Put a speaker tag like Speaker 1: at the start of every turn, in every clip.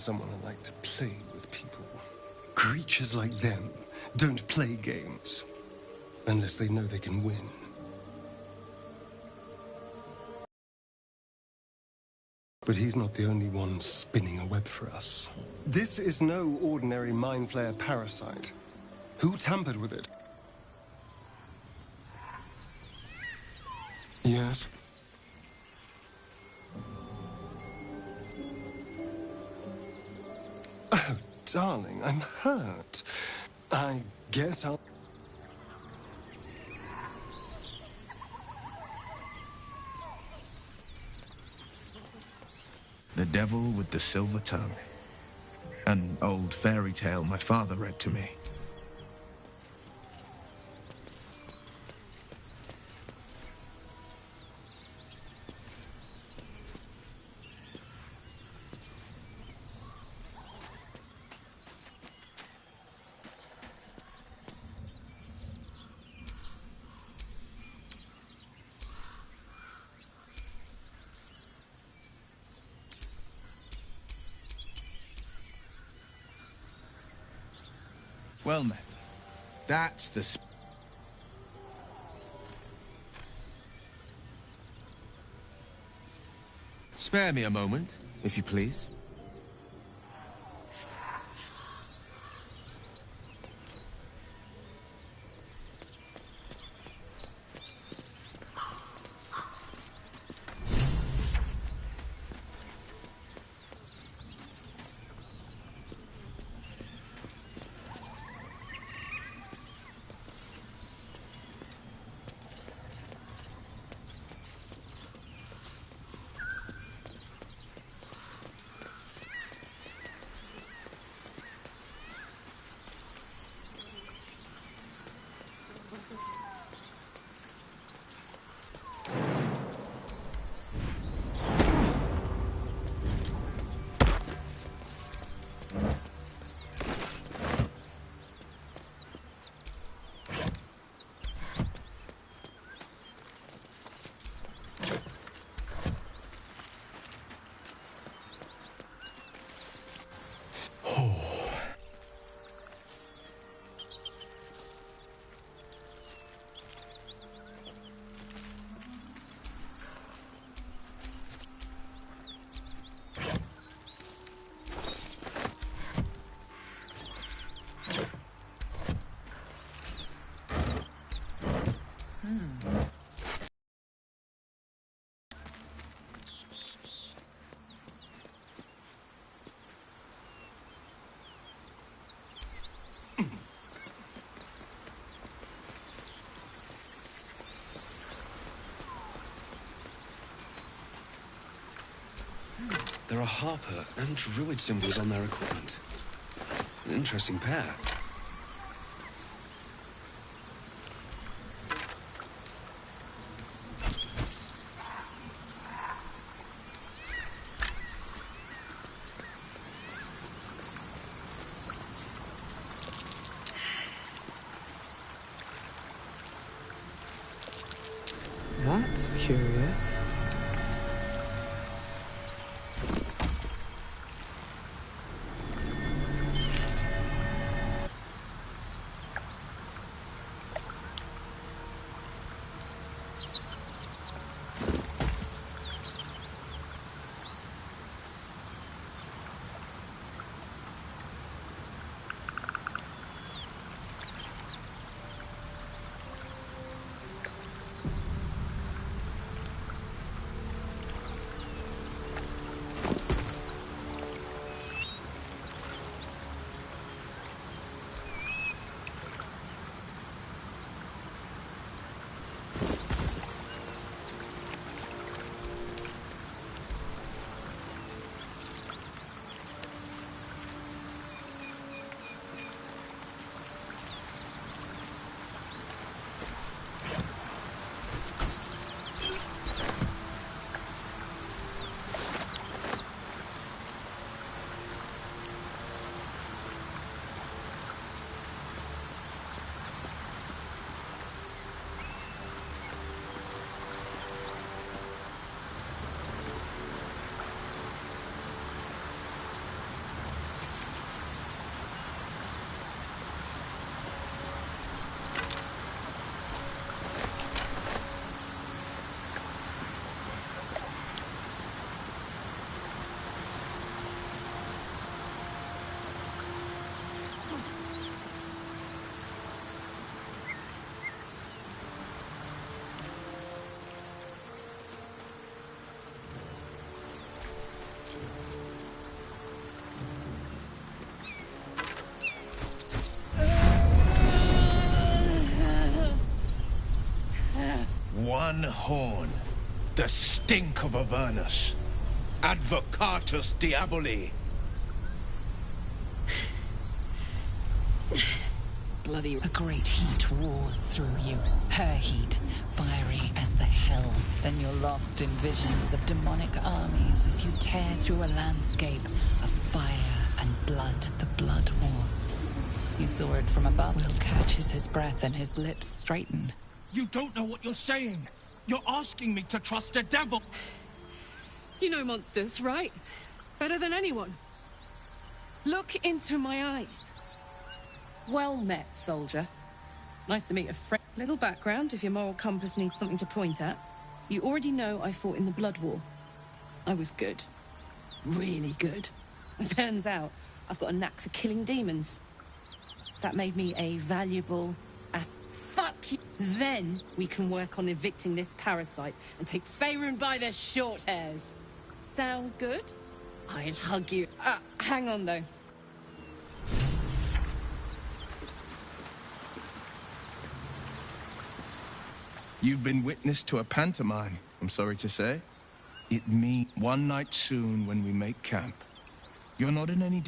Speaker 1: Someone I like to play with people. Creatures like them don't play games unless they know they can win. But he's not the only one spinning a web for us. This is no ordinary mind flayer parasite. Who tampered with it? Yes? Oh, darling, I'm hurt. I guess I'll...
Speaker 2: The Devil with the Silver Tongue. An old fairy tale my father read to me. Well met. That's the...
Speaker 3: Spare me a moment, if you please.
Speaker 4: There are Harper and Druid symbols on their equipment. An interesting pair.
Speaker 5: That's curious.
Speaker 2: one horn, the stink of Avernus, advocatus diaboli.
Speaker 6: Bloody, a great heat roars through you. Her heat, fiery as the hells. Then you're lost in visions of demonic armies as you tear through a landscape of fire and blood. The blood war. You saw it from above. Will catches his breath and his lips straighten.
Speaker 2: You don't know what you're saying. You're asking me to trust a devil.
Speaker 7: You know monsters, right? Better than anyone. Look into my eyes. Well met, soldier. Nice to meet a friend. Little background if your moral compass needs something to point at. You already know I fought in the Blood War. I was good. Really good. Turns out I've got a knack for killing demons. That made me a valuable ass. Fuck you. Then we can work on evicting this parasite and take Faerun by their short hairs. Sound good? I'll hug you. Hang on though.
Speaker 2: You've been witness to a pantomime, I'm sorry to say. It means one night soon when we make camp. You're not in any...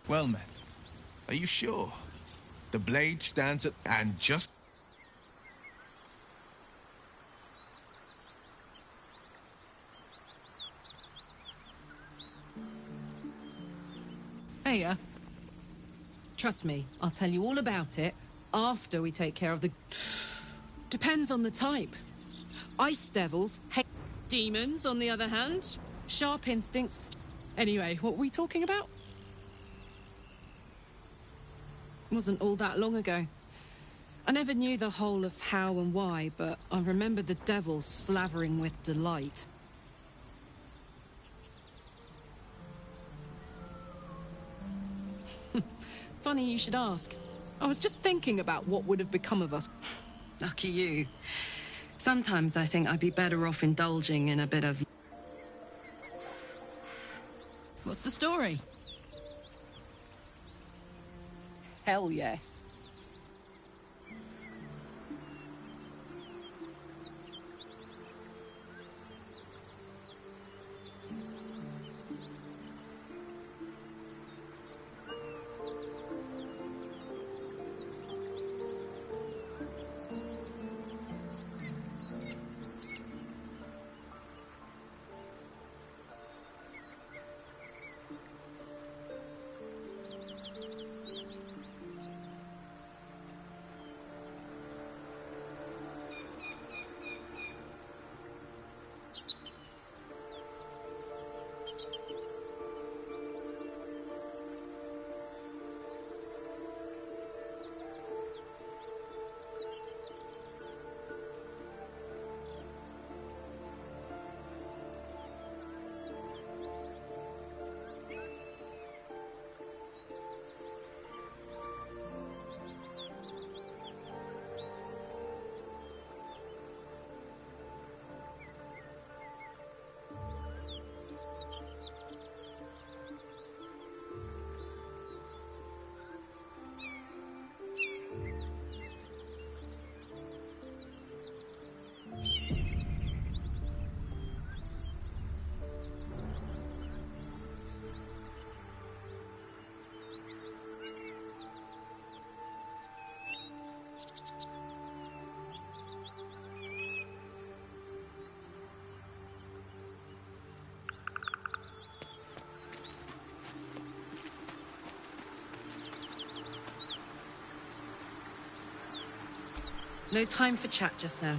Speaker 2: Well met. Are you sure? The blade stands at... and just...
Speaker 7: Hey, trust me, I'll tell you all about it after we take care of the... Depends on the type. Ice devils hate demons, on the other hand. Sharp instincts. Anyway, what were we talking about? Wasn't all that long ago. I never knew the whole of how and why, but I remember the devils slavering with delight. Funny you should ask. I was just thinking about what would have become of us. Lucky you. Sometimes I think I'd be better off indulging in a bit of... What's the story? Hell yes. No time for chat just now.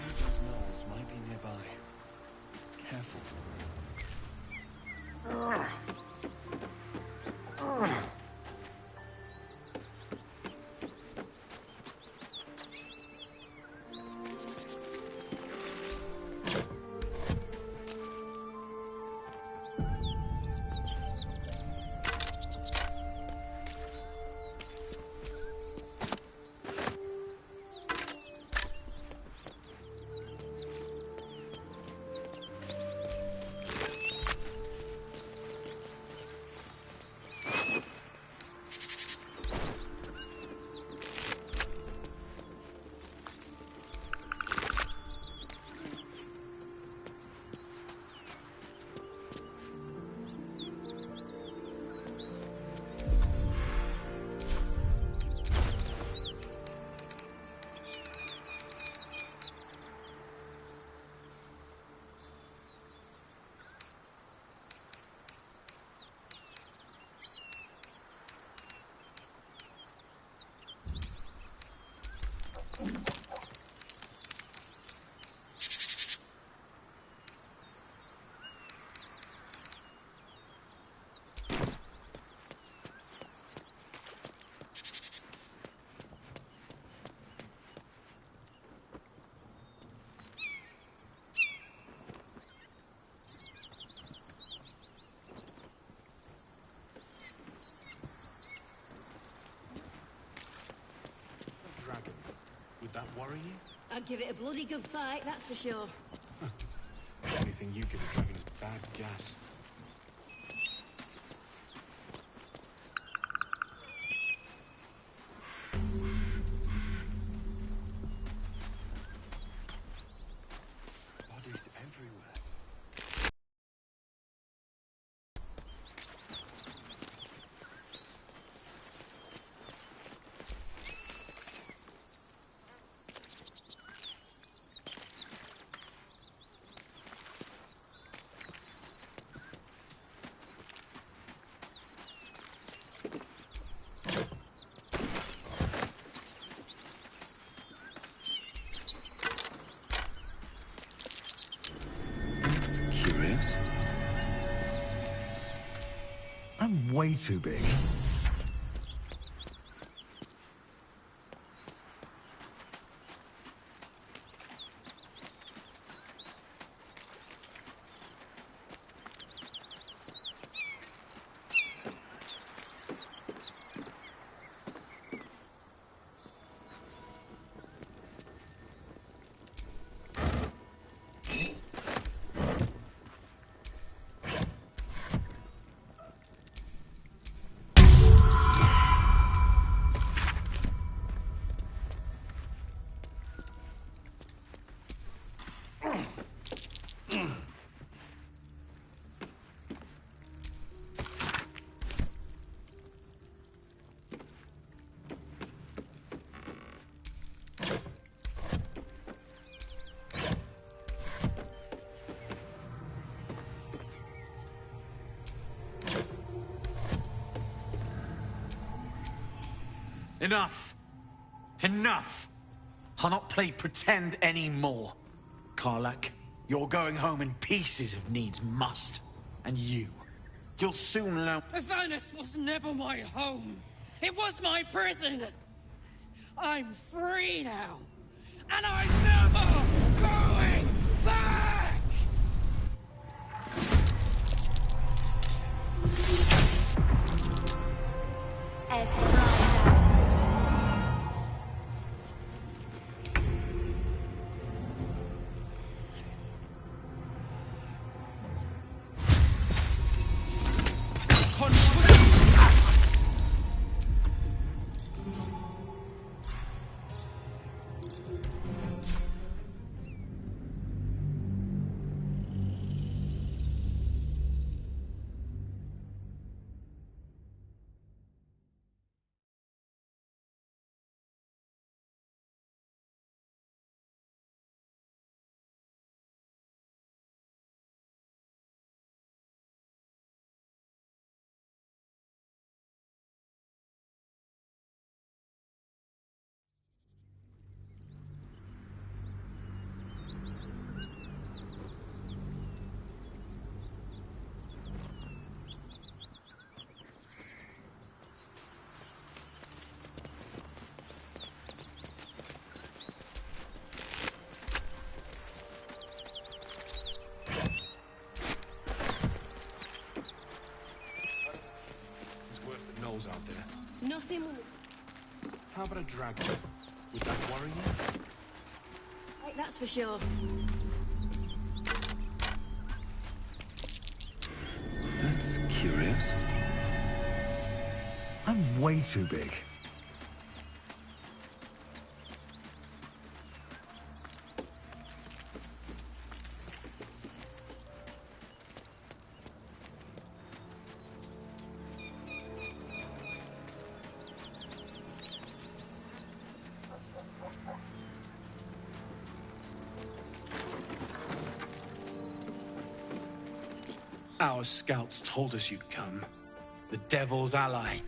Speaker 4: Those gnolls might be nearby. Careful.
Speaker 8: Dragon. Would that worry you?
Speaker 9: I'd give it a bloody good fight, that's for sure.
Speaker 8: Anything you give a dragon is bad gas.
Speaker 4: Bodies everywhere. That's curious.
Speaker 10: I'm way too big.
Speaker 11: Enough! Enough! I'll not play pretend anymore. Karlak, you're going home in pieces if needs must. And you'll soon learn—
Speaker 7: Avernus was never my home. It was my prison. I'm free now. And I'm never going back!
Speaker 8: Out there.
Speaker 9: Nothing.
Speaker 8: How about a dragon? Would that worry you?
Speaker 9: Right, that's for sure.
Speaker 4: That's curious.
Speaker 10: I'm way too big.
Speaker 11: Our scouts told us you'd come. The Devil's ally.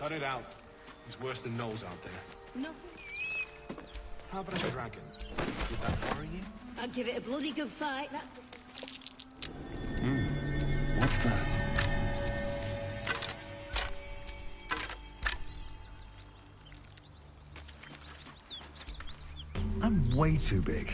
Speaker 8: Cut it out. He's worse than Knowles out there.
Speaker 9: Nothing.
Speaker 8: How about a dragon? Would that worry you?
Speaker 9: I'd give it a bloody good fight.
Speaker 4: What's that?
Speaker 10: I'm way too big.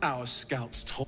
Speaker 11: Our scouts told.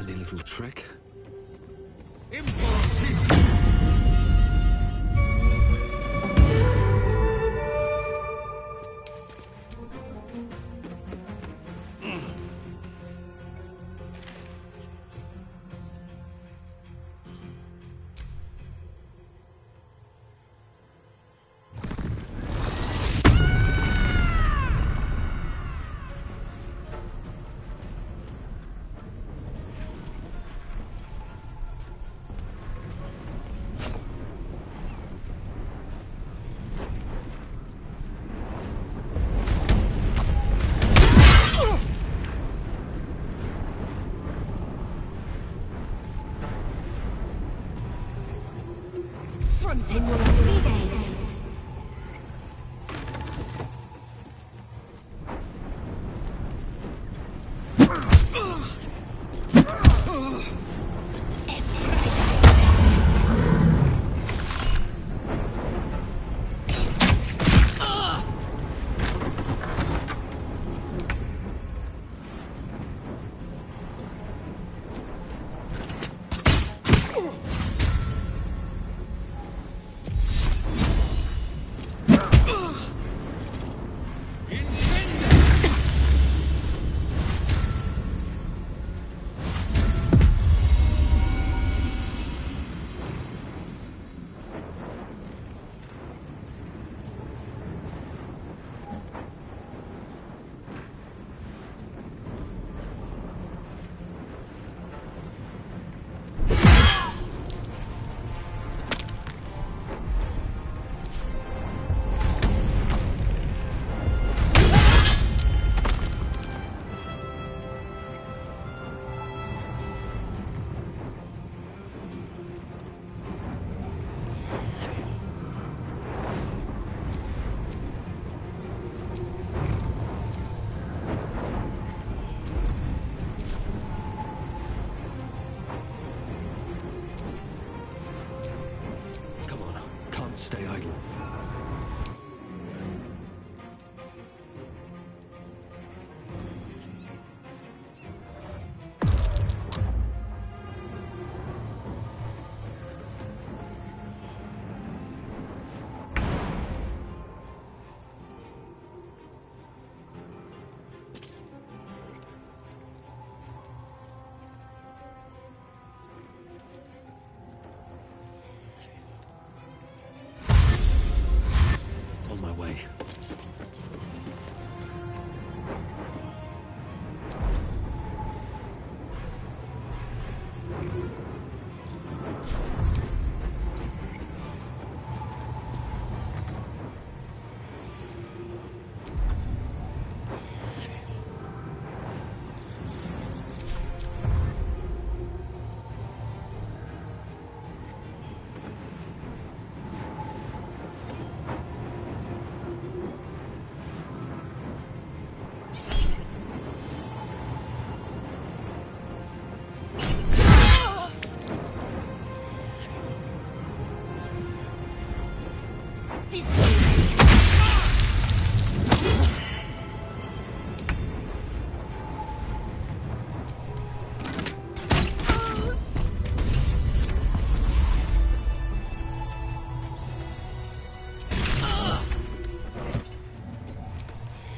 Speaker 4: Handy little trick.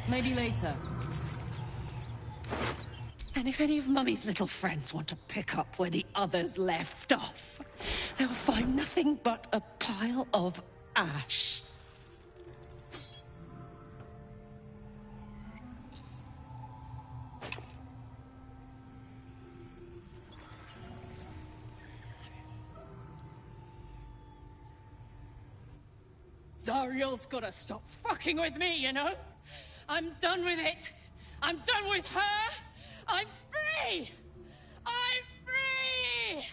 Speaker 7: Maybe later. And if any of Mummy's little friends want to pick up where the others left off, they'll find nothing but a pile of ash. Zariel's gotta stop fucking with me, you know? I'm done with it. I'm done with her. I'm free! I'm free!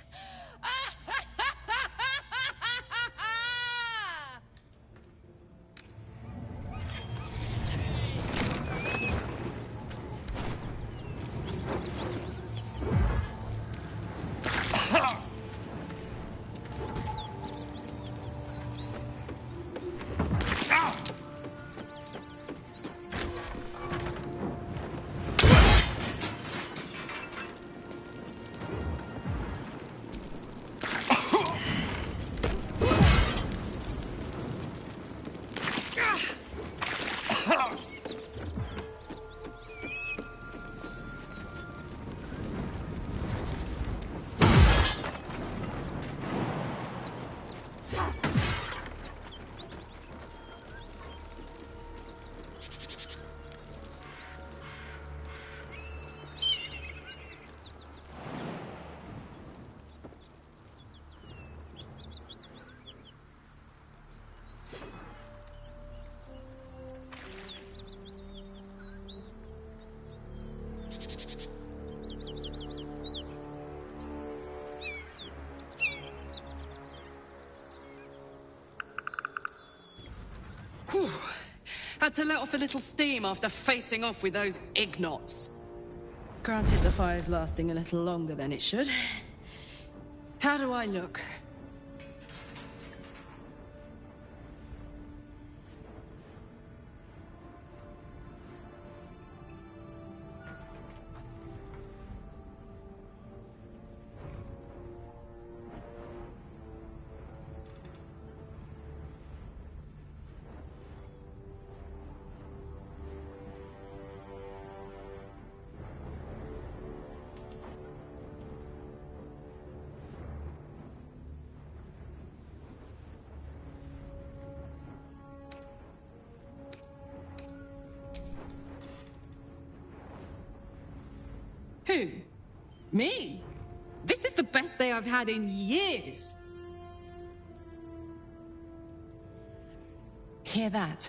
Speaker 7: Whew. Had to let off a little steam after facing off with those ignots. Granted, the fire's lasting a little longer than it should. How do I look? Who? Me? This is the best day I've had in years. Hear that?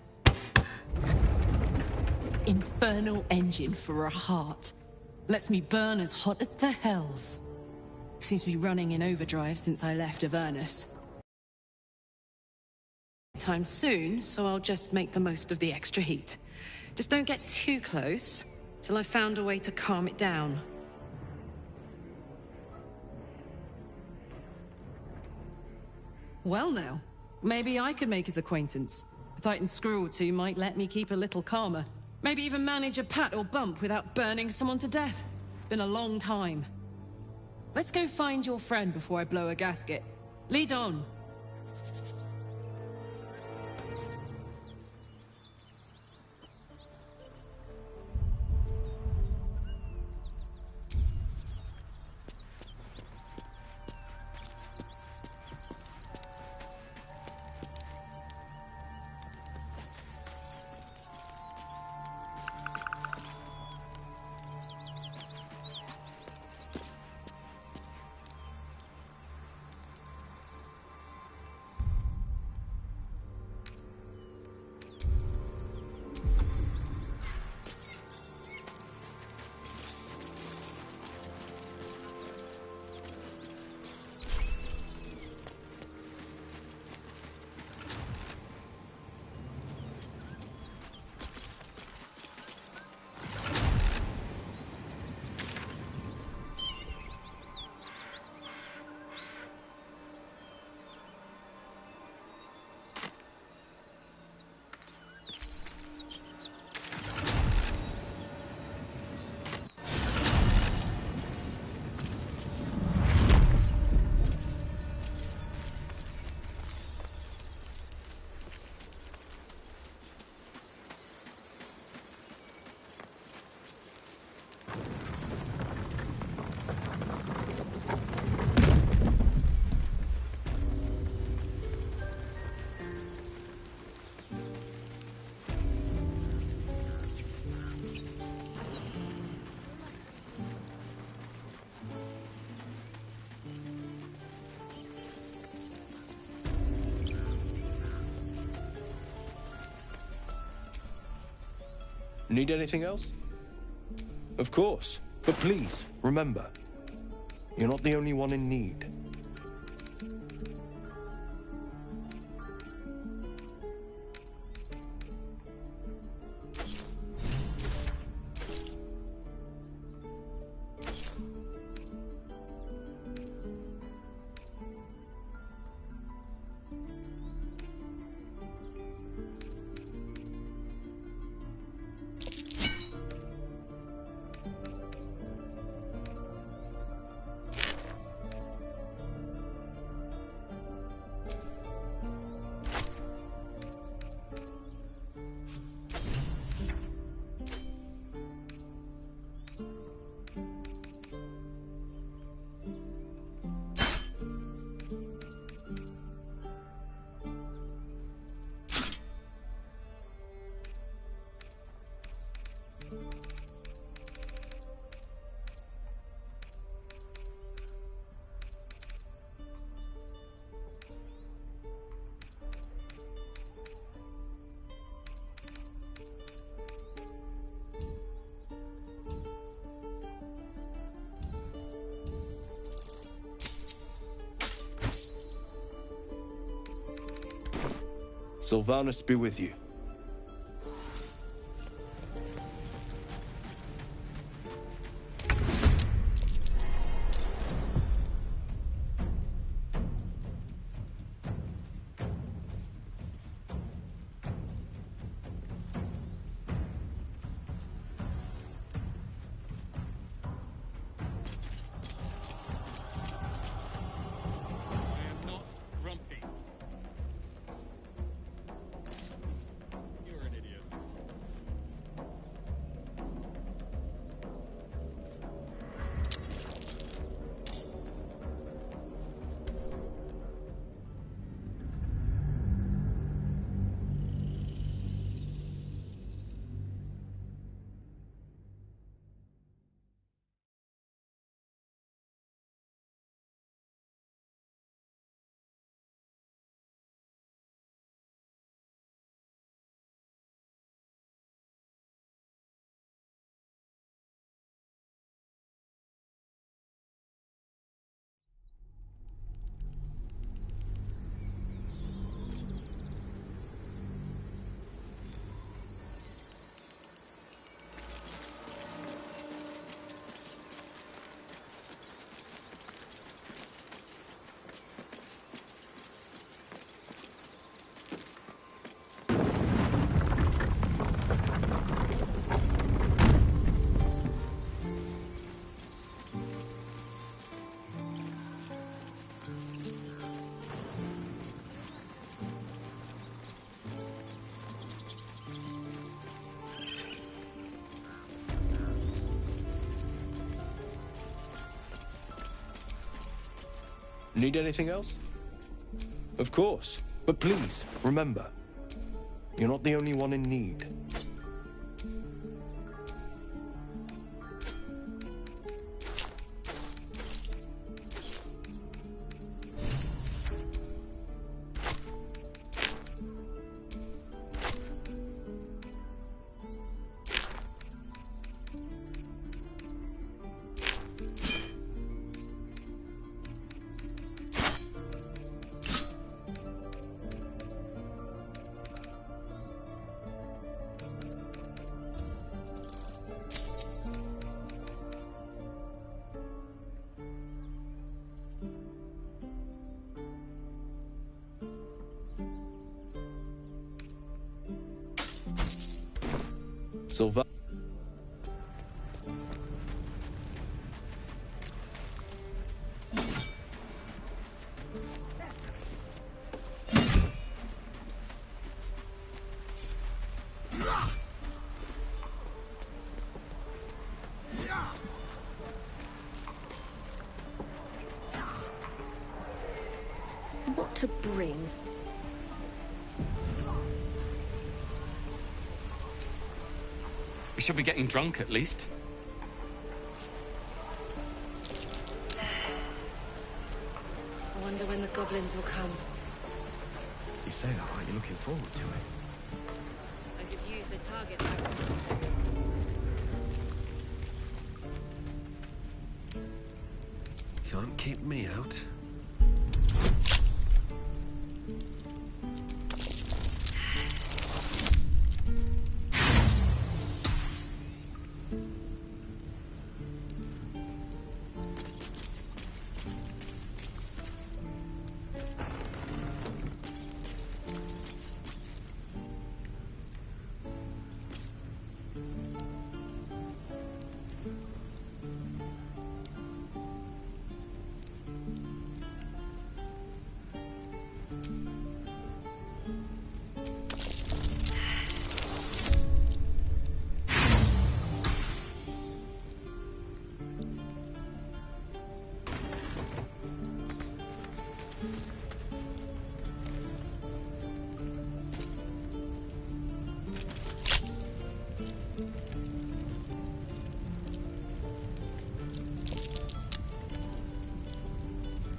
Speaker 7: Infernal engine for a heart. Lets me burn as hot as the hells. Seems to be running in overdrive since I left Avernus. Time soon, so I'll just make the most of the extra heat. Just don't get too close till I've found a way to calm it down. Well now, maybe I could make his acquaintance. A Titan screw or two might let me keep a little calmer. Maybe even manage a pat or bump without burning someone to death. It's been a long time. Let's go find your friend before I blow a gasket. Lead on.
Speaker 2: Need anything else? Of course. But please, remember, you're not the only one in need. Sylvanus be with you. Need anything else? Of course. But please, remember, you're not the only one in need. Sylva.
Speaker 9: What to bring?
Speaker 12: We should be getting drunk, at least.
Speaker 13: I wonder when the goblins will come.
Speaker 3: You say that like you're looking forward to it.
Speaker 13: I could use the target.
Speaker 4: Can't keep me out.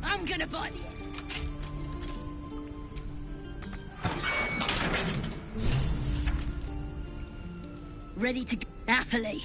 Speaker 9: I'm gonna bite you. Ready to go happily.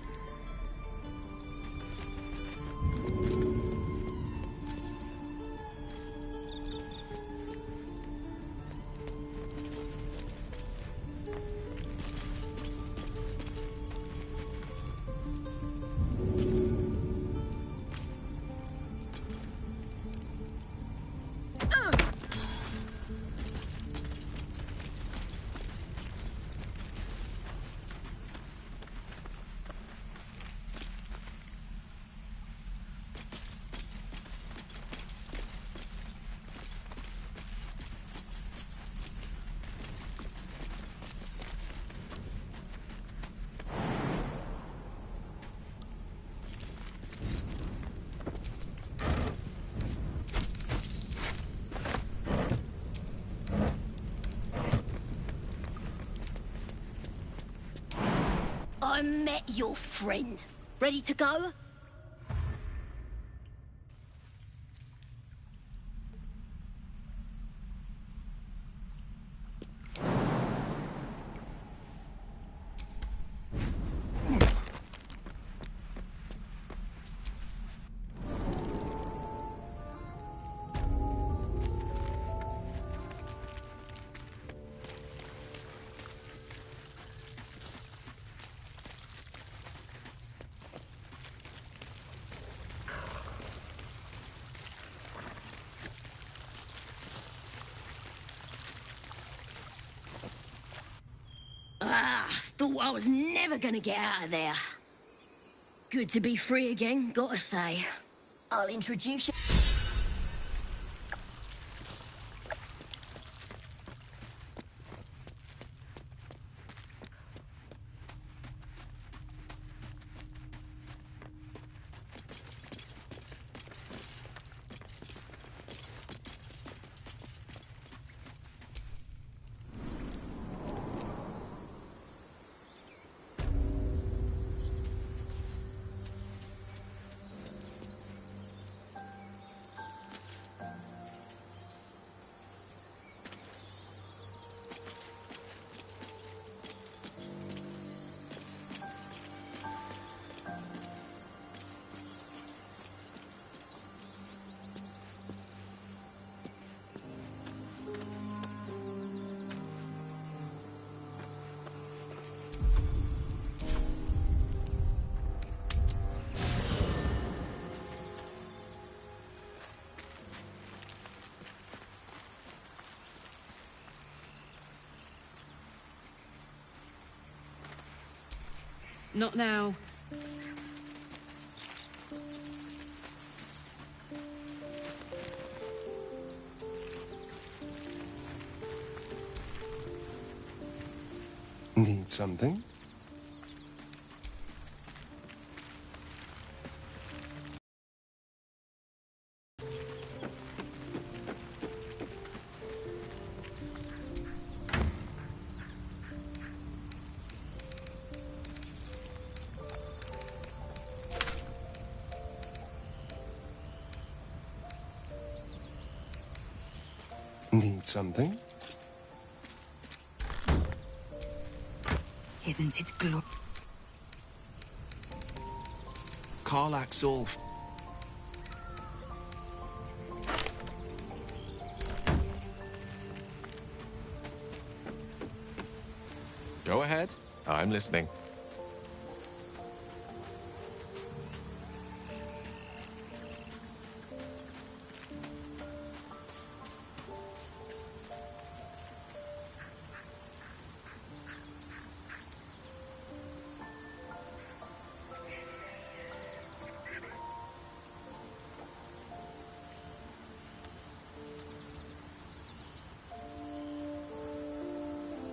Speaker 9: I met your friend. Ready to go? Thought I was never gonna get out of there. Good to be free again, gotta say. I'll introduce you.
Speaker 7: Not now.
Speaker 1: Need something? Need something?
Speaker 6: Isn't it glorious?
Speaker 2: Karlach's all
Speaker 3: Go ahead. I'm listening.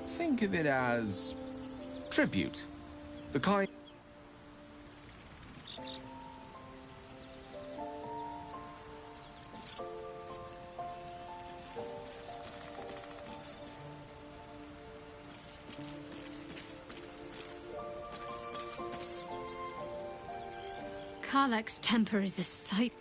Speaker 3: Think of it as tribute. The kind...
Speaker 9: Karlach's temper is a sight.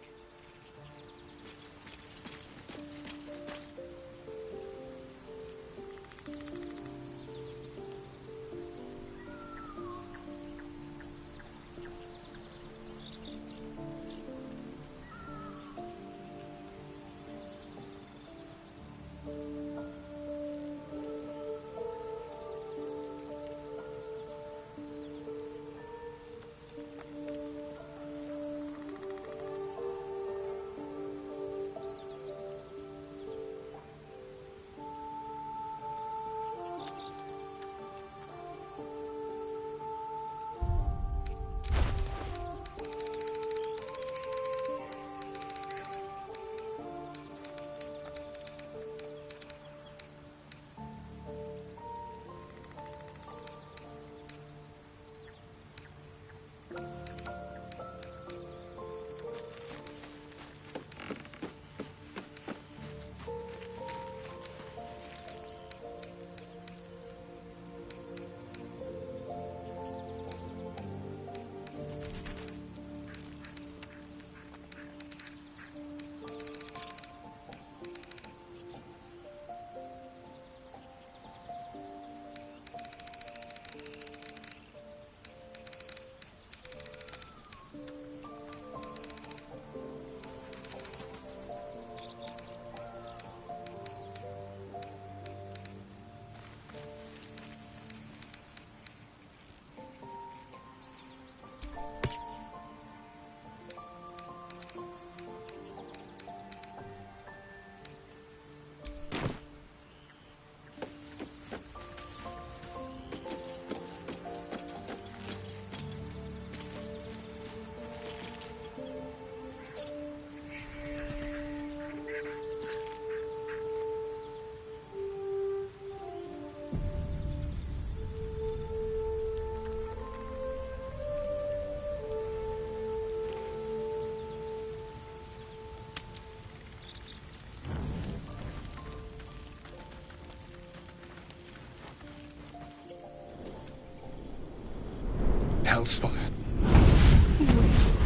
Speaker 2: Hell's fire.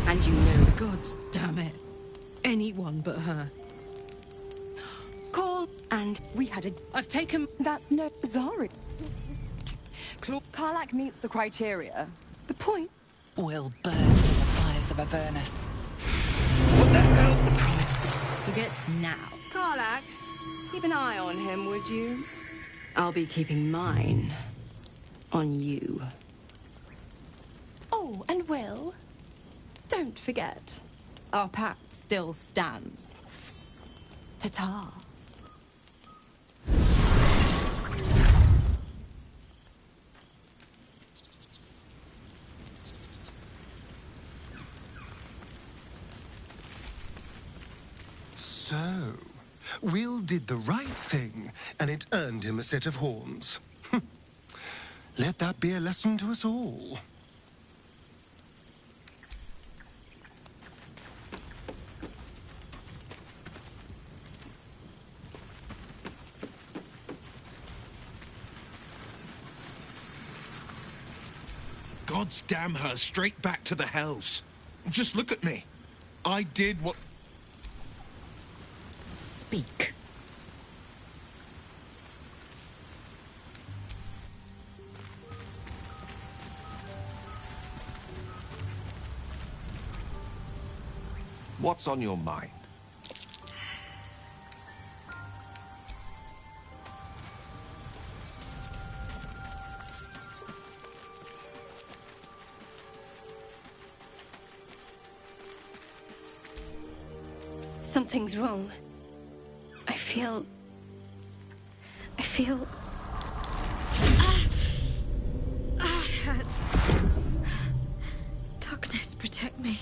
Speaker 7: And you know, gods damn it, anyone but her.
Speaker 14: Call, and we had a...
Speaker 7: I've taken...
Speaker 14: That's no... Zari. Karlach meets the criteria. The point...
Speaker 6: Will burns in the fires of Avernus.
Speaker 2: What the hell?
Speaker 6: Promise.
Speaker 14: Forget now. Karlach, keep an eye on him, would you? I'll be keeping mine on you. Oh, and Will, don't forget, our pact still stands. Ta-ta.
Speaker 1: So, Will did the right thing, and it earned him a set of horns. Let that be a lesson to us all.
Speaker 2: Gods damn her, straight back to the hells. Just look at me. I did what...
Speaker 14: Speak.
Speaker 3: What's on your mind?
Speaker 9: Something's wrong. I feel... it hurts. Darkness, protect me.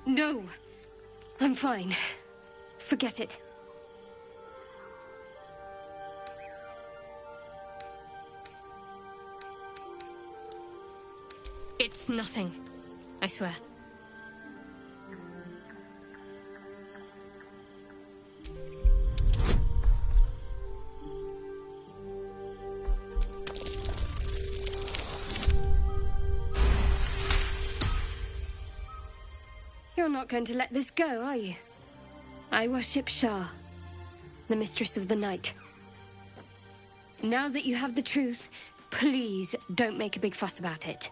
Speaker 9: No! I'm fine. Forget it. It's nothing. I swear. You're not going to let this go, are you? I worship Shah, the Mistress of the Night. Now that you have the truth, please don't make a big fuss about it.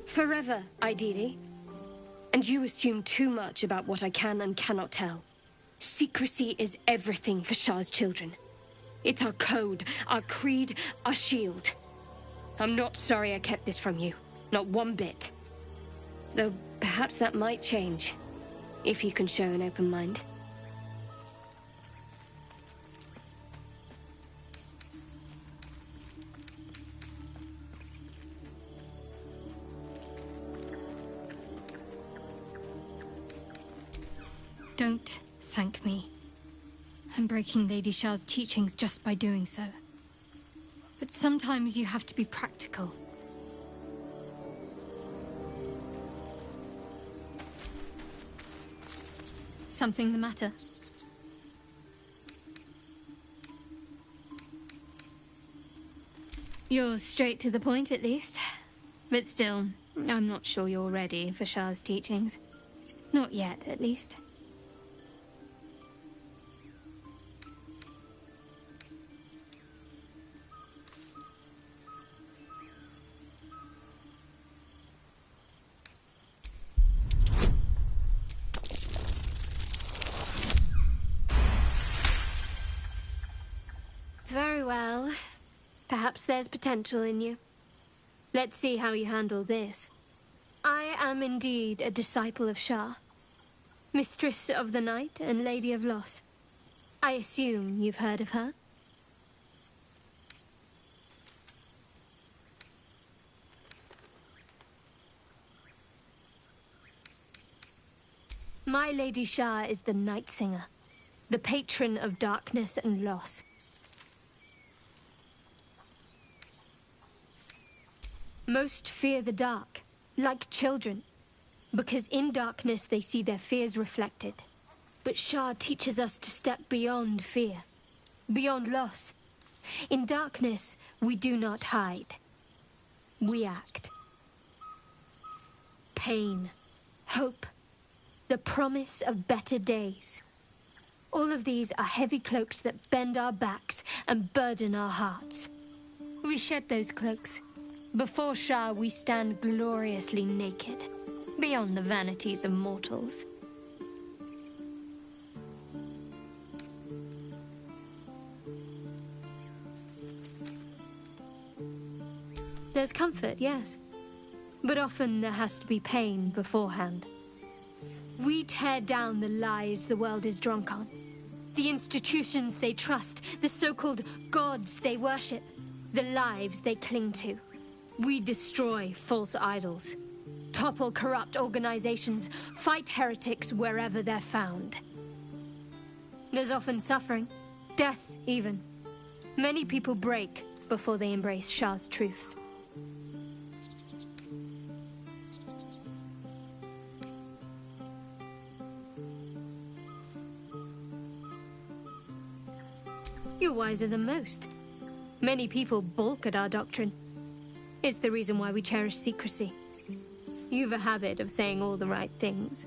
Speaker 9: Forever, ideally. And you assume too much about what I can and cannot tell. Secrecy is everything for Shah's children. It's our code, our creed, our shield. I'm not sorry I kept this from you. Not one bit. Though perhaps that might change, if you can show an open mind.
Speaker 15: Don't thank me. I'm breaking Lady Shah's teachings just by doing so. But sometimes you have to be practical. Something the matter? You're straight to the point, at least. But still, I'm not sure you're ready for Shah's teachings. Not yet, at least.
Speaker 9: Very well. Perhaps there's potential in you. Let's see how you handle this. I am indeed a disciple of Shah, Mistress of the Night and Lady of Loss. I assume you've heard of her? My Lady Shah is the Night Singer, the patron of darkness and loss. Most fear the dark, like children, because in darkness they see their fears reflected. But Shah teaches us to step beyond fear, beyond loss. In darkness, we do not hide. We act. Pain, hope, the promise of better days. All of these are heavy cloaks that bend our backs and burden our hearts. We shed those cloaks. Before Shah, we stand gloriously naked, beyond the vanities of mortals. There's comfort, yes. But often there has to be pain beforehand. We tear down the lies the world is drunk on. The institutions they trust, the so-called gods they worship, the lives they cling to. We destroy false idols, topple corrupt organizations, fight heretics wherever they're found. There's often suffering, death even. Many people break before they embrace Shah's truths. You're wiser than most. Many people balk at our doctrine. It's the reason why we cherish secrecy. You've a habit of saying all the right things.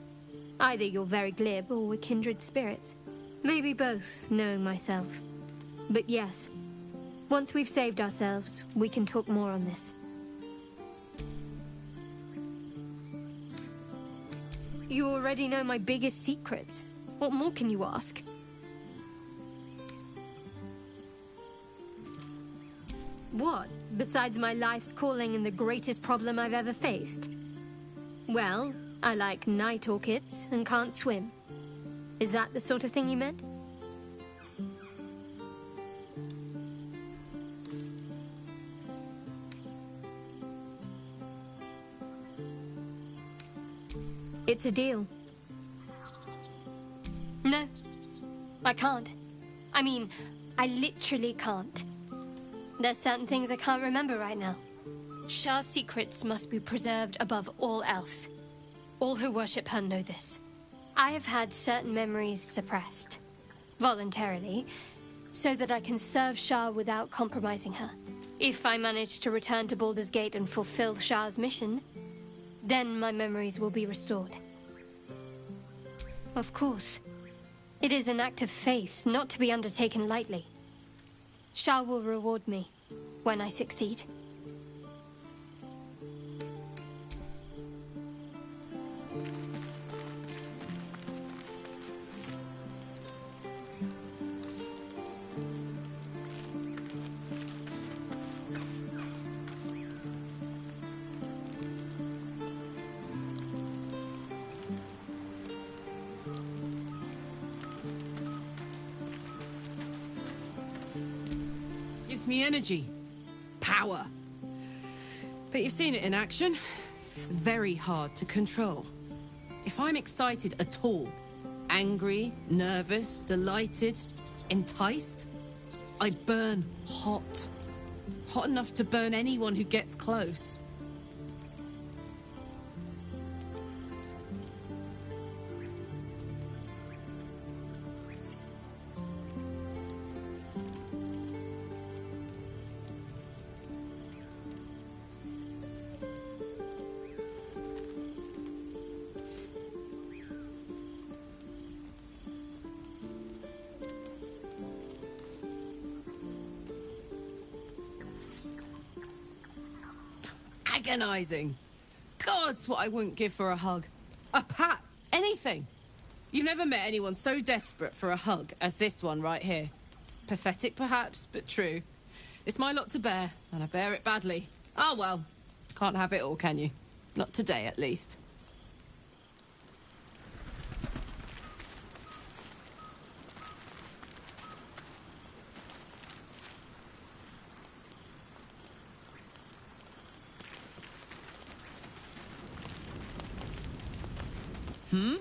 Speaker 9: Either you're very glib or we're kindred spirits. Maybe both, knowing myself. But yes, once we've saved ourselves, we can talk more on this. You already know my biggest secrets. What more can you ask? What, besides my life's calling and the greatest problem I've ever faced? Well, I like night orchids and can't swim. Is that the sort of thing you meant? It's a deal. No, I can't. I mean, I literally can't. There's certain things I can't remember right now. Shah's secrets must be preserved above all else. All who worship her know this. I have had certain memories suppressed, voluntarily, so that I can serve Shah without compromising her. If I manage to return to Baldur's Gate and fulfill Shah's mission, then my memories will be restored. Of course. It is an act of faith, not to be undertaken lightly. Shah will reward me when I succeed.
Speaker 7: Gives me energy. Power. But you've seen it in action. Very hard to control. If I'm excited at all, angry, nervous, delighted, enticed, I burn hot. Hot enough to burn anyone who gets close. Agonizing. God's what I wouldn't give for a hug. A pat. Anything. You've never met anyone so desperate for a hug as this one right here. Pathetic perhaps, but true. It's my lot to bear, and I bear it badly. Ah, well. Can't have it all, can you? Not today, at least. Hmm?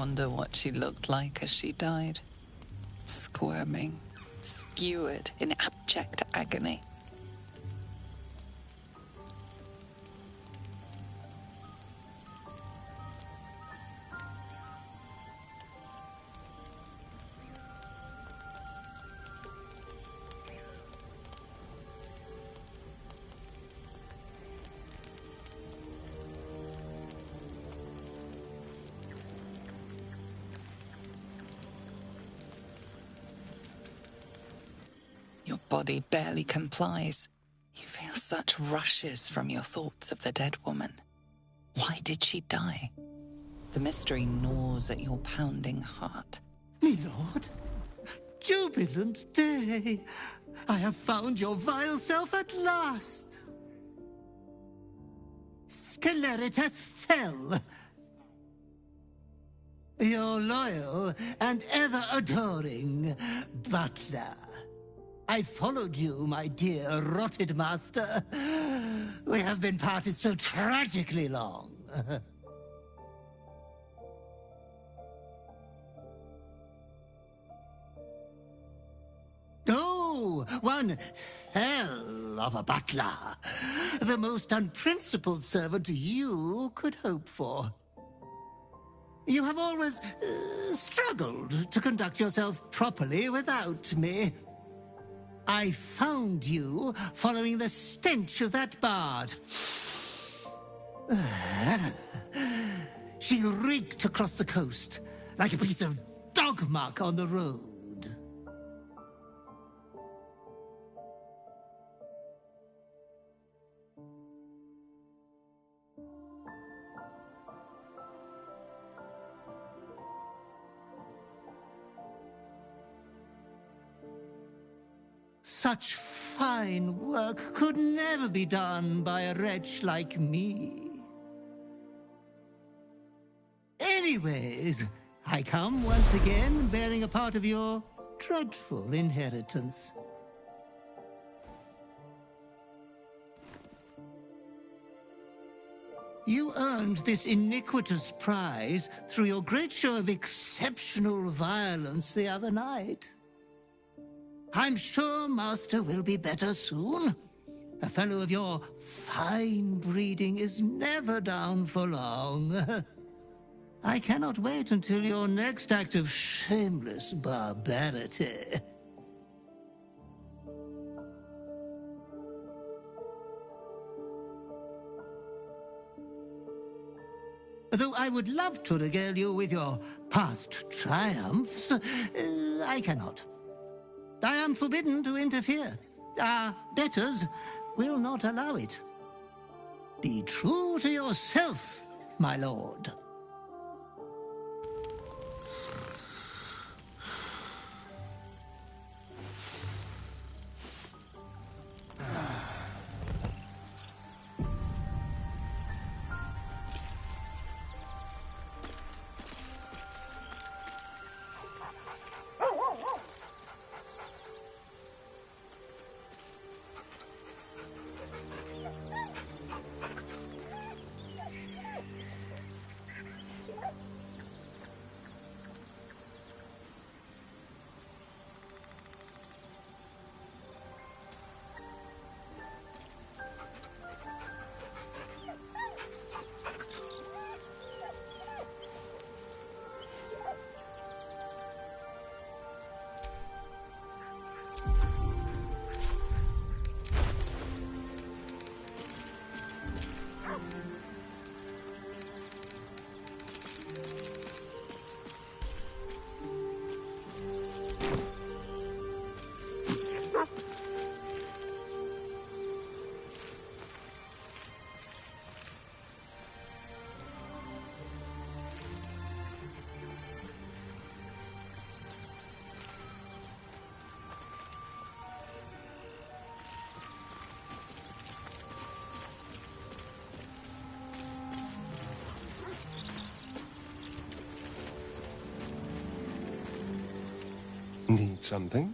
Speaker 6: wonder what she looked like as she died. Squirming, skewered in abject agony. Your body barely complies. You feel such rushes from your thoughts of the dead woman. Why did she die? The mystery gnaws at your pounding heart.
Speaker 16: Me lord, jubilant day! I have found your vile self at last! Sceleritas fell. Your loyal and ever-adoring butler. I followed you, my dear rotted master. We have been parted so tragically long. Oh, one hell of a butler. The most unprincipled servant you could hope for. You have always struggled to conduct yourself properly without me. I found you following the stench of that bard. She reeked across the coast like a piece of dog muck on the road. Such fine work could never be done by a wretch like me. Anyways, I come once again bearing a part of your dreadful inheritance. You earned this iniquitous prize through your great show of exceptional violence the other night. I'm sure Master will be better soon. A fellow of your fine breeding is never down for long. I cannot wait until your next act of shameless barbarity. Though I would love to regale you with your past triumphs, I cannot. I am forbidden to interfere. Our betters will not allow it. Be true to yourself, my lord.
Speaker 1: Need something?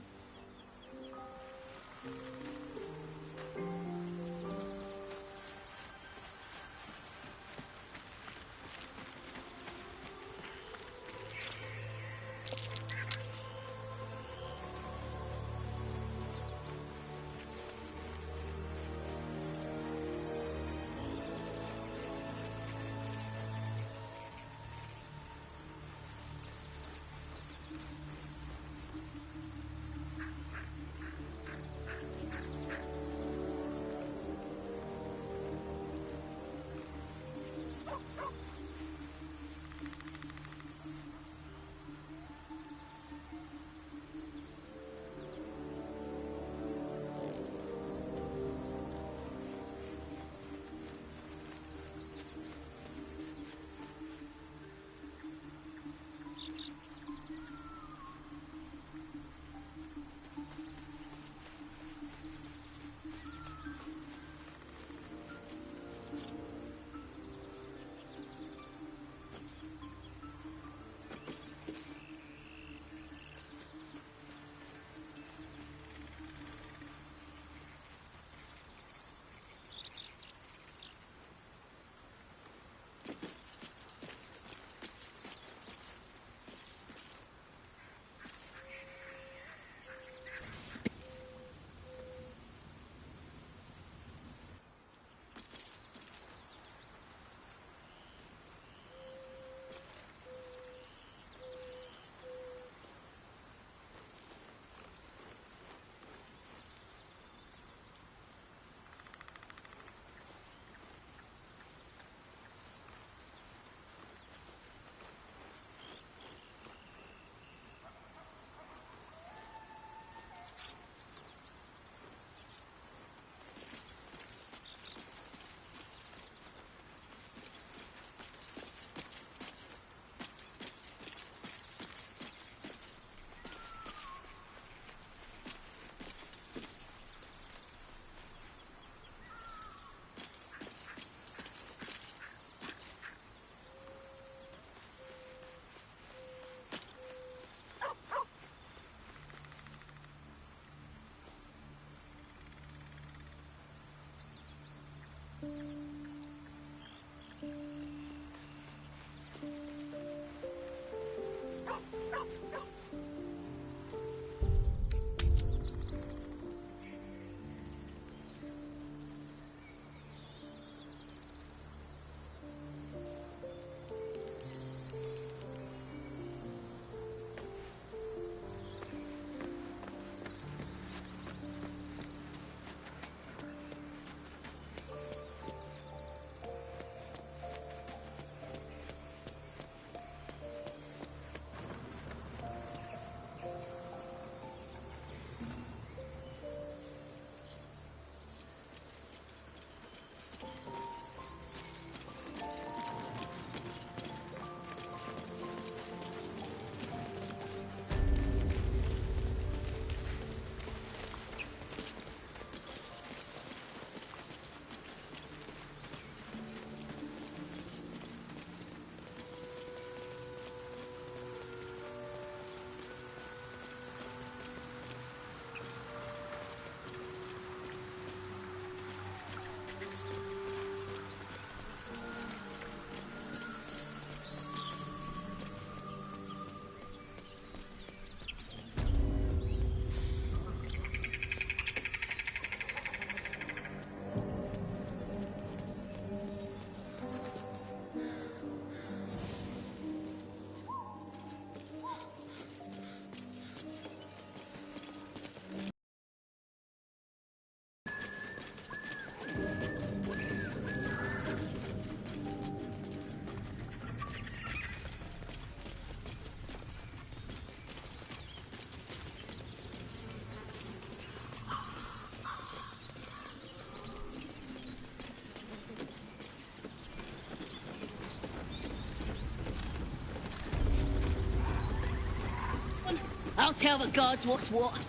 Speaker 13: I'll tell the gods what's what.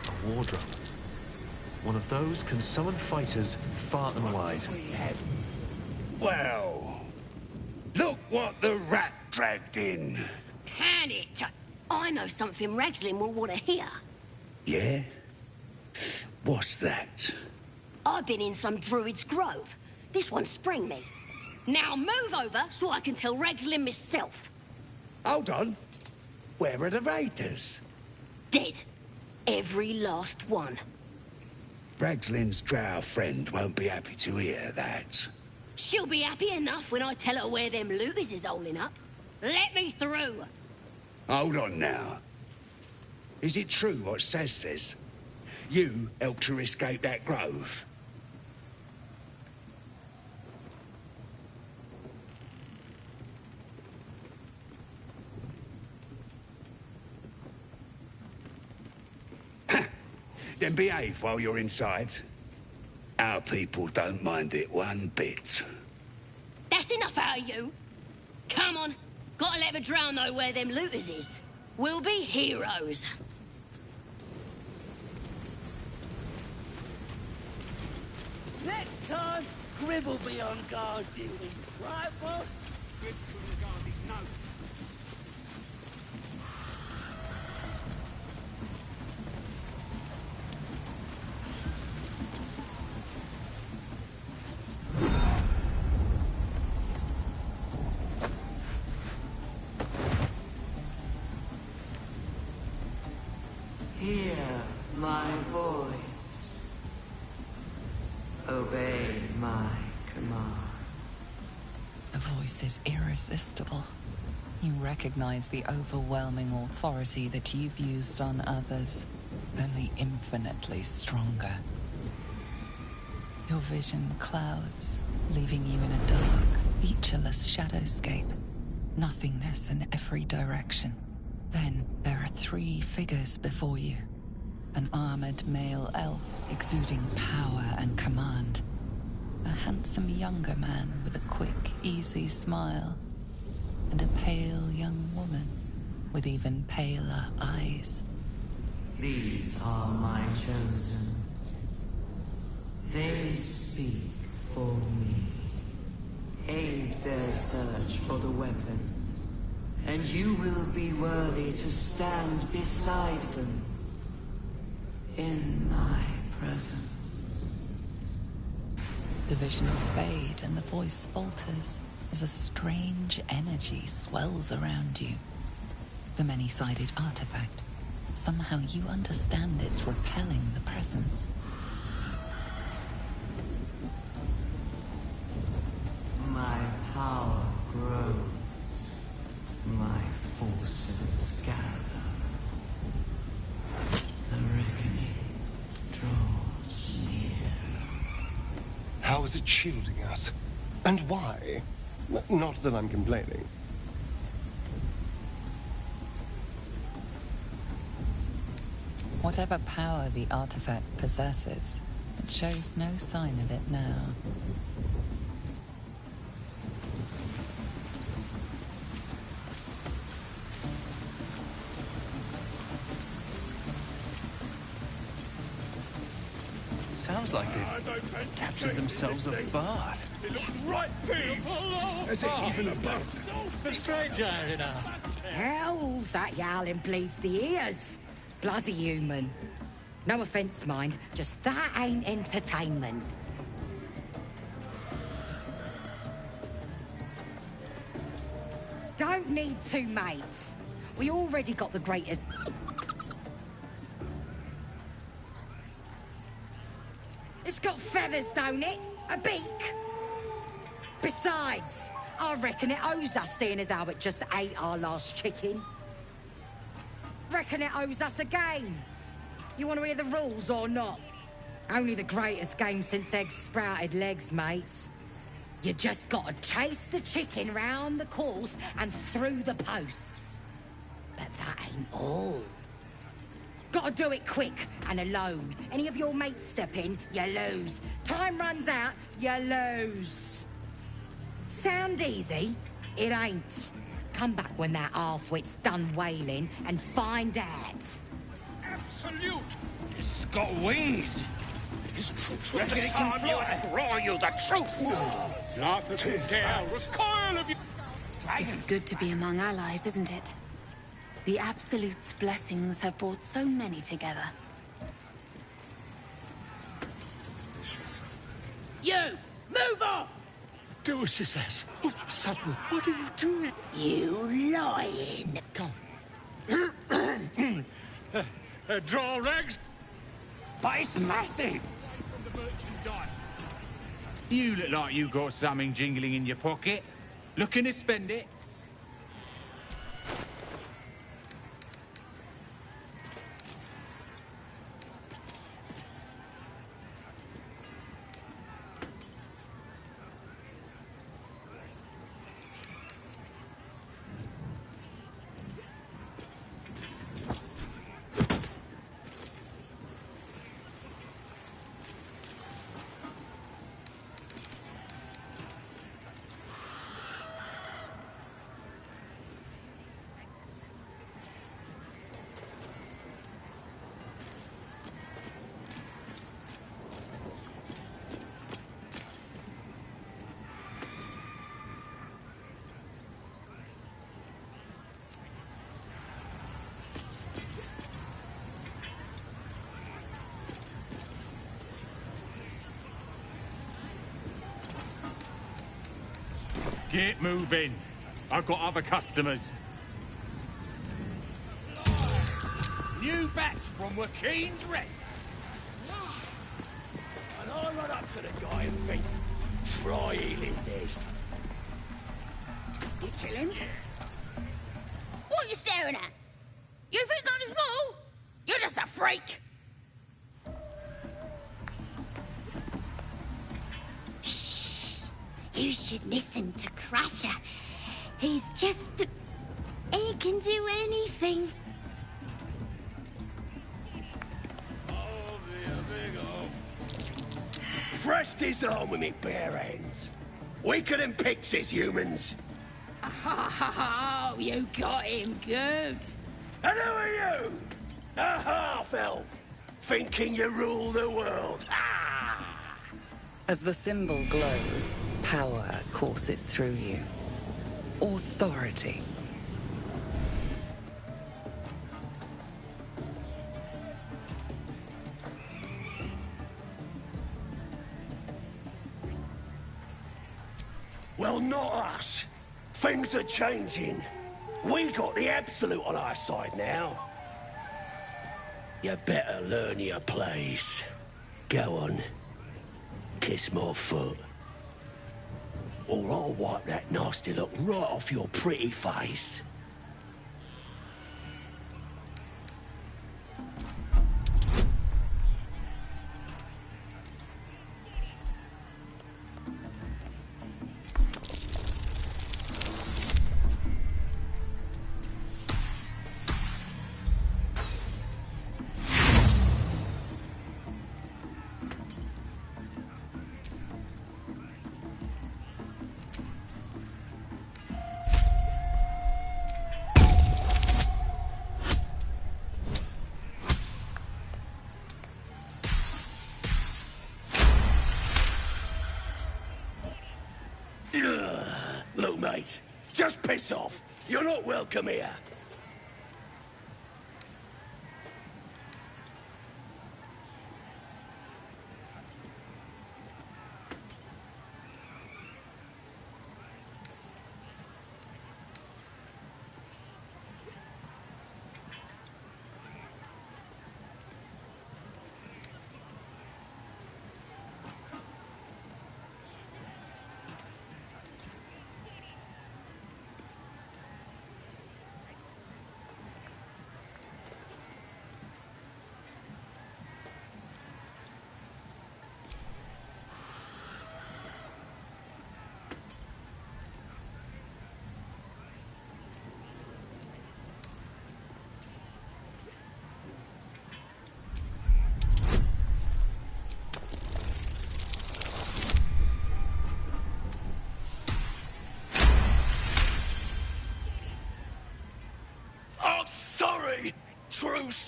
Speaker 17: A war drum. One of those can summon fighters far and wide.
Speaker 18: Well, look what the rat dragged in.
Speaker 13: Can it? I know something Ragslin will want to hear.
Speaker 18: Yeah? What's that?
Speaker 13: I've been in some druid's grove. This one sprang me. Now move over so I can tell Ragslin myself.
Speaker 18: Hold on. Where are the raiders?
Speaker 13: Dead. Every last one.
Speaker 18: Ragslin's drow friend won't be happy to hear that.
Speaker 13: She'll be happy enough when I tell her where them looters is holding up. Let me through.
Speaker 18: Hold on now. Is it true what Saz says? You helped her escape that grove? Then behave while you're inside. Our people don't mind it one bit.
Speaker 13: That's enough out of you. Come on. Gotta let the drow know where them looters is. We'll be heroes.
Speaker 19: Next time, Grib will be on guard duty. Right, boss? Grib will guard his note.
Speaker 20: Hear my voice. Obey my command.
Speaker 6: The voice is irresistible. You recognize the overwhelming authority that you've used on others, only infinitely stronger. Your vision clouds, leaving you in a dark, featureless shadowscape. Nothingness in every direction. Then there are 3 figures before you. An armored male elf exuding power and command. A handsome younger man with a quick, easy smile. And a pale young woman with even paler eyes.
Speaker 20: These are my chosen. They speak for me. Aid their search for the weapon. And you will be worthy to stand beside them in my presence.
Speaker 6: The visions fade and the voice falters as a strange energy swells around you. The many-sided artifact. Somehow you understand it's repelling the presence.
Speaker 20: My power grows. My forces gather. The reckoning draws near.
Speaker 1: How is it shielding us? And why? Not that I'm complaining.
Speaker 6: Whatever power the artifact possesses, it shows no sign of it now.
Speaker 12: Sounds like they've captured themselves a bard.
Speaker 19: It looks right beautiful.
Speaker 18: Is it even a boat?
Speaker 19: A stranger in her.
Speaker 21: Hell's that yowling bleeds the ears. Bloody human. No offence, mind, just that ain't entertainment. Don't need 2 mates. We already got the greatest... It's got feathers, don't it? A beak? Besides, I reckon it owes us, seeing as how it just ate our last chicken. Reckon it owes us a game. You want to hear the rules or not? Only the greatest game since eggs sprouted legs, mates. You just gotta chase the chicken round the course and through the posts. But that ain't all. Gotta do it quick and alone. Any of your mates step in, you lose. Time runs out, you lose. Sound easy? It ain't. Come back when that half-wit's done wailing and find out.
Speaker 19: Absolute! It's got wings! His troops will disarm you and roar you the truth! Laugh at you dare, recoil of you!
Speaker 6: It's good to be among allies, isn't it? The Absolute's blessings have brought so many together.
Speaker 19: You! Move off!
Speaker 18: Do as she says. Oh, son, what are you doing?
Speaker 19: You lying!
Speaker 18: Come.
Speaker 19: Draw rags! But it's massive!
Speaker 11: You look like you got something jingling in your pocket. Looking to spend it? Get moving. I've got other customers. New batch from Wakeen's Rest.
Speaker 19: And I run up to the guy and think, try healing this.
Speaker 13: You kill him? What are you staring at? You think I'm small? You're just a freak! You should listen to Crusher. He's just... He can do anything.
Speaker 19: Fresh disarmament, bare hands. Weaker than pixies, humans.
Speaker 13: Oh, you got him good.
Speaker 19: And who are you? A half-elf, thinking you rule the world.
Speaker 6: As the symbol glows, power courses through you. Authority.
Speaker 19: Well, not us. Things are changing. We got the Absolute on our side now. You better learn your place. Go on. Kiss my foot. Or I'll wipe that nasty look right off your pretty face. Look, mate, just piss off. You're not welcome here.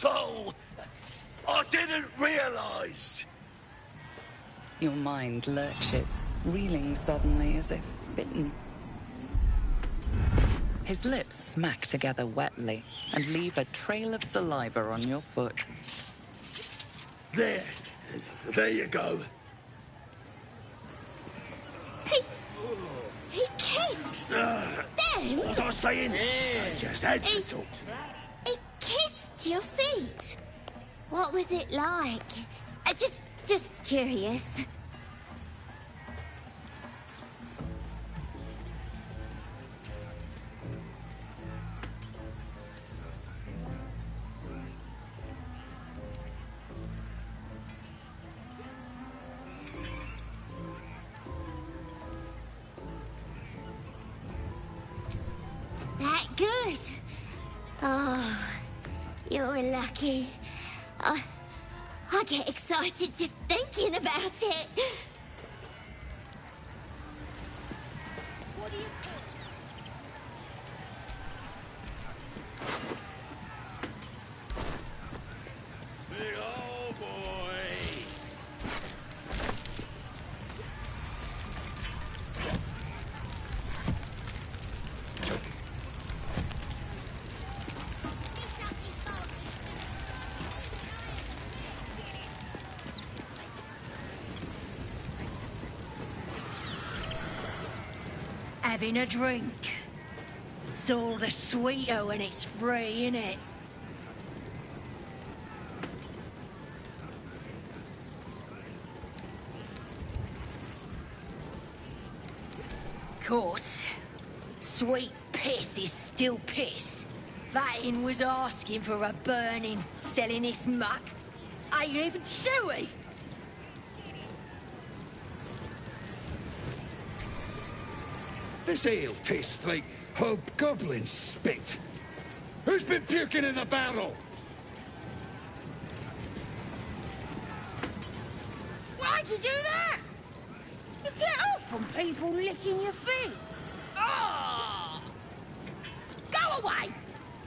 Speaker 18: all. I didn't realise.
Speaker 6: Your mind lurches, reeling suddenly as if bitten. His lips smack together wetly and leave a trail of saliva on your foot.
Speaker 18: There you go.
Speaker 13: He kissed them.
Speaker 18: What was I saying? I just had to talk.
Speaker 13: He kissed your feet. What was it like? Just curious. That good? Oh, you're lucky. I get excited just thinking about it. What do you
Speaker 18: Big old boy.
Speaker 13: Having a drink. It's all the sweeter when it's free, innit? Course, sweet piss is still piss. That inn was asking for a burning, selling this muck. Ain't even chewy.
Speaker 18: This ale tastes like hobgoblin spit. Who's been puking in the barrel?
Speaker 13: Why'd you do that? You get off from people licking your feet. Oh! Go away!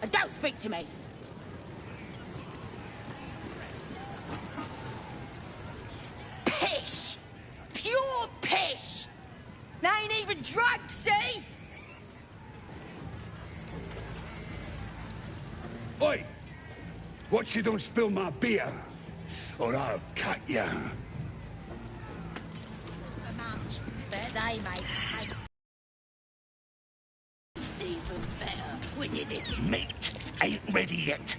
Speaker 13: And don't speak to me. Pish! Pure pish! They ain't even drunk, see?
Speaker 18: Oi! Watch you don't spill my beer, or I'll cut you.
Speaker 13: Much, but they make it's even better when you lick it.
Speaker 18: Meat ain't ready yet.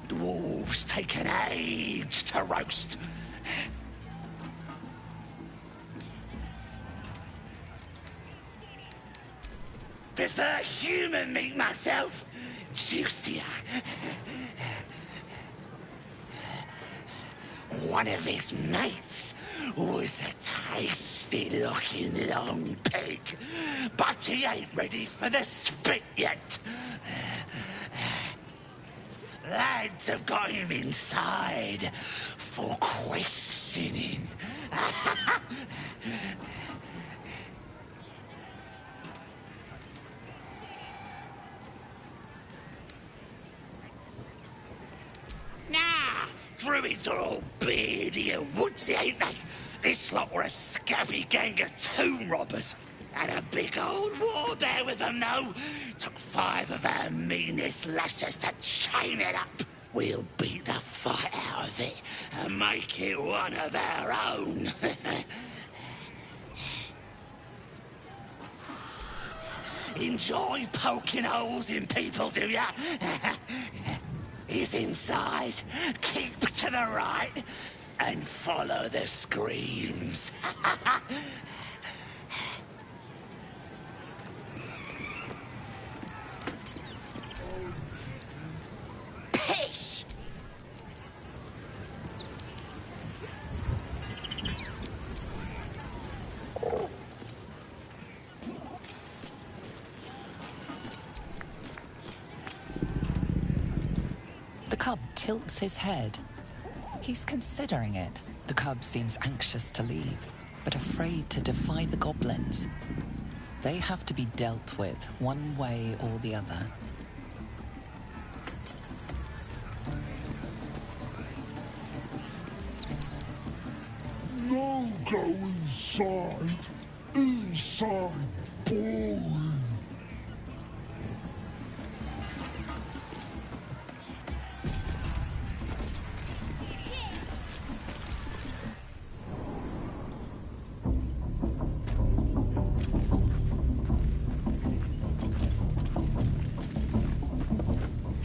Speaker 18: Dwarves take an age to roast. Prefer human meat myself. Juicier. One of his mates was a tasty-looking long pig, but he ain't ready for the spit yet. Lads have got him inside for questioning. Nah, druids are all beardy and woodsy, ain't they? This lot were a scabby gang of tomb robbers. Had a big old war bear with them, though. Took 5 of our meanest lashers to chain it up. We'll beat the fight out of it and make it one of our own. Enjoy poking holes in people, do ya? He's inside. Keep to the right and follow the screams.
Speaker 13: Pish!
Speaker 6: The cub tilts his head. He's considering it. The cub seems anxious to leave, but afraid to defy the goblins. They have to be dealt with one way or the other.
Speaker 5: go inside. Inside. Boring.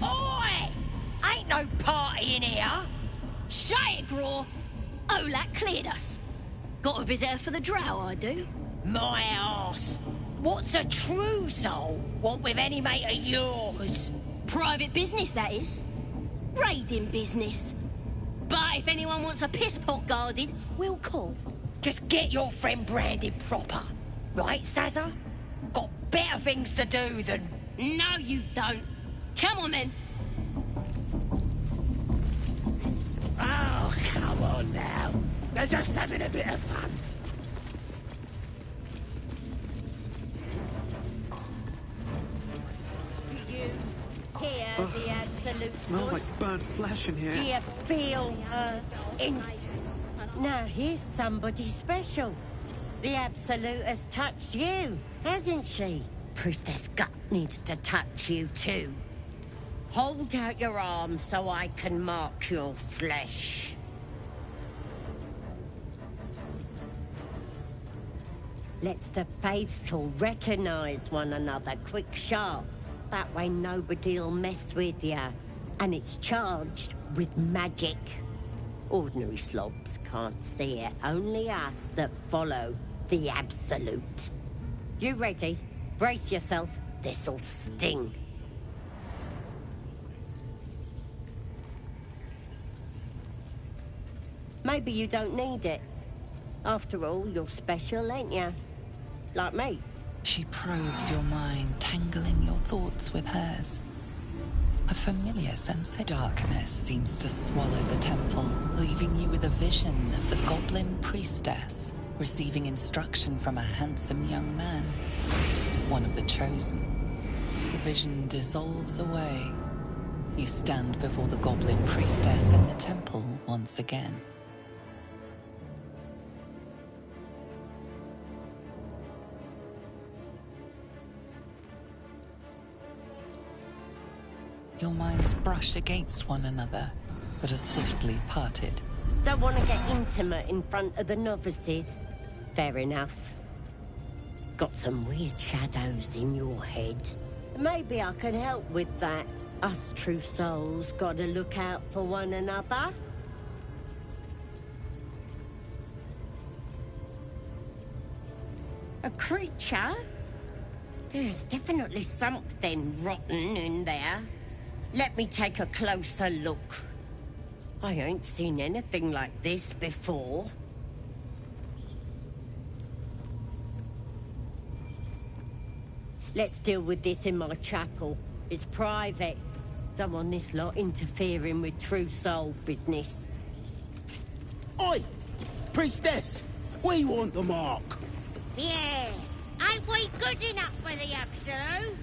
Speaker 13: Oi! Ain't no party in here. Shut it, Graw. Olak cleared us. Got a visitor for the drow, I do. My arse. What's a true soul want with any mate of yours? Private business, that is. Raiding business. But if anyone wants a piss pot guarded, we'll call. Just get your friend branded proper. Right, Sazza? Got better things to do than... No, you don't. Come on, then.
Speaker 18: Oh, come on now. They're just having a bit of fun.
Speaker 13: Do you hear the absolute
Speaker 4: Smells
Speaker 13: voice?
Speaker 4: like burnt flesh in here.
Speaker 13: Do you feel her Now here's somebody special. The Absolute has touched you, hasn't she? Priestess Gut needs to touch you too. Hold out your arm so I can mark your flesh. Let's the faithful recognize one another quick sharp. That way nobody'll mess with ya. And it's charged with magic. Ordinary slobs can't see it, only us that follow the Absolute. You ready? Brace yourself, this'll sting. Maybe you don't need it. After all, you're special, ain't ya? Like me.
Speaker 6: She probes your mind, tangling your thoughts with hers. A familiar sense of darkness seems to swallow the temple, leaving you with a vision of the goblin priestess receiving instruction from a handsome young man, one of the chosen. The vision dissolves away. You stand before the goblin priestess in the temple once again. Your minds brush against one another, but are swiftly parted.
Speaker 13: Don't want to get intimate in front of the novices? Fair enough. Got some weird shadows in your head. Maybe I can help with that. Us true souls gotta look out for one another. A creature? There's definitely something rotten in there. Let me take a closer look. I ain't seen anything like this before. Let's deal with this in my chapel. It's private. Don't want this lot interfering with true soul business.
Speaker 19: Oi! Priestess! We want the mark!
Speaker 13: Yeah! Ain't we good enough for the Absolute?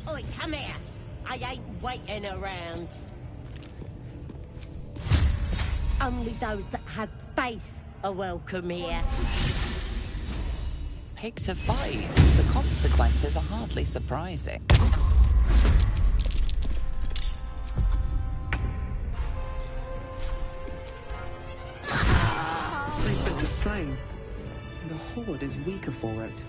Speaker 13: Oi, come here! I ain't waiting around. Only those that have faith are welcome here.
Speaker 6: Pick to 5. The consequences are hardly surprising.
Speaker 4: These bits of flame. The Horde is weaker for it.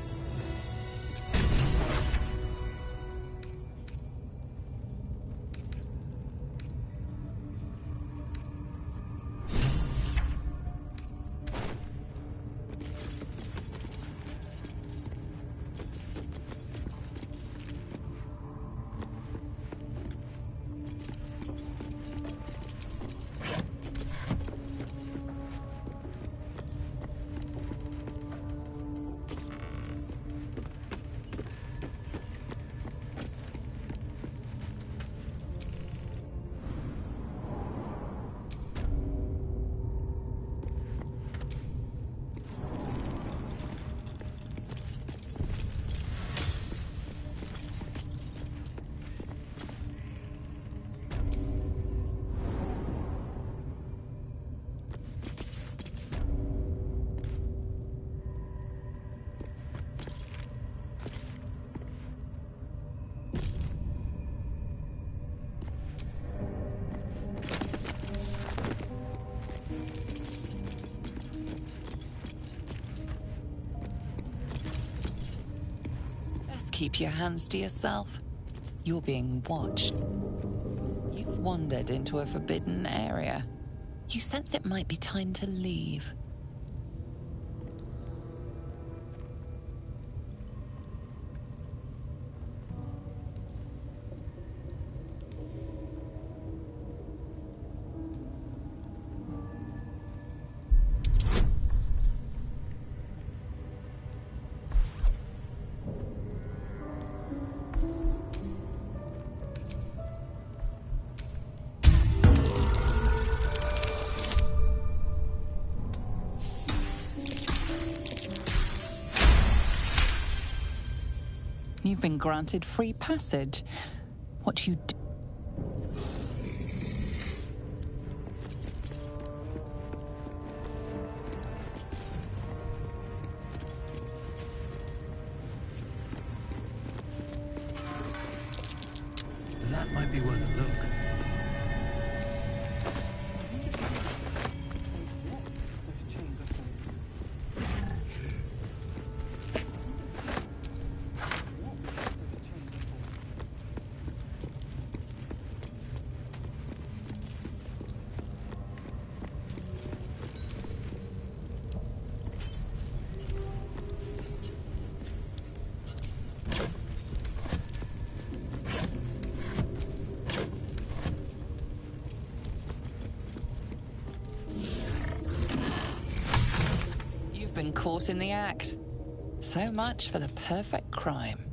Speaker 6: keep your hands to yourself. You're being watched. You've wandered into a forbidden area. You sense it might be time to leave. You've been granted free passage. What you do...
Speaker 17: That might be worth a look.
Speaker 6: Been caught in the act. So much for the perfect crime.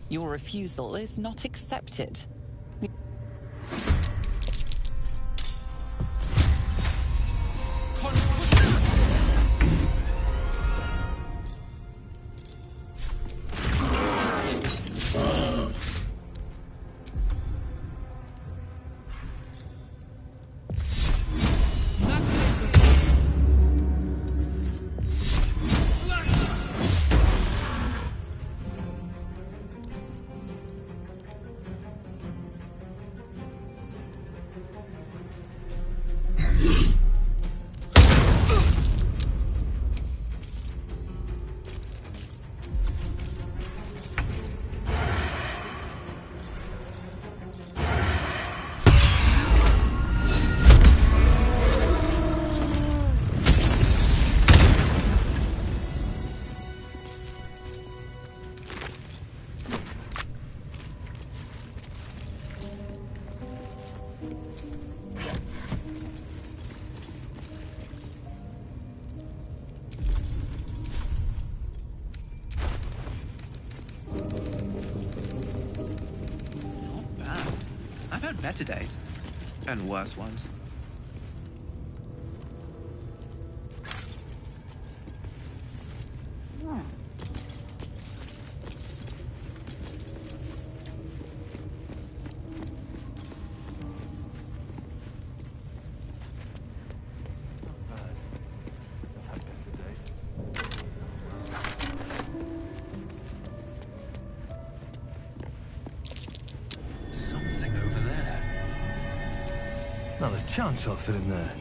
Speaker 6: Your refusal is not accepted.
Speaker 12: I've had better days. And worse ones.
Speaker 17: Not a chance I'll fit in there.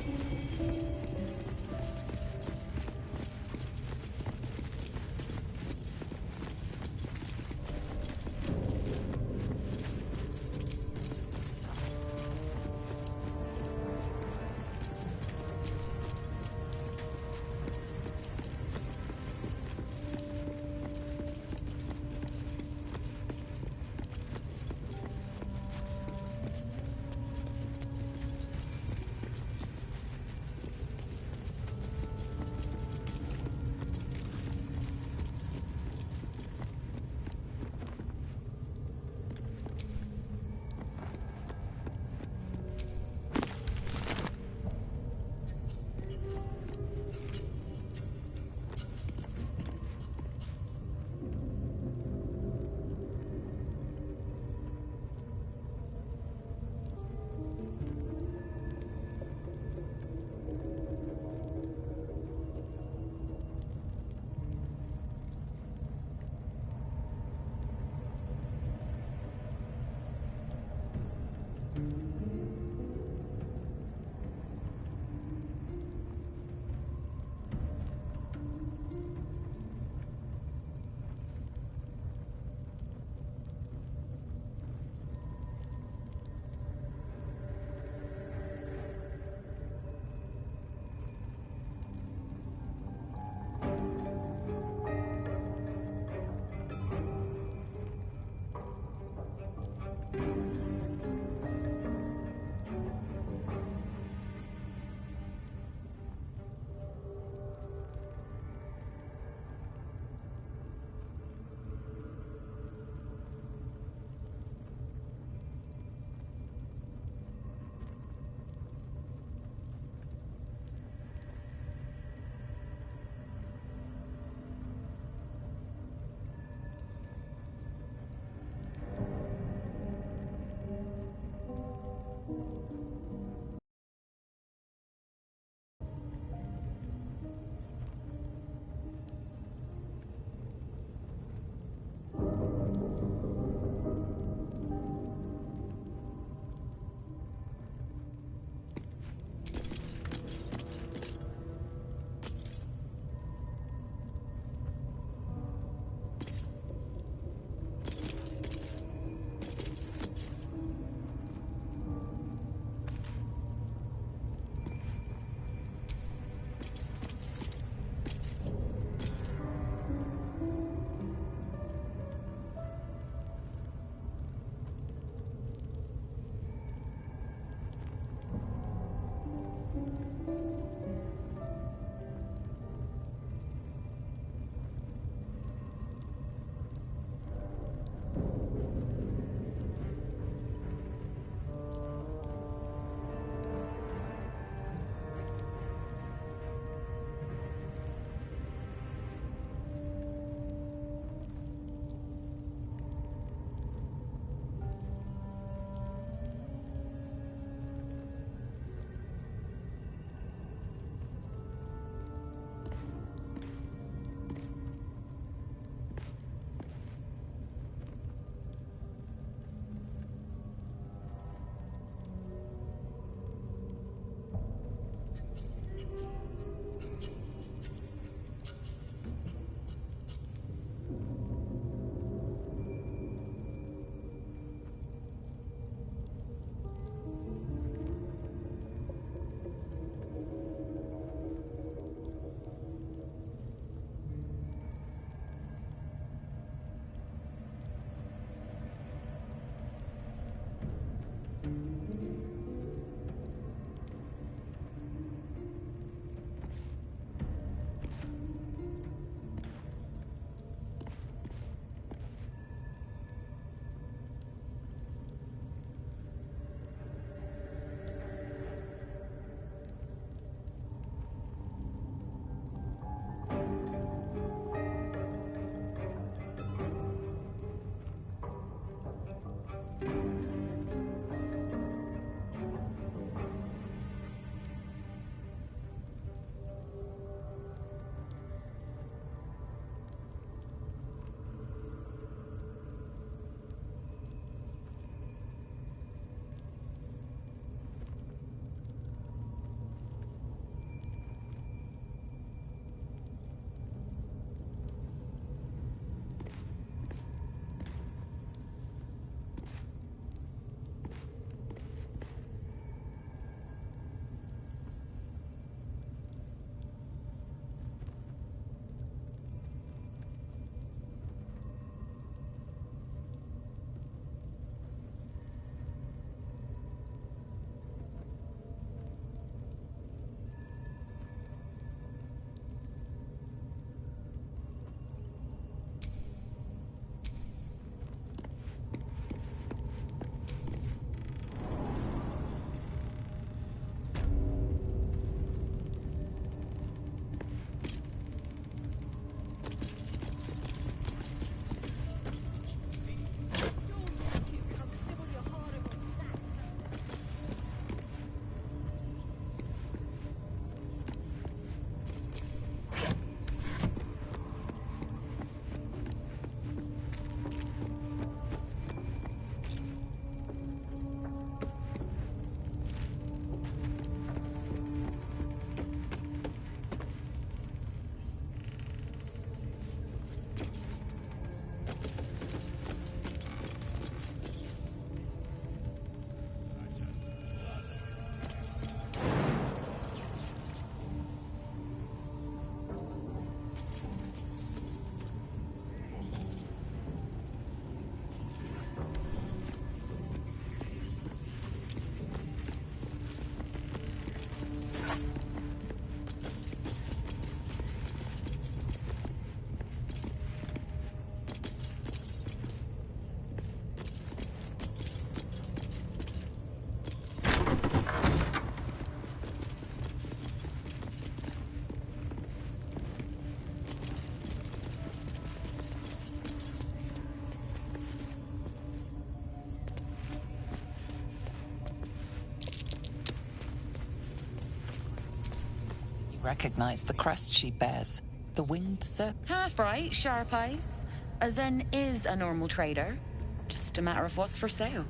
Speaker 6: recognize the crest she bears. The winged serpent.
Speaker 14: Half right, sharp eyes. As then is a normal trader. Just a matter of what's for sale.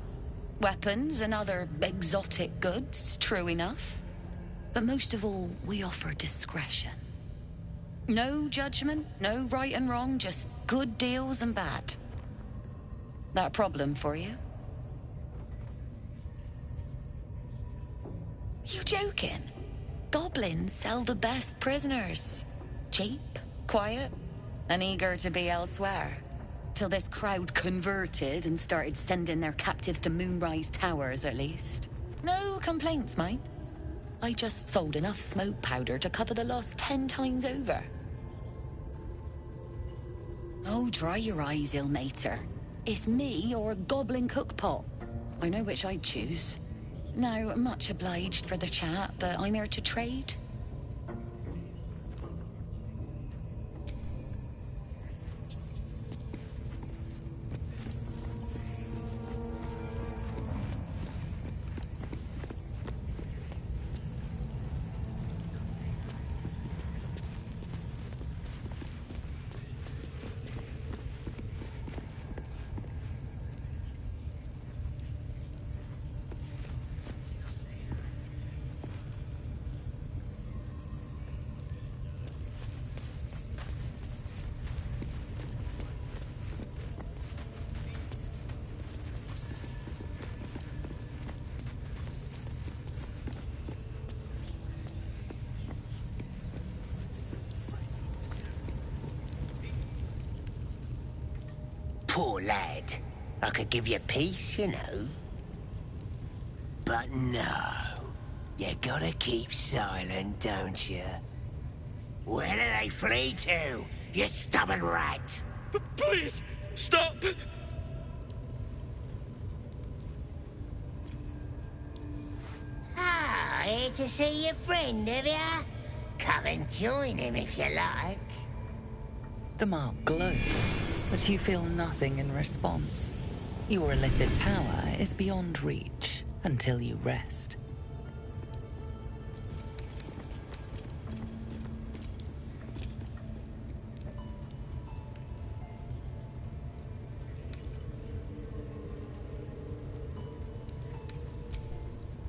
Speaker 14: Weapons and other exotic goods, true enough. But most of all, we offer discretion. No judgment, no right and wrong, just good deals and bad. That a problem for you? You joking? Goblins sell the best prisoners. Cheap, quiet, and eager to be elsewhere. Till this crowd converted and started sending their captives to Moonrise Towers, at least. No complaints, mind. I just sold enough smoke powder to cover the loss 10 times over. Oh, dry your eyes, ill-mater. It's me or a goblin cookpot. I know which I'd choose. Now, much obliged for the chat, but I'm here to trade.
Speaker 18: Poor lad. I could give you peace, you know. But no. You gotta keep silent, don't you? Where do they flee to, you stubborn rat?
Speaker 5: Please, stop!
Speaker 18: Ah, here to see your friend, have ya? Come and join him if you like.
Speaker 6: The mark glows, but you feel nothing in response. Your illicit power is beyond reach until you rest.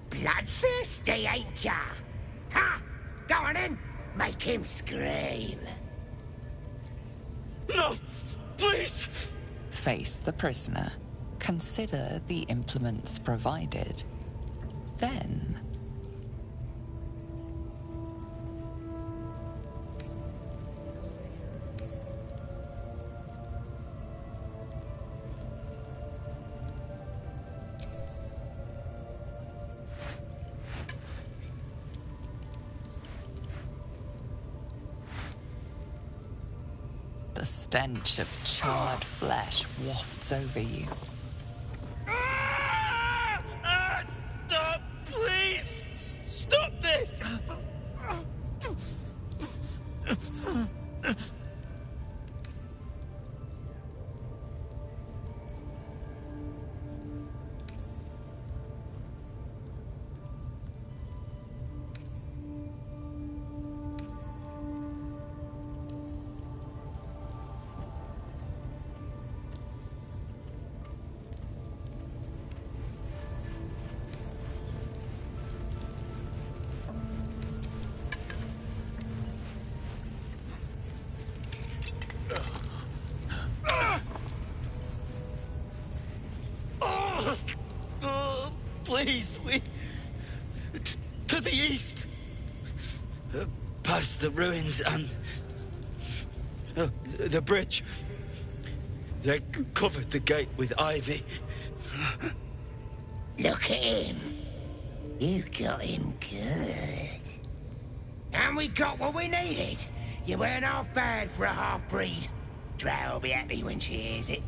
Speaker 18: Bloodthirsty, ain't ya? Ha! Go on in! Make him scream.
Speaker 5: No! Please!
Speaker 6: Face the prisoner. Consider the implements provided. Then... the stench of charred flesh wafts over you.
Speaker 5: Stop! Please! Stop this! Please, to the east. Past the ruins and the bridge. They covered the gate with ivy.
Speaker 18: Look at him. You got him good. And we got what we needed. You weren't half bad for a half-breed. Drow will be happy when she hears it.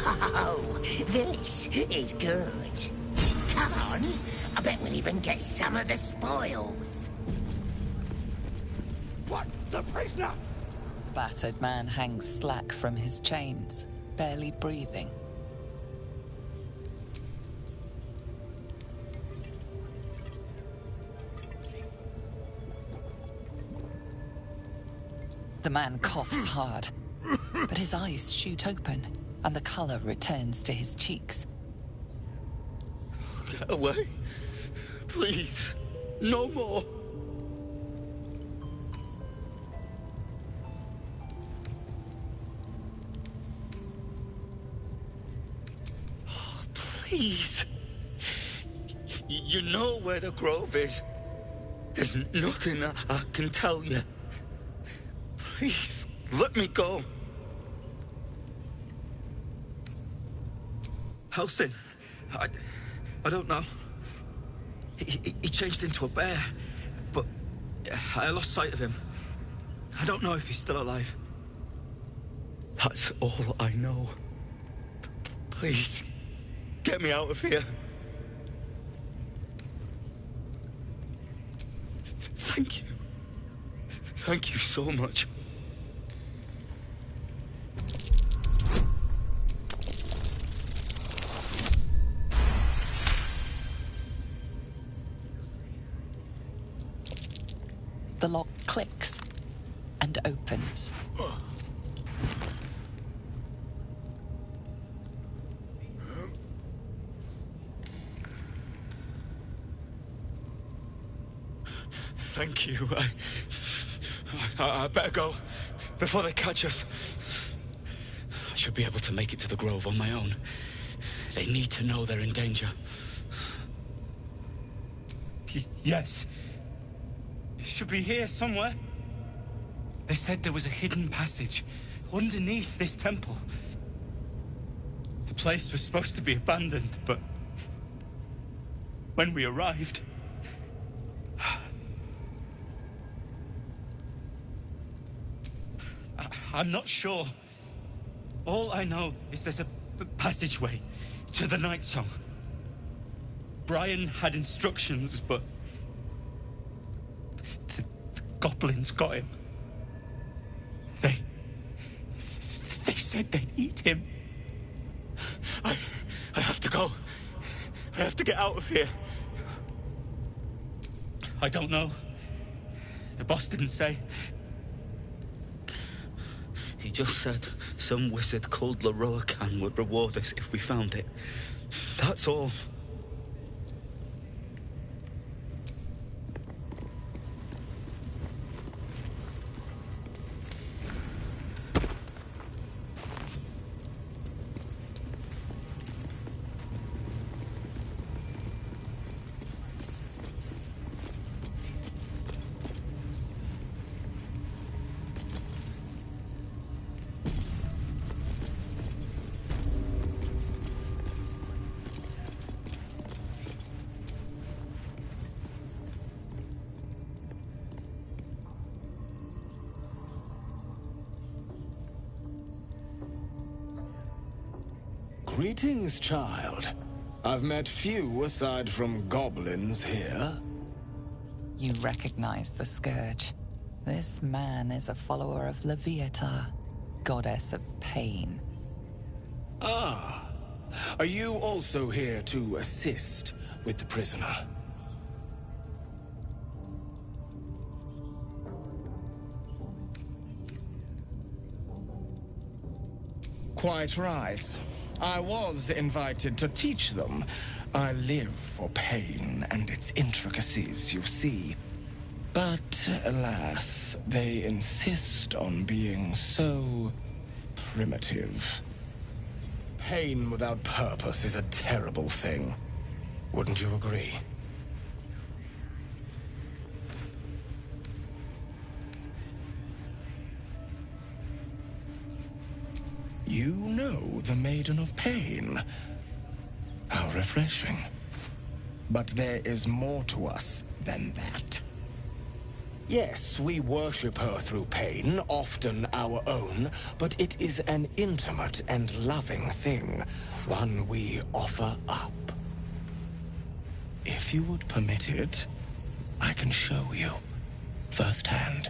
Speaker 18: Oh, this is good. Come on. I bet we'll even get some of the spoils.
Speaker 5: What? The prisoner?
Speaker 6: Battered man hangs slack from his chains, barely breathing. The man coughs hard, but his eyes shoot open, and the color returns to his cheeks.
Speaker 5: Get away. Please. No more. Oh, please. You know where the grove is. There's nothing I can tell you. Please, let me go. Helson, I don't know. He changed into a bear, but I lost sight of him. I don't know if he's still alive. That's all I know. Please, get me out of here. Thank you. Thank you so much.
Speaker 6: The lock clicks and opens.
Speaker 5: Thank you. I better go before they catch us. I should be able to make it to the grove on my own. They need to know they're in danger. Yes. It should be here somewhere. They said there was a hidden passage underneath this temple. The place was supposed to be abandoned, but when we arrived, I'm not sure. All I know is there's a passageway to the Night Song. Brian had instructions, but the goblins got him. They said they'd eat him. I have to go. I have to get out of here. I don't know. The boss didn't say. He just said some wizard called Leroacan would reward us if we found it. That's all.
Speaker 8: Greetings, child. I've met few aside from goblins here.
Speaker 6: You recognize the Scourge. This man is a follower of Leviata, goddess of pain.
Speaker 8: Ah. Are you also here to assist with the prisoner?
Speaker 22: Quite right. I was invited to teach them. I live for pain and its intricacies, you see. But, alas, they insist on being so primitive.
Speaker 8: Pain without purpose is a terrible thing. Wouldn't you agree?
Speaker 22: You know the Maiden of Pain. How refreshing. But there is more to us than that.
Speaker 8: Yes, we worship her through pain, often our own, but it is an intimate and loving thing, one we offer up.
Speaker 22: If you would permit it, I can show you firsthand.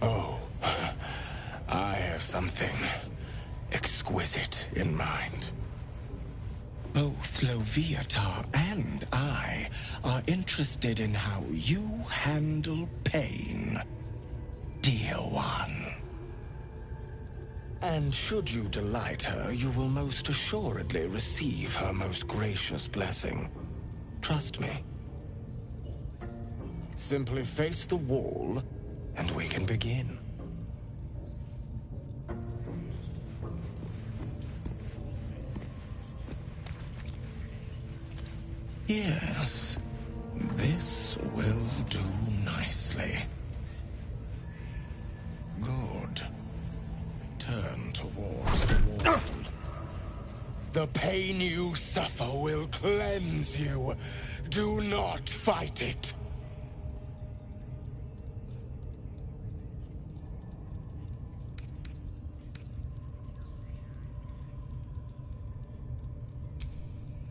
Speaker 8: Oh, I have something exquisite in mind. Both Loviatar and I are interested in how you handle pain, dear one. And should you delight her, you will most assuredly receive her most gracious blessing. Trust me. Simply face the wall, and we can begin. Yes, this will do nicely. Good. Turn towards the wall. The pain you suffer will cleanse you. Do not fight it.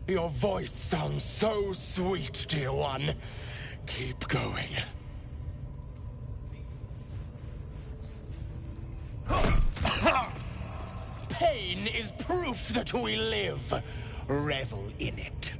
Speaker 8: Your voice sounds so sweet, dear one. Keep going. Pain is proof that we live. Revel in it.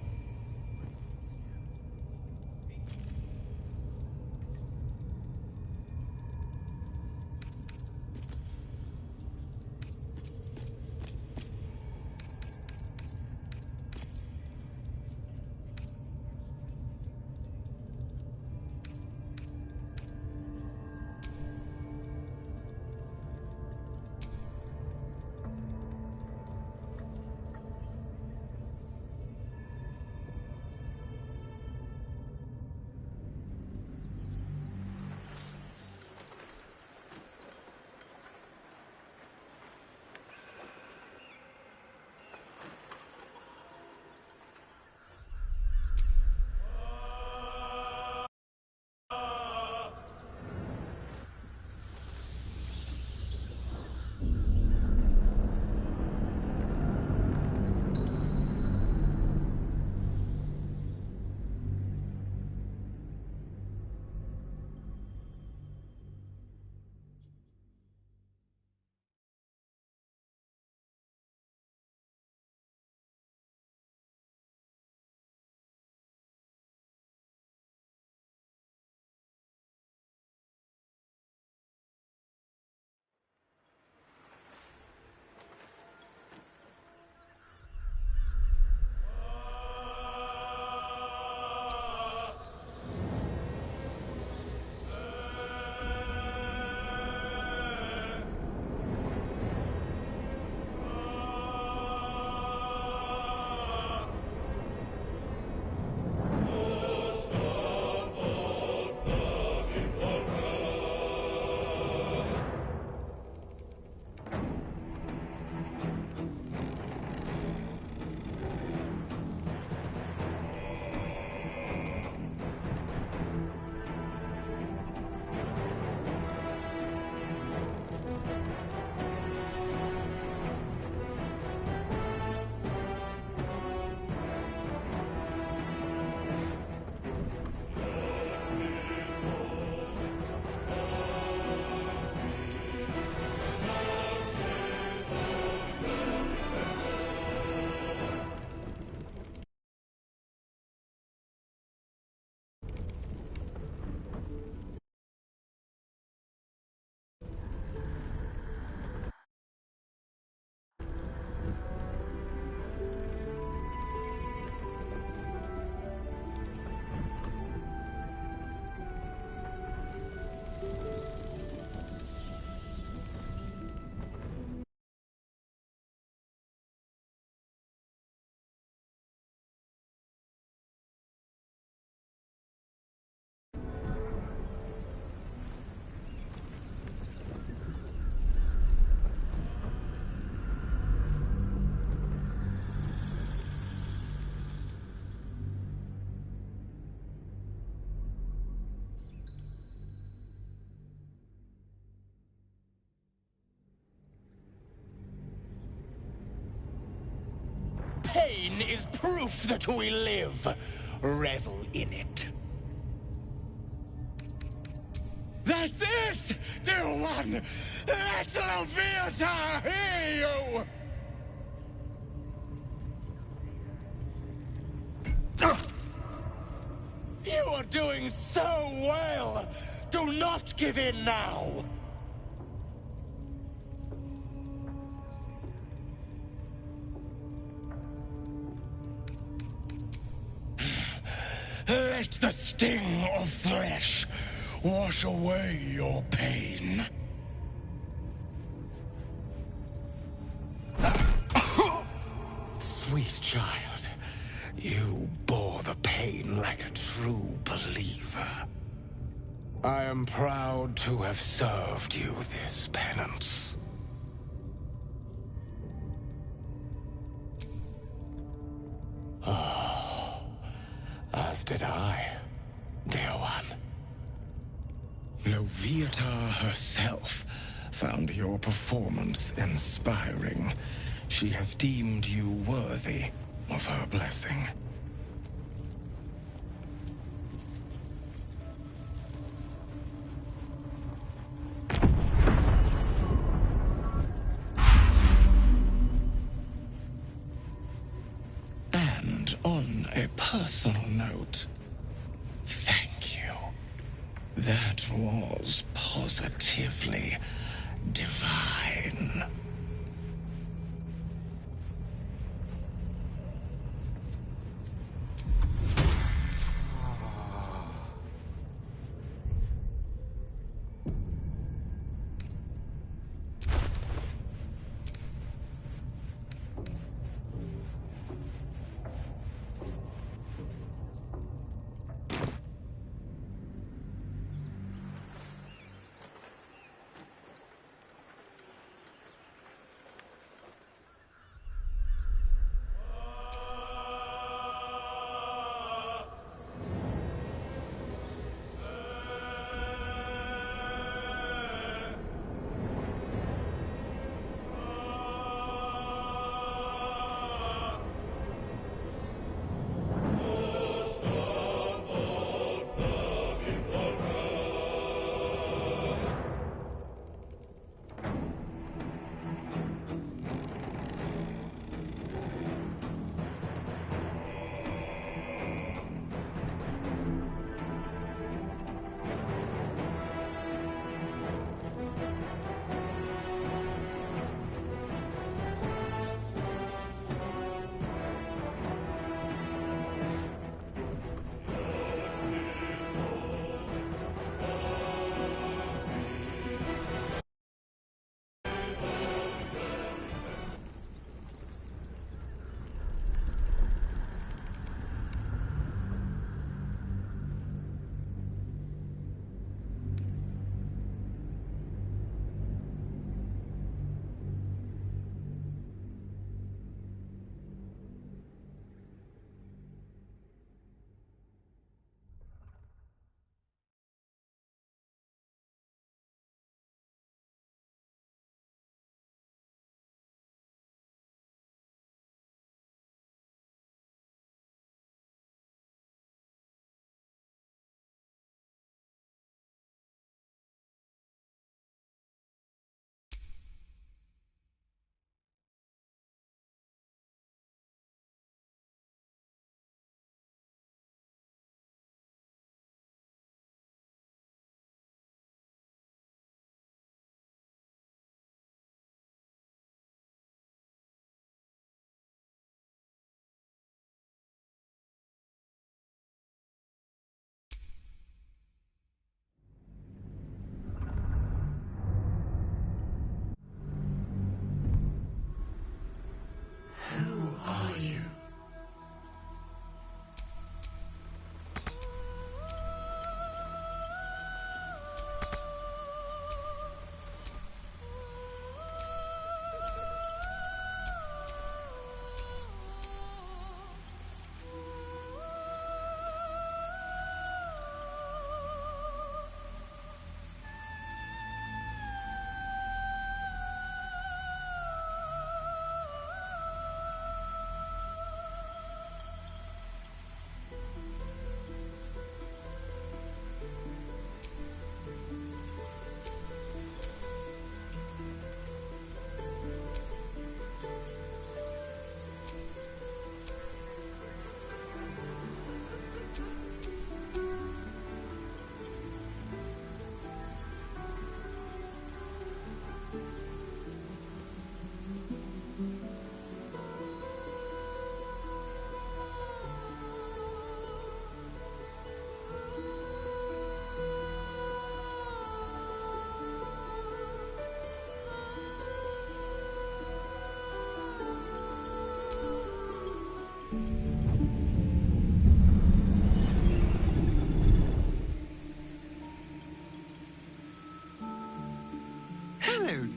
Speaker 8: Pain is proof that we live. Revel in it. That's it, dear one! Let Loviatar hear you! You're doing so well! Do not give in now! Let the sting of flesh wash away your pain. Sweet child, you bore the pain like a true believer. I am proud to have served you this penance. Oh, as did I, dear one. Loviatar herself found your performance inspiring. She has deemed you worthy of her blessing. And on a personal note, thank you. That was positively divine.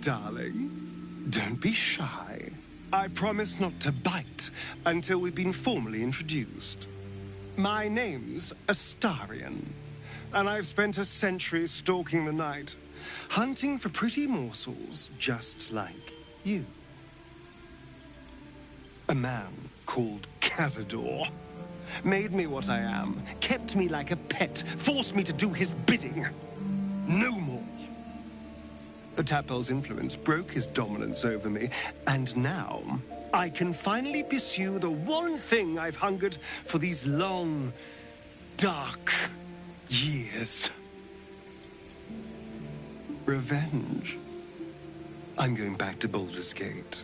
Speaker 1: darling. Don't be shy. I promise not to bite until we've been formally introduced. My name's Astarion, and I've spent a century stalking the night, hunting for pretty morsels just like you. A man called Cazador made me what I am, kept me like a pet, forced me to do his bidding. No more. The Tadpole's influence broke his dominance over me, and now I can finally pursue the one thing I've hungered for these long, dark years. Revenge. I'm going back to Baldur's Gate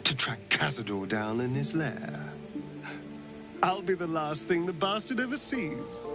Speaker 1: to track Cazador down in his lair. I'll be the last thing the bastard ever sees.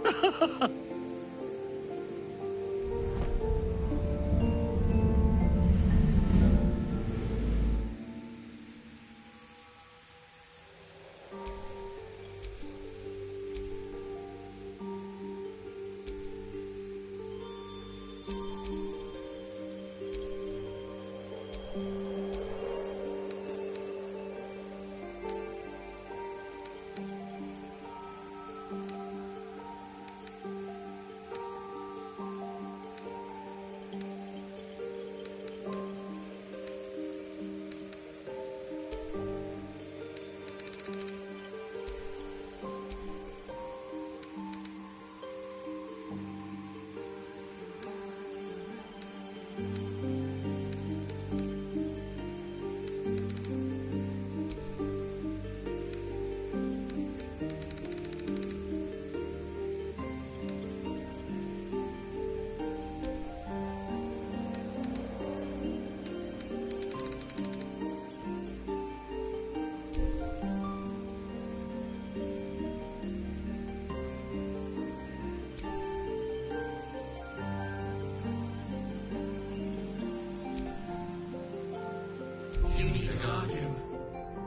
Speaker 18: You need a guardian.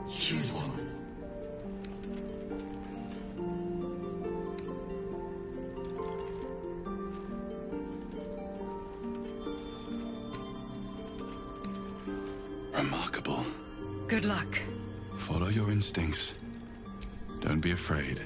Speaker 18: Choose one.
Speaker 4: Remarkable.
Speaker 21: Good luck.
Speaker 4: Follow your instincts. Don't be afraid.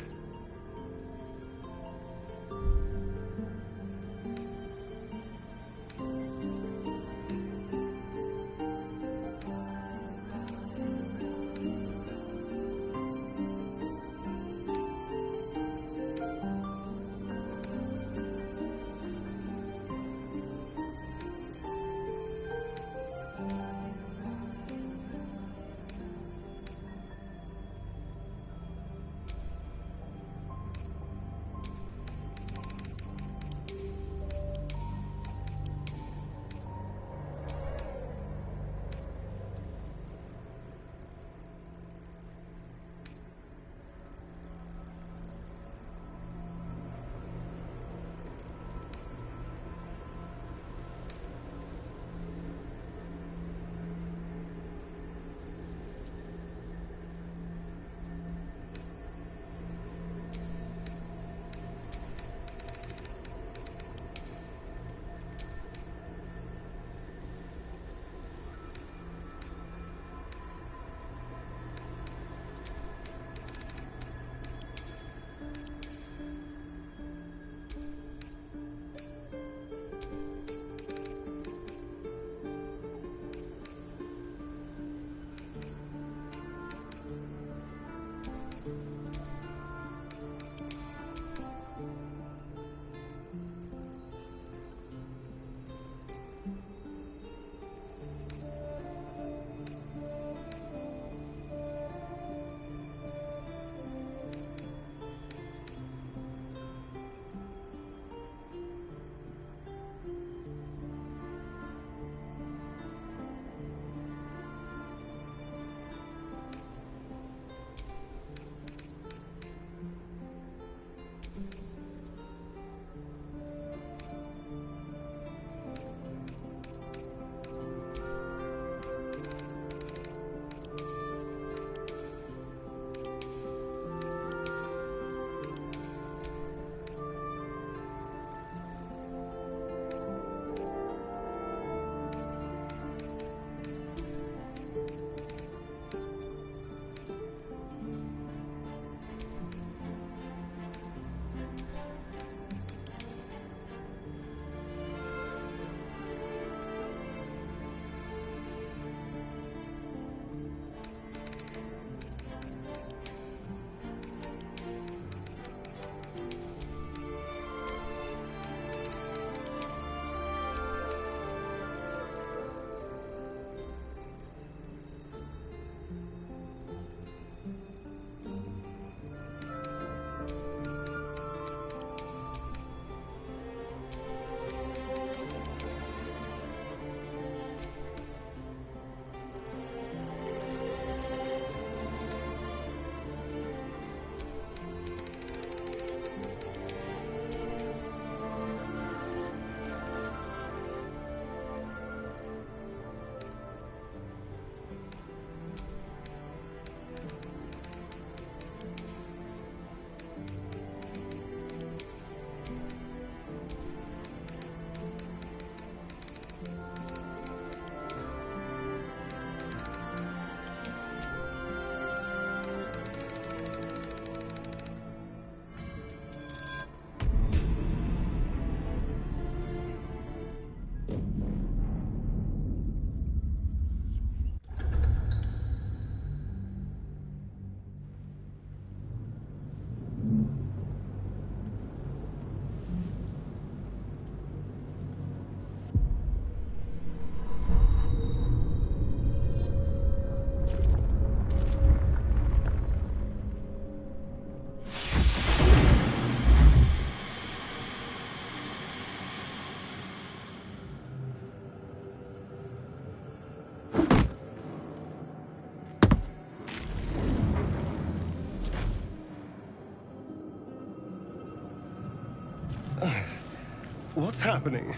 Speaker 1: What's happening?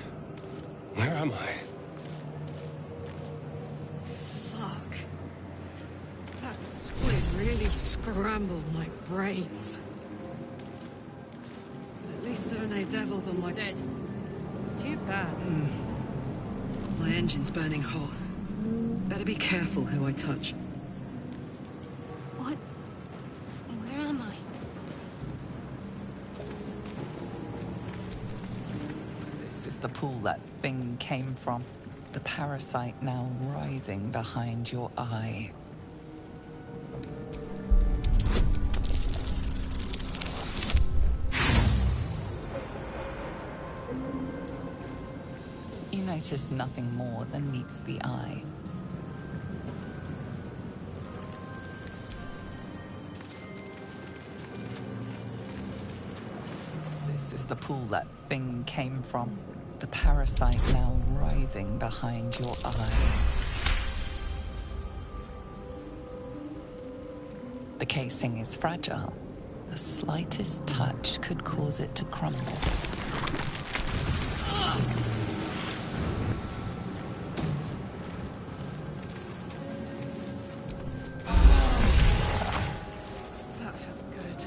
Speaker 1: Where am I?
Speaker 7: Fuck. That squid really scrambled my brains. But at least there are no devils on my... Dead. Too bad. My engine's burning hot. Better be careful who I touch.
Speaker 15: What? Where am I?
Speaker 6: This is the pool that thing came from. The parasite now writhing behind your eye. You notice nothing more than meets the eye. This is the pool that thing came from. The parasite now writhing behind your eye. The casing is fragile. The slightest touch could cause it to crumble.
Speaker 7: That felt good.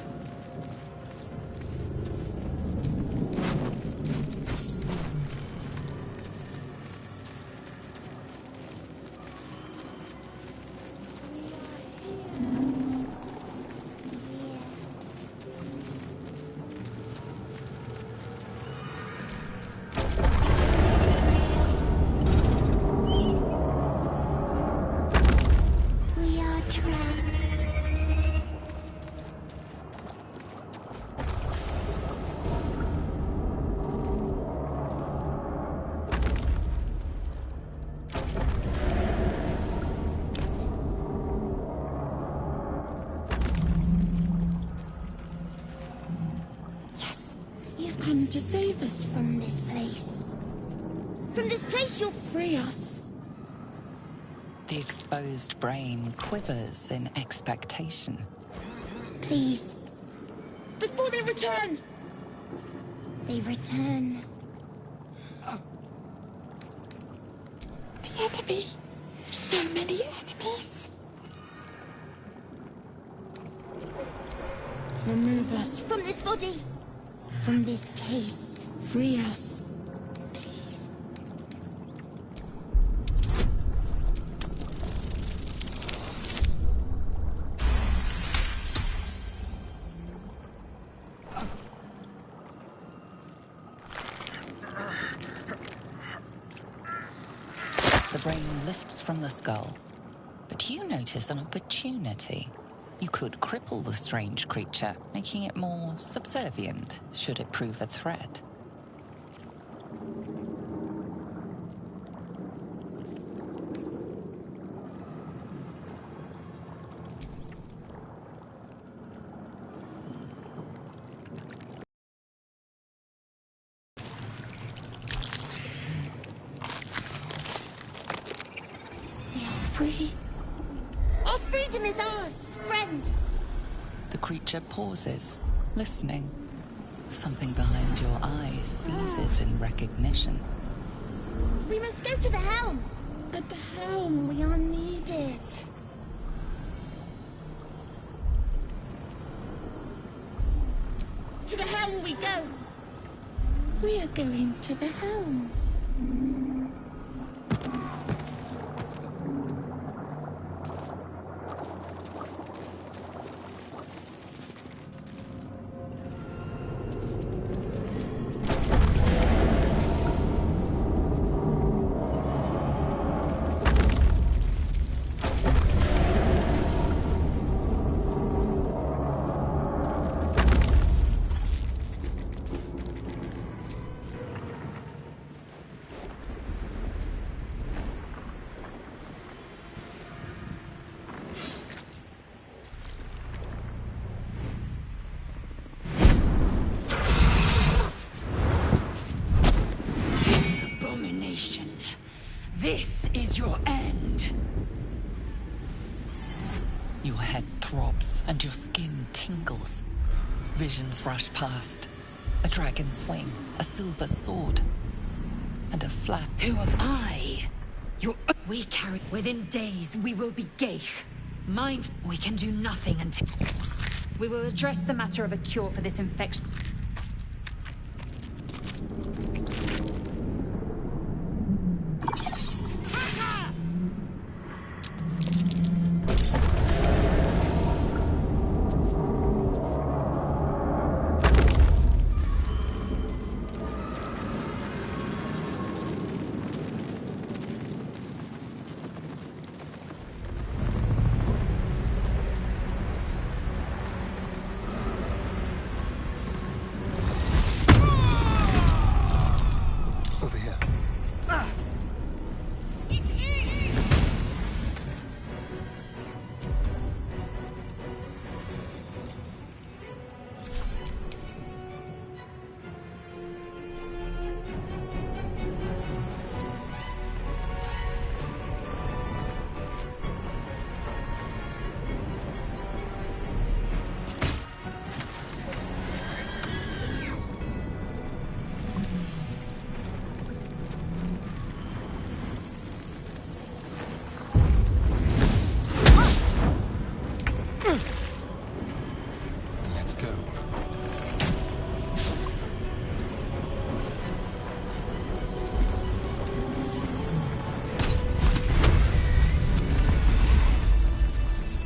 Speaker 9: We are trapped.
Speaker 2: Yes, you've come to save us from this place. From this place, you'll free us.
Speaker 6: The exposed brain quivers in expectation.
Speaker 2: Please. Before they return. They return. The enemy. So many enemies. Remove us from this body. From this case. Free us. Please.
Speaker 6: The brain lifts from the skull, but you notice an opportunity. You could cripple the strange creature, making it more subservient, should it prove a threat.
Speaker 2: We are free. Our freedom is ours, friend.
Speaker 6: The creature pauses, listening. Something behind your eyes seizes in recognition.
Speaker 2: We must go to the helm. At the helm, we are needed. To the helm we go. We are going to the helm.
Speaker 6: Abomination. This is your end. Your head throbs and your skin tingles. Visions rush past. A dragon's wing, a silver sword, and a flap.
Speaker 21: Who am I? We carry... Within days, we will be Geich. Mind, we can do nothing until... We will address the matter of a cure for this infection.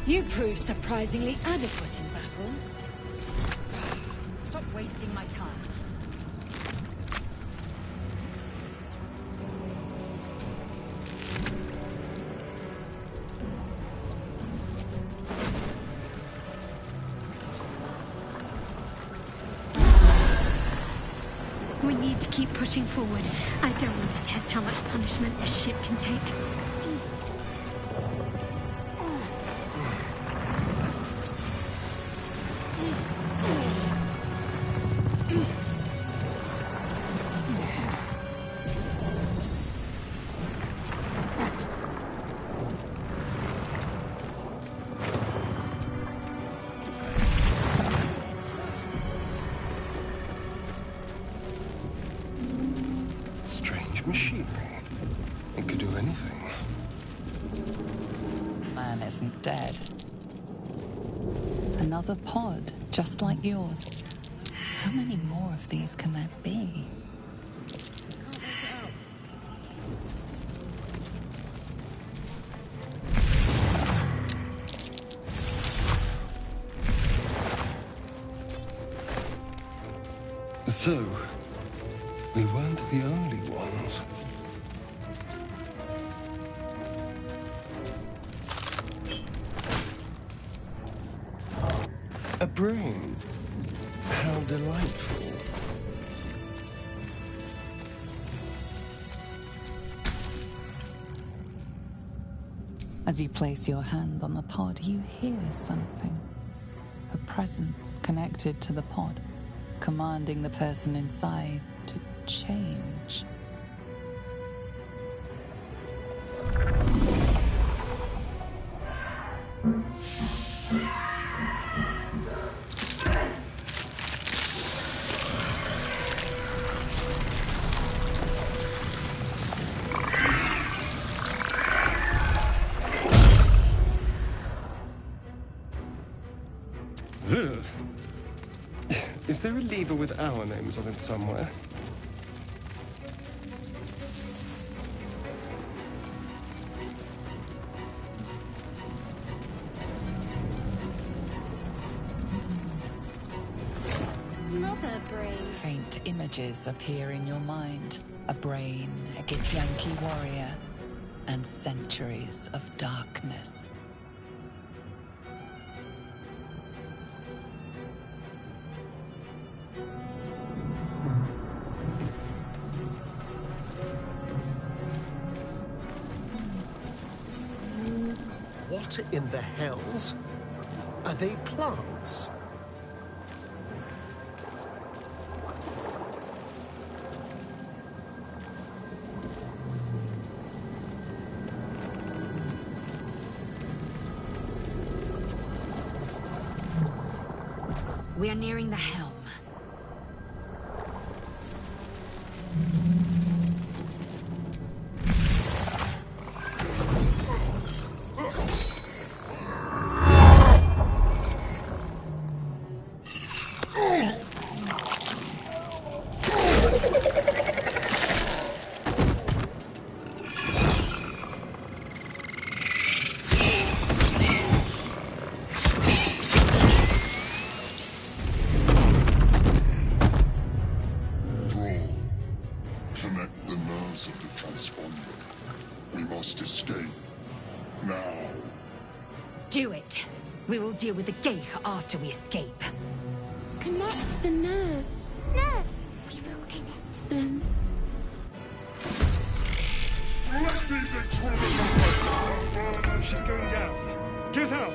Speaker 21: You proved surprisingly adequate in battle. Stop wasting my time.
Speaker 15: We need to keep pushing forward. I don't want to test how much punishment this ship can take.
Speaker 1: Machinery. It could do anything.
Speaker 6: Man isn't dead. Another pod, just like yours. How many more of these can there be?
Speaker 1: So, we weren't the only ones. A brain. How delightful.
Speaker 6: As you place your hand on the pod, you hear something. A presence connected to the pod, commanding the person inside to change.
Speaker 1: Ugh. Is there a lever with our names on it somewhere?
Speaker 15: Another brain.
Speaker 6: Faint images appear in your mind. A brain, a Githyanki warrior, and centuries of darkness.
Speaker 1: What in the hells? Are they plants?
Speaker 21: We are nearing the helm.
Speaker 6: We'll deal with the Geich after we escape.
Speaker 2: Connect the nerves. Nerves! We will connect them.
Speaker 1: She's going down. Get out!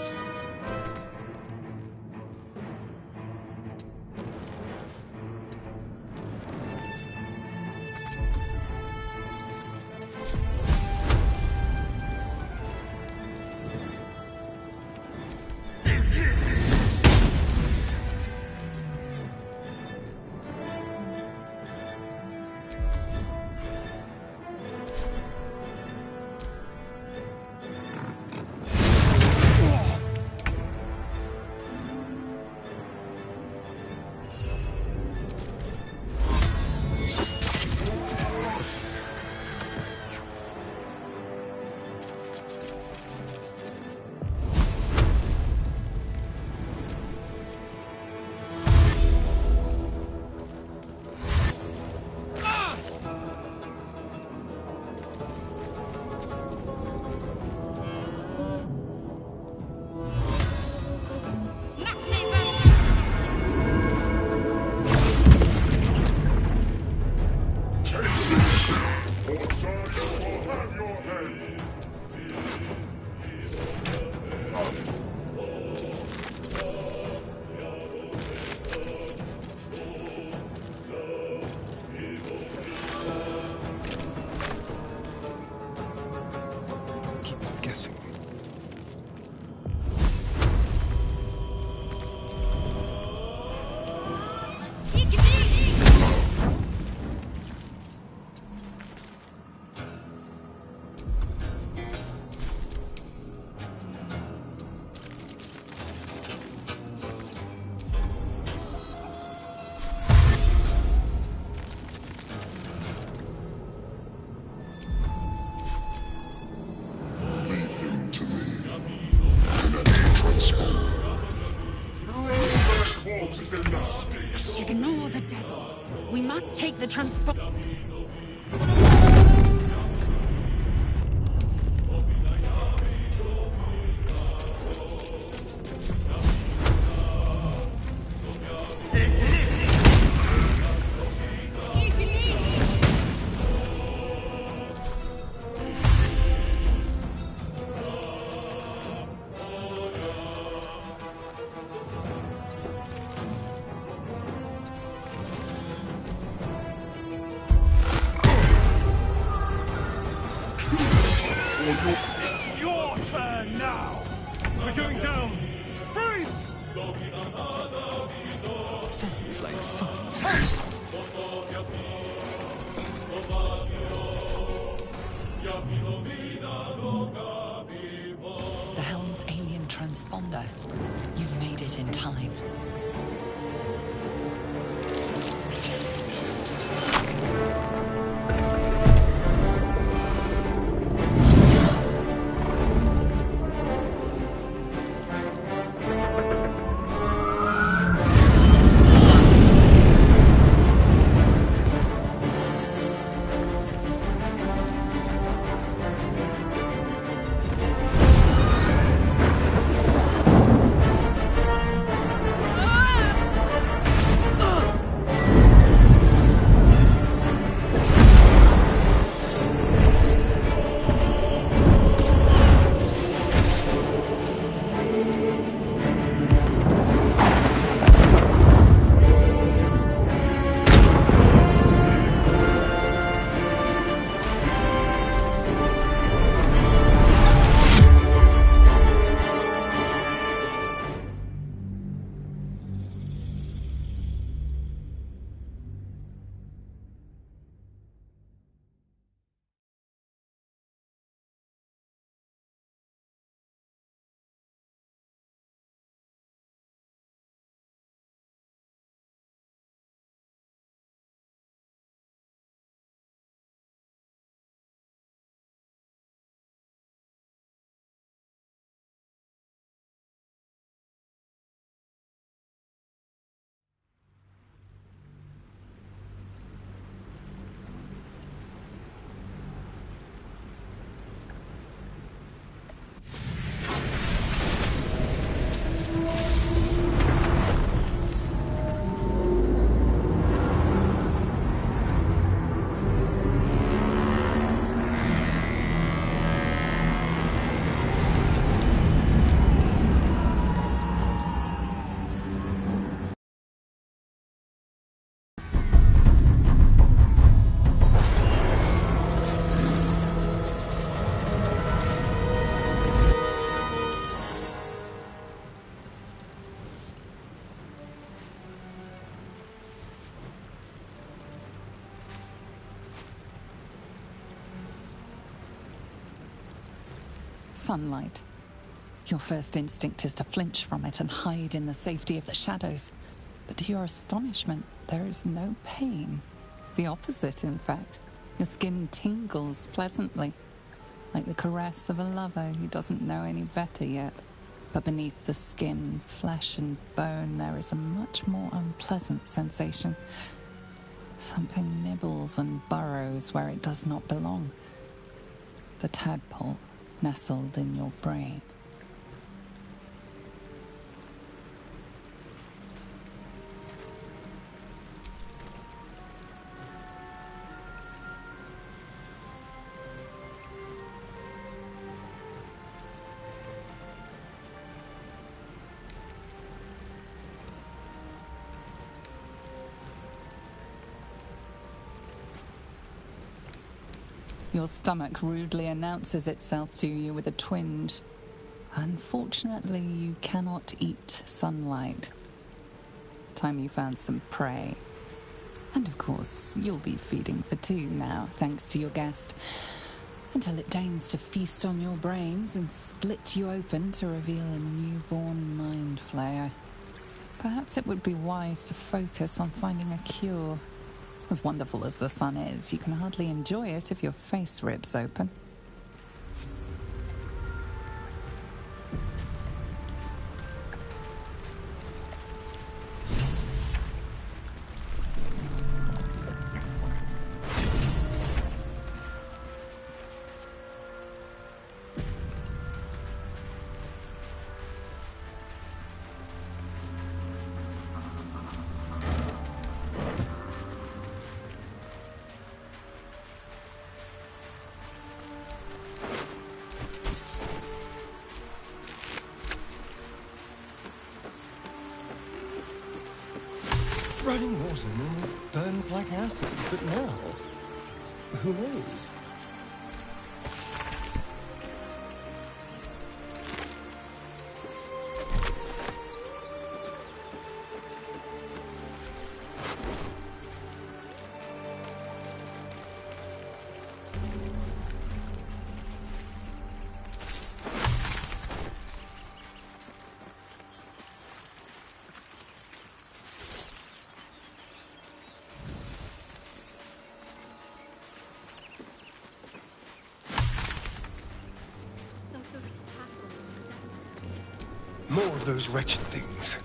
Speaker 6: Ignore the devil. We must take the transport.
Speaker 1: It's your turn now! We're going down! Freeze!
Speaker 4: Sounds like fun.
Speaker 6: The helm's alien transponder. You've made it in time.
Speaker 2: Ah!
Speaker 6: sunlight. Your first instinct is to flinch from it and hide in the safety of the shadows. But to your astonishment, there is no pain. The opposite, in fact. Your skin tingles pleasantly, like the caress of a lover who doesn't know any better yet. But beneath the skin, flesh and bone, there is a much more unpleasant sensation. Something nibbles and burrows where it does not belong. The tadpole nestled in your brain. Your stomach rudely announces itself to you with a twinge. Unfortunately, you cannot eat sunlight. Time you found some prey. And of course, you'll be feeding for two now, thanks to your guest. Until it deigns to feast on your brains and split you open to reveal a newborn mind flayer. Perhaps it would be wise to focus on finding a cure. As wonderful as the sun is, you can hardly enjoy it if your face rips open.
Speaker 1: Running water normally burns like acid, but now, who knows? More of those wretched things.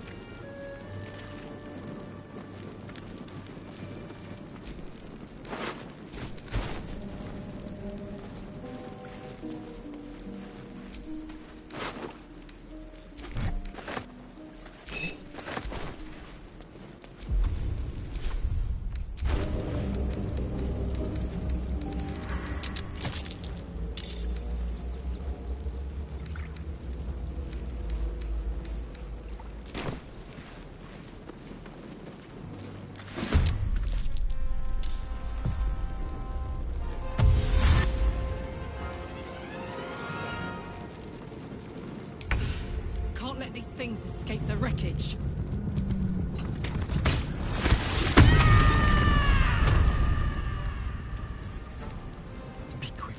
Speaker 7: Let these things escape the wreckage.
Speaker 1: Be quick.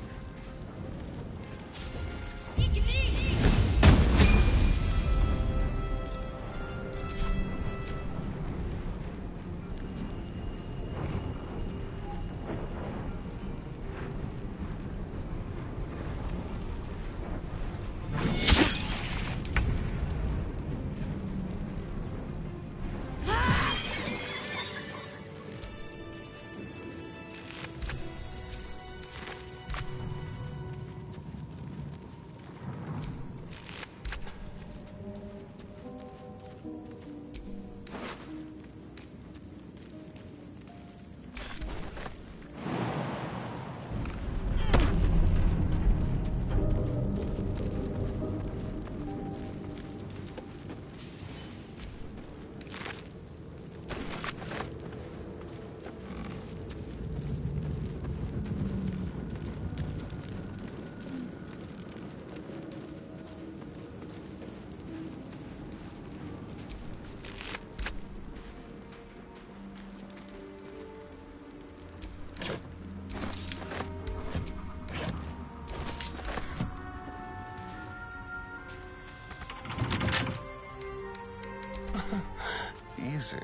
Speaker 1: Easy.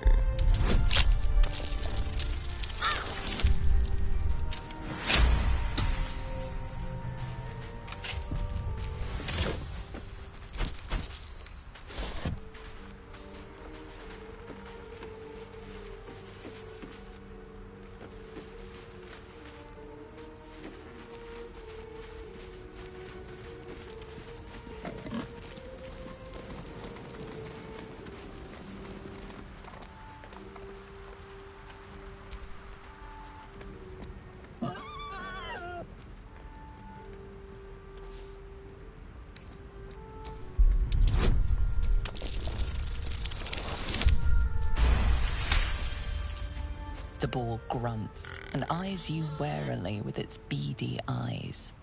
Speaker 6: The boar grunts and eyes you warily with its beady eyes.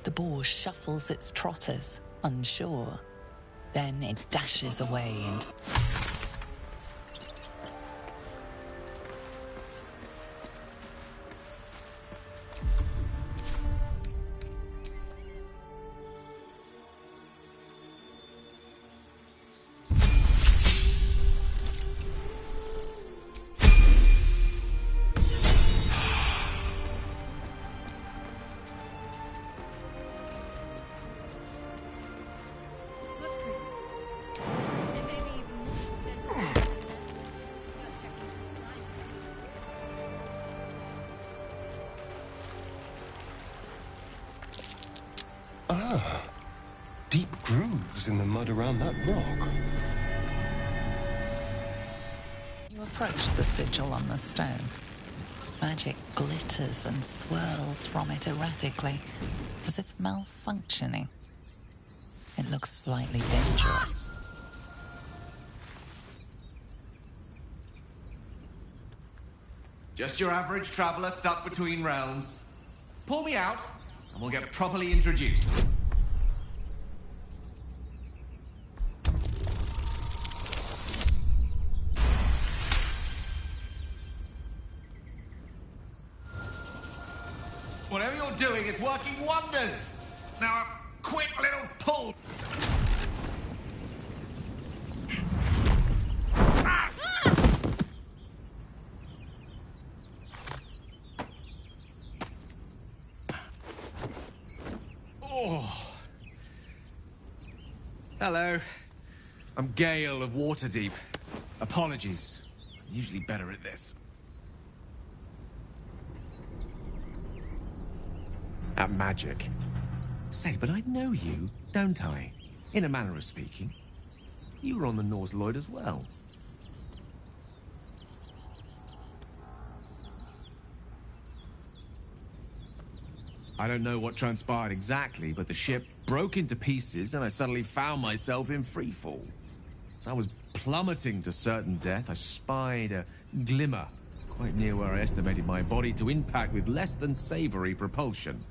Speaker 6: The boar shuffles its trotters, unsure. Then it dashes away and...
Speaker 1: Ah, deep grooves in the mud around that rock.
Speaker 6: You approach the sigil on the stone. Magic glitters and swirls from it erratically, as if malfunctioning. It looks slightly dangerous.
Speaker 3: Just your average traveler stuck between realms. Pull me out, and we'll get properly introduced. Whatever you're doing is working wonders. Now, a quick little pull. Oh. Hello. I'm Gale of Waterdeep. Apologies. I'm usually better at this. At magic. Say, but I know you, don't I? In a manner of speaking. You were on the Norse Lloyd as well. I don't know what transpired exactly, but the ship broke into pieces and I suddenly found myself in freefall. As I was plummeting to certain death, I spied a glimmer quite near where I estimated my body to impact with less than savory propulsion.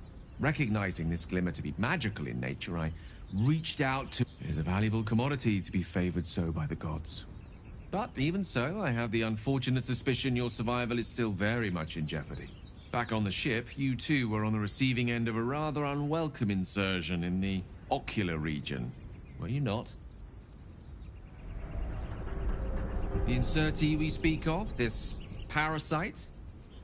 Speaker 3: Recognizing this glimmer to be magical in nature, I reached out to... It is a valuable commodity to be favored so by the gods. But even so, I have the unfortunate suspicion your survival is still very much in jeopardy. Back on the ship, you too were on the receiving end of a rather unwelcome insertion in the ocular region. Were you not? The insertee we speak of, this parasite?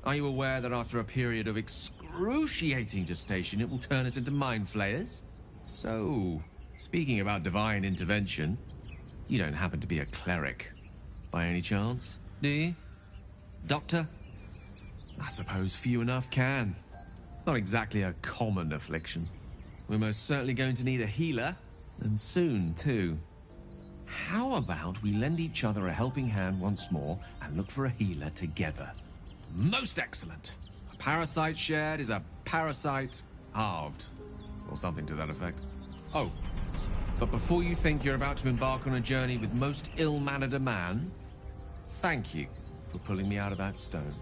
Speaker 3: Are you aware that after a period of excruciating gestation, it will turn us into mind flayers? So, speaking about divine intervention, you don't happen to be a cleric, by any chance, do you? Doctor? I suppose few enough can. Not exactly a common affliction. We're most certainly going to need a healer, and soon, too. How about we lend each other a helping hand once more and look for a healer together? Most excellent. A parasite shared is a parasite halved. Or something to that effect. Oh, but before you think you're about to embark on a journey with most ill-mannered a man, thank you for pulling me out of that stone.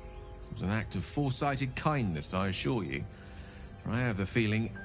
Speaker 3: It was an act of foresighted kindness, I assure you. For I have the feeling...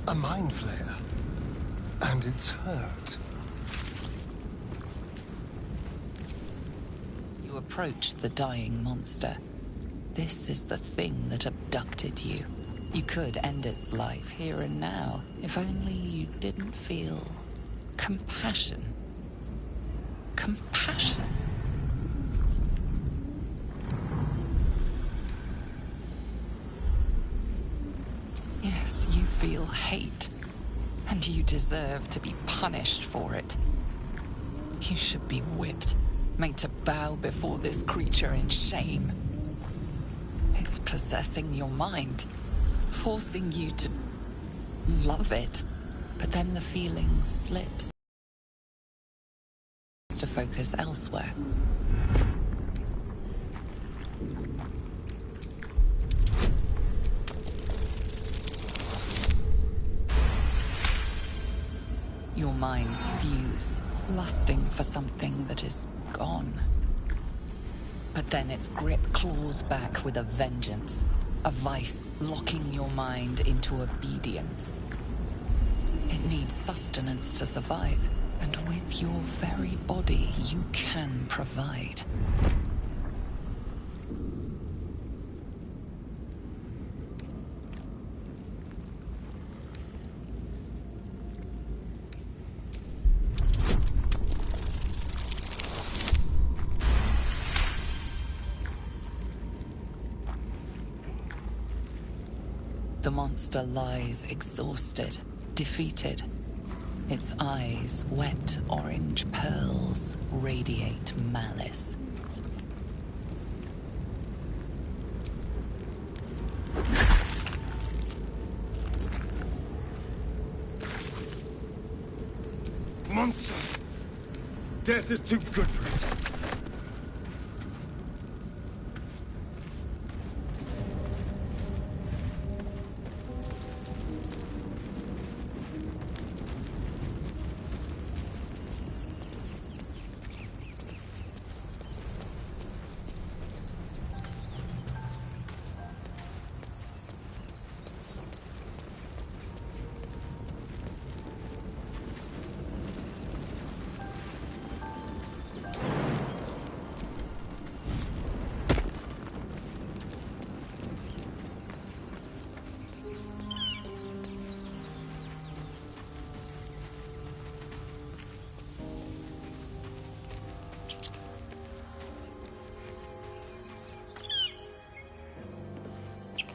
Speaker 1: A mind flayer. And it's hurt.
Speaker 6: You approach the dying monster. This is the thing that abducted you. You could end its life here and now, if only you didn't feel compassion. Compassion. Yes, you feel hate, and you deserve to be punished for it. You should be whipped, made to bow before this creature in shame. It's possessing your mind, forcing you to love it, but then the feeling slips to focus elsewhere. Your minds fuse, lusting for something that is gone. But then its grip claws back with a vengeance, a vice locking your mind into obedience. It needs sustenance to survive, and with your very body, you can provide. The monster lies exhausted, defeated. Its eyes, wet orange pearls, radiate malice.
Speaker 1: Monster! Death is too good for it.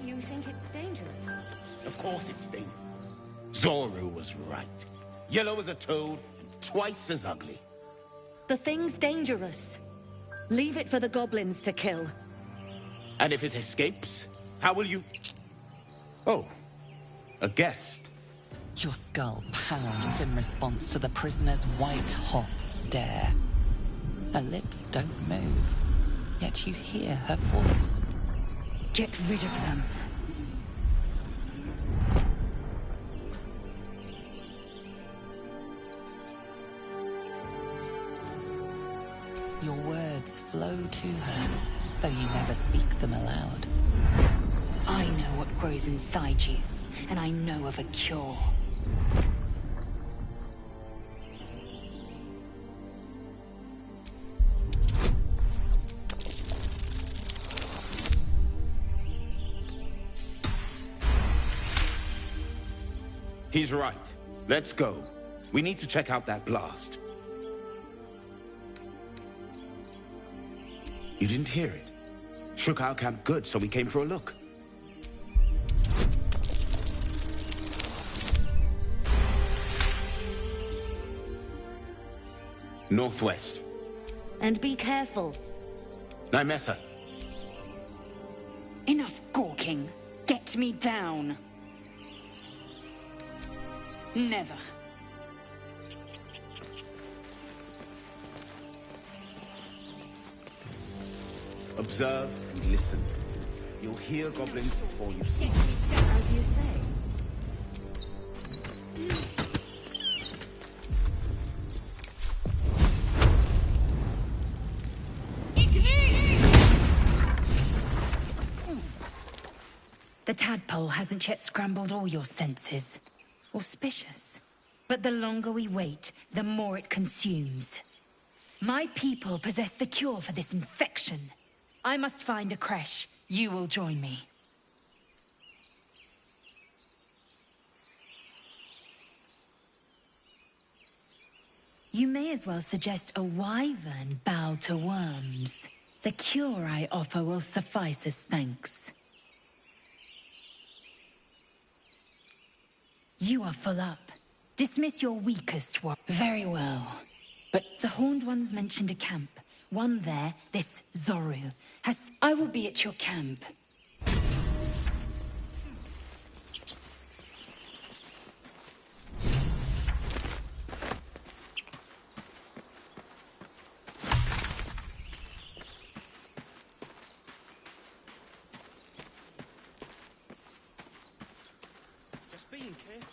Speaker 21: You think it's dangerous?
Speaker 8: Of course it's dangerous. Zoru was right. Yellow as a toad, and twice as ugly.
Speaker 21: The thing's dangerous. Leave it for the goblins to kill.
Speaker 8: And if it escapes, how will you... Oh, a guest.
Speaker 6: Your skull pounds in response to the prisoner's white-hot stare. Her lips don't move, yet you hear her voice.
Speaker 21: Get rid of them.
Speaker 6: Your words flow to her, though you never speak them aloud.
Speaker 14: I know what grows inside you, and I know of a cure.
Speaker 8: He's right. Let's go. We need to check out that blast. You didn't hear it? Shook our camp good, so we came for a look. Northwest.
Speaker 21: And be careful.
Speaker 8: Nymessa.
Speaker 14: Enough gawking. Get me down. Never.
Speaker 8: Observe and listen. You'll hear goblins before you see.
Speaker 21: As you say.
Speaker 14: The tadpole hasn't yet scrambled all your senses. Auspicious. But the longer we wait, the more it consumes. My people possess the cure for this infection. I must find a creche. You will join me. You may as well suggest a wyvern bow to worms. The cure I offer will suffice as thanks. You are full up. Dismiss your weakest one. Very well. But the Horned Ones mentioned a camp. One there, this Zoru, has... I will be at your camp.
Speaker 19: Just being careful.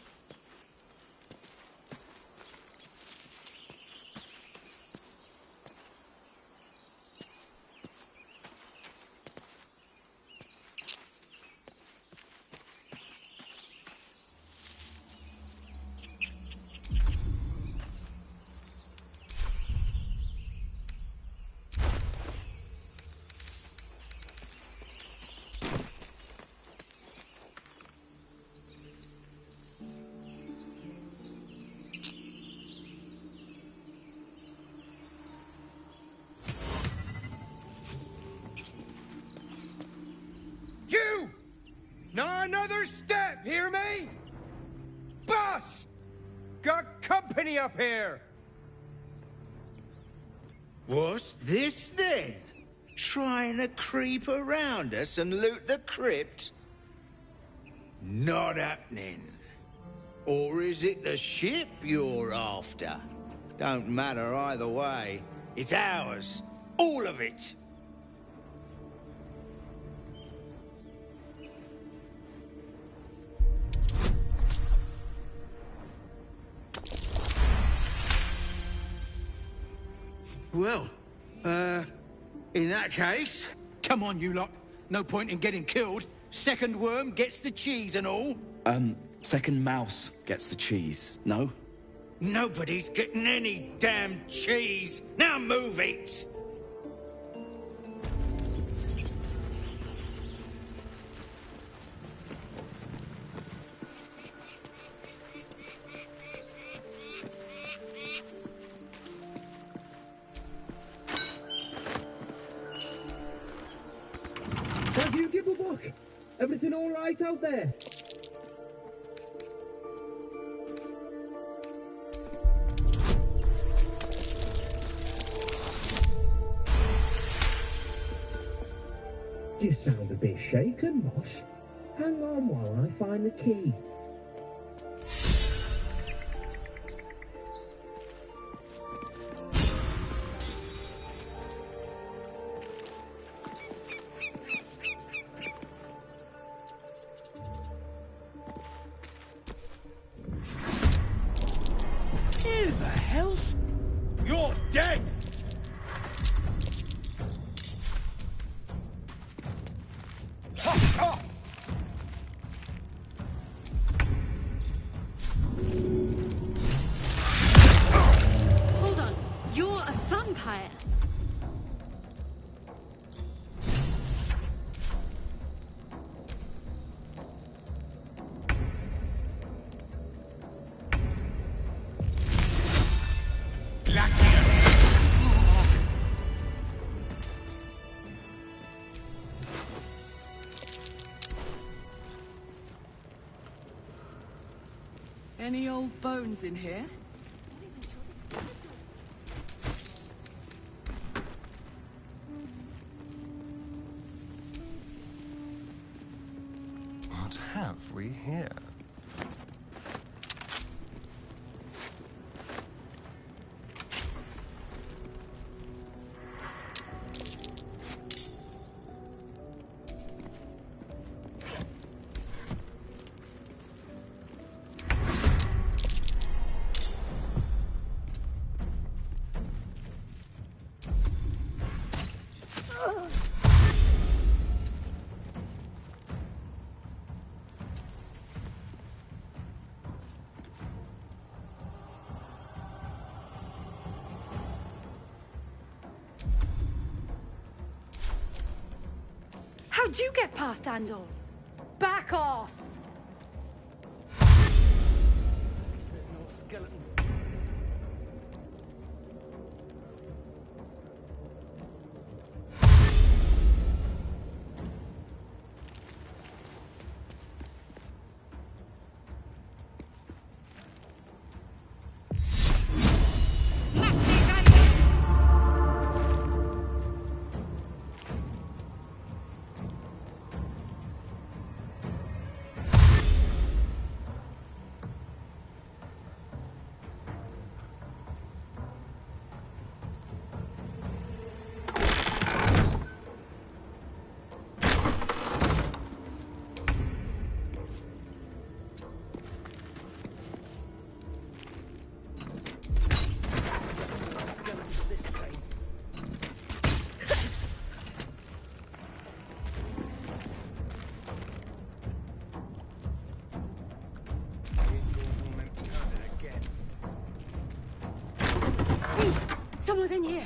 Speaker 10: You! Not another step, hear me? Boss! Got company up here!
Speaker 16: What's this then? Trying to creep around us and loot the crypt? Not happening. Or is it the ship you're after? Don't matter either way. It's ours. All of it.
Speaker 11: Well, in that case... Come on, you lot. No point in getting killed. Second worm gets the cheese and all.
Speaker 5: Second mouse gets the cheese, no?
Speaker 16: Nobody's getting any damn cheese. Now move it!
Speaker 23: Have you give a book? Everything all right out there? You sound a bit shaken, boss. Hang on while I find the key.
Speaker 19: Who the hell's... You're dead!
Speaker 9: Hold on. You're a vampire.
Speaker 7: Any old bones in here?
Speaker 1: What have we here?
Speaker 9: How'd you get past Andor? Back off!
Speaker 10: There's no skeletons.
Speaker 9: Someone's in here.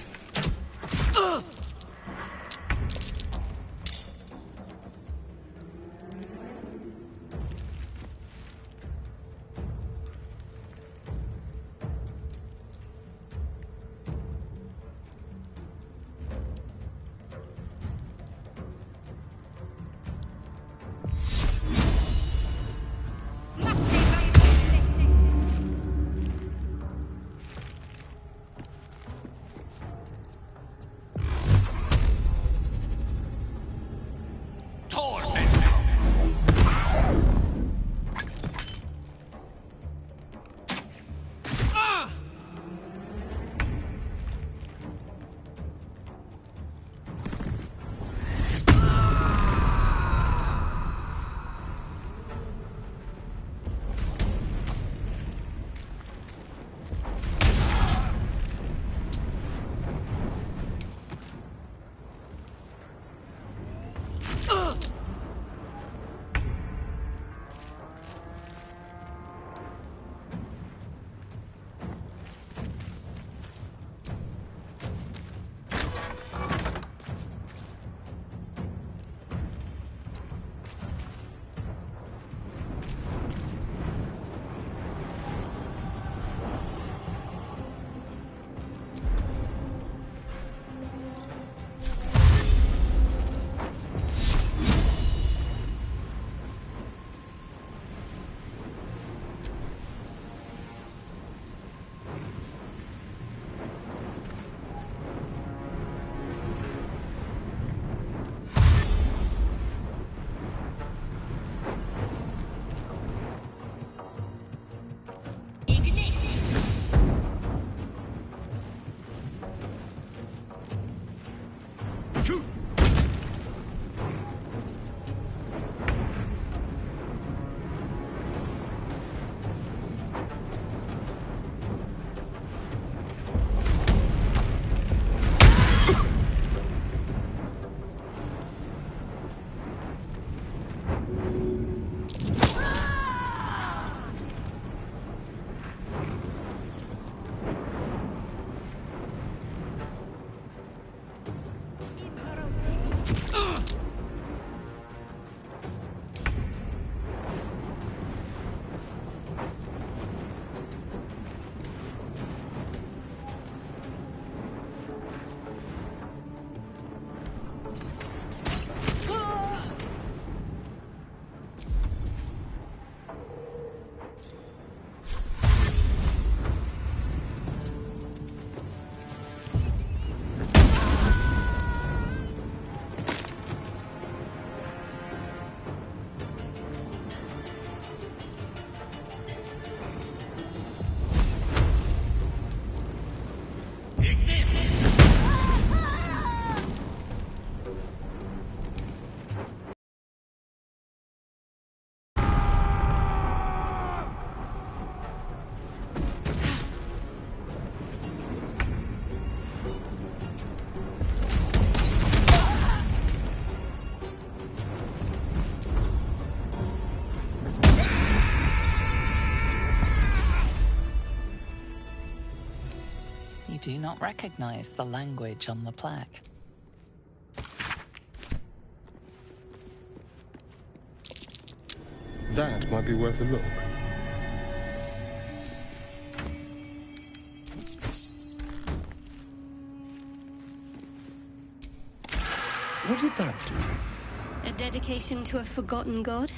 Speaker 6: Do not recognize the language on the plaque.
Speaker 1: That might be worth a look. What did that do?
Speaker 9: A dedication to a forgotten god?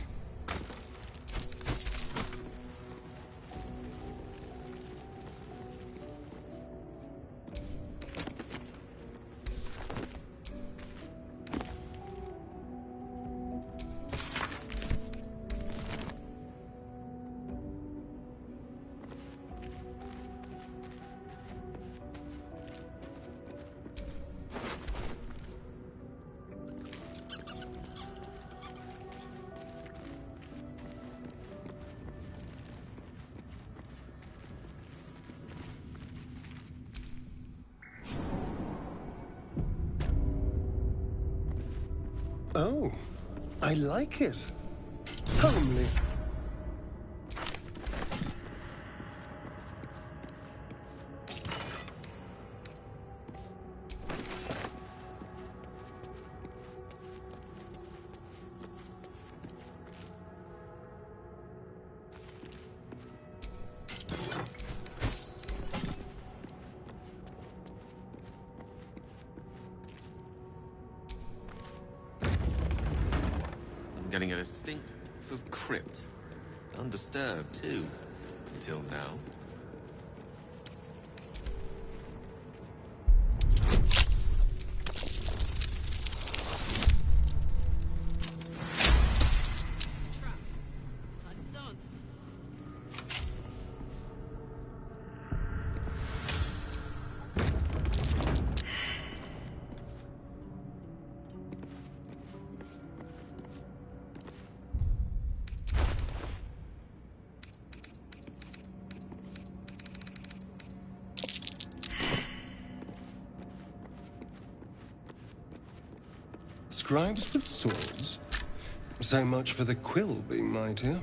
Speaker 1: Oh, I like it. Homely.
Speaker 3: Getting a distinct whiff of crypt. Undisturbed, too. Until now.
Speaker 1: Scribes with swords? So much for the quill being mightier.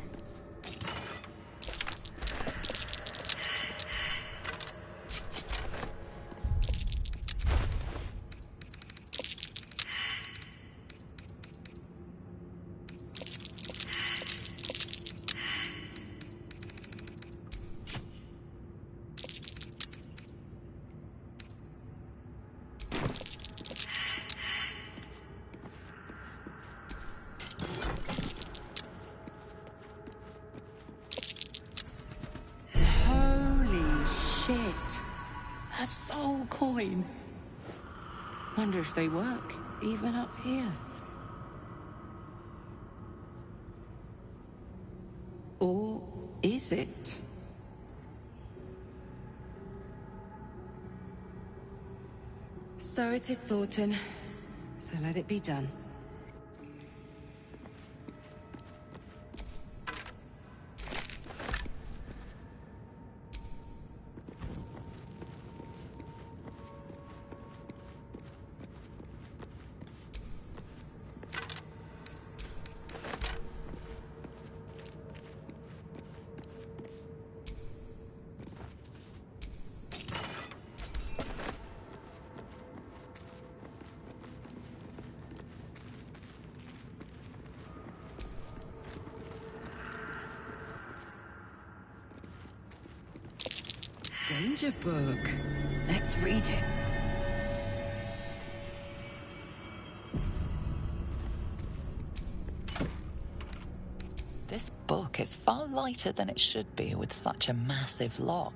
Speaker 7: A soul coin. Wonder if they work, even up here. Or is it? So it is Thornton. So let it be done. Danger book. Let's read it.
Speaker 6: This book is far lighter than it should be with such a massive lock.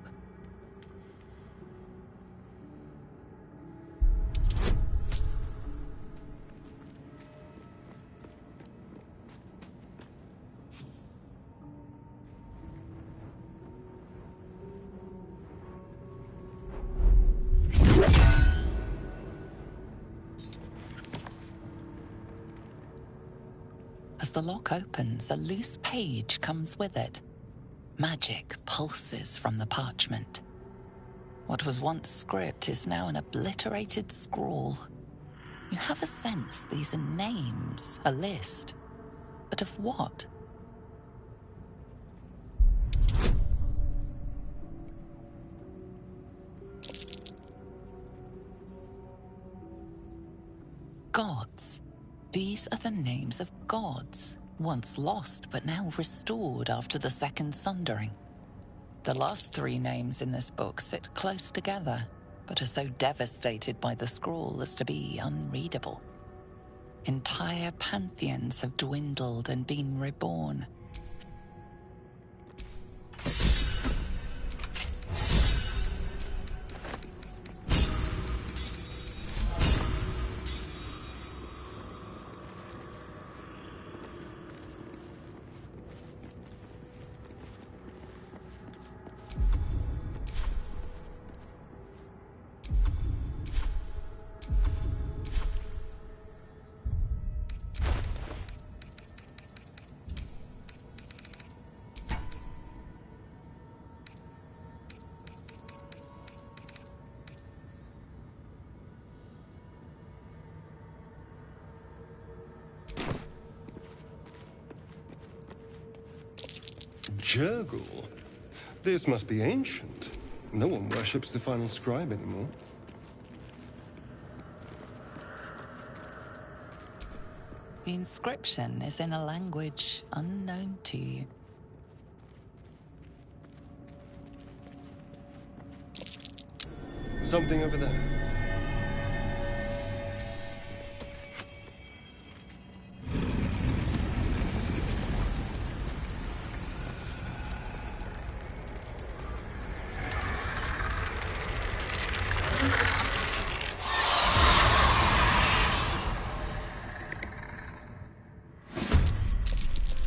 Speaker 6: As the lock opens, a loose page comes with it. Magic pulses from the parchment. What was once script is now an obliterated scrawl. You have a sense these are names, a list. But of what? Gods. These are the names of gods, Once lost, but now restored after the Second Sundering. The last three names in this book sit close together, but are so devastated by the scrawl as to be unreadable. Entire pantheons have dwindled and been reborn.
Speaker 1: Jurgle? This must be ancient. No one worships the final scribe anymore.
Speaker 6: The inscription is in a language unknown to you.
Speaker 1: Something over there.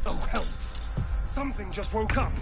Speaker 1: Oh, hell! Something just woke up!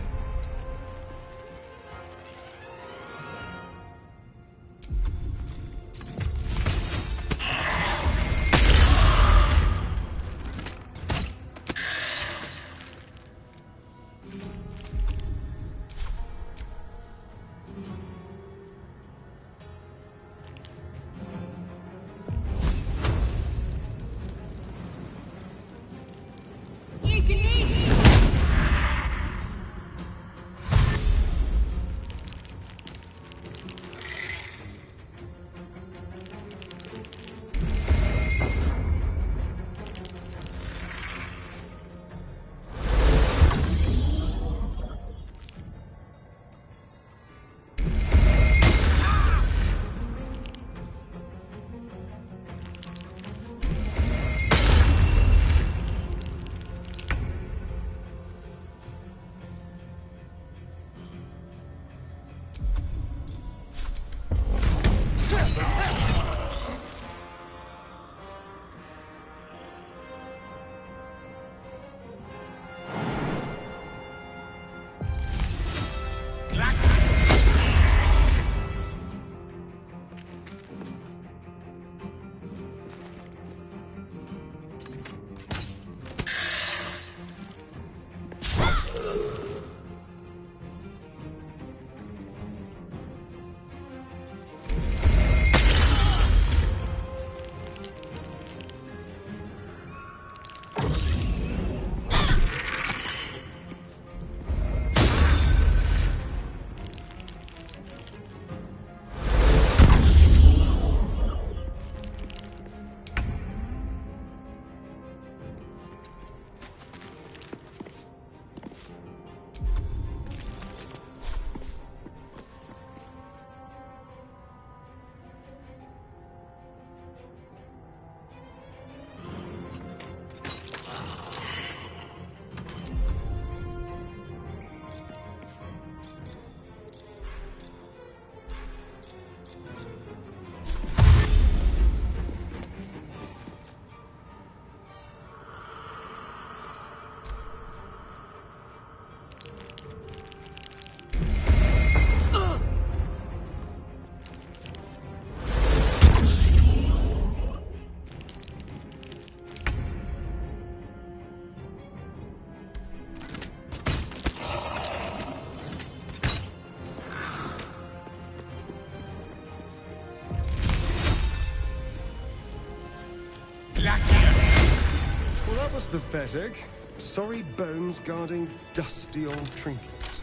Speaker 1: Well, that was pathetic. Sorry bones guarding dusty old trinkets.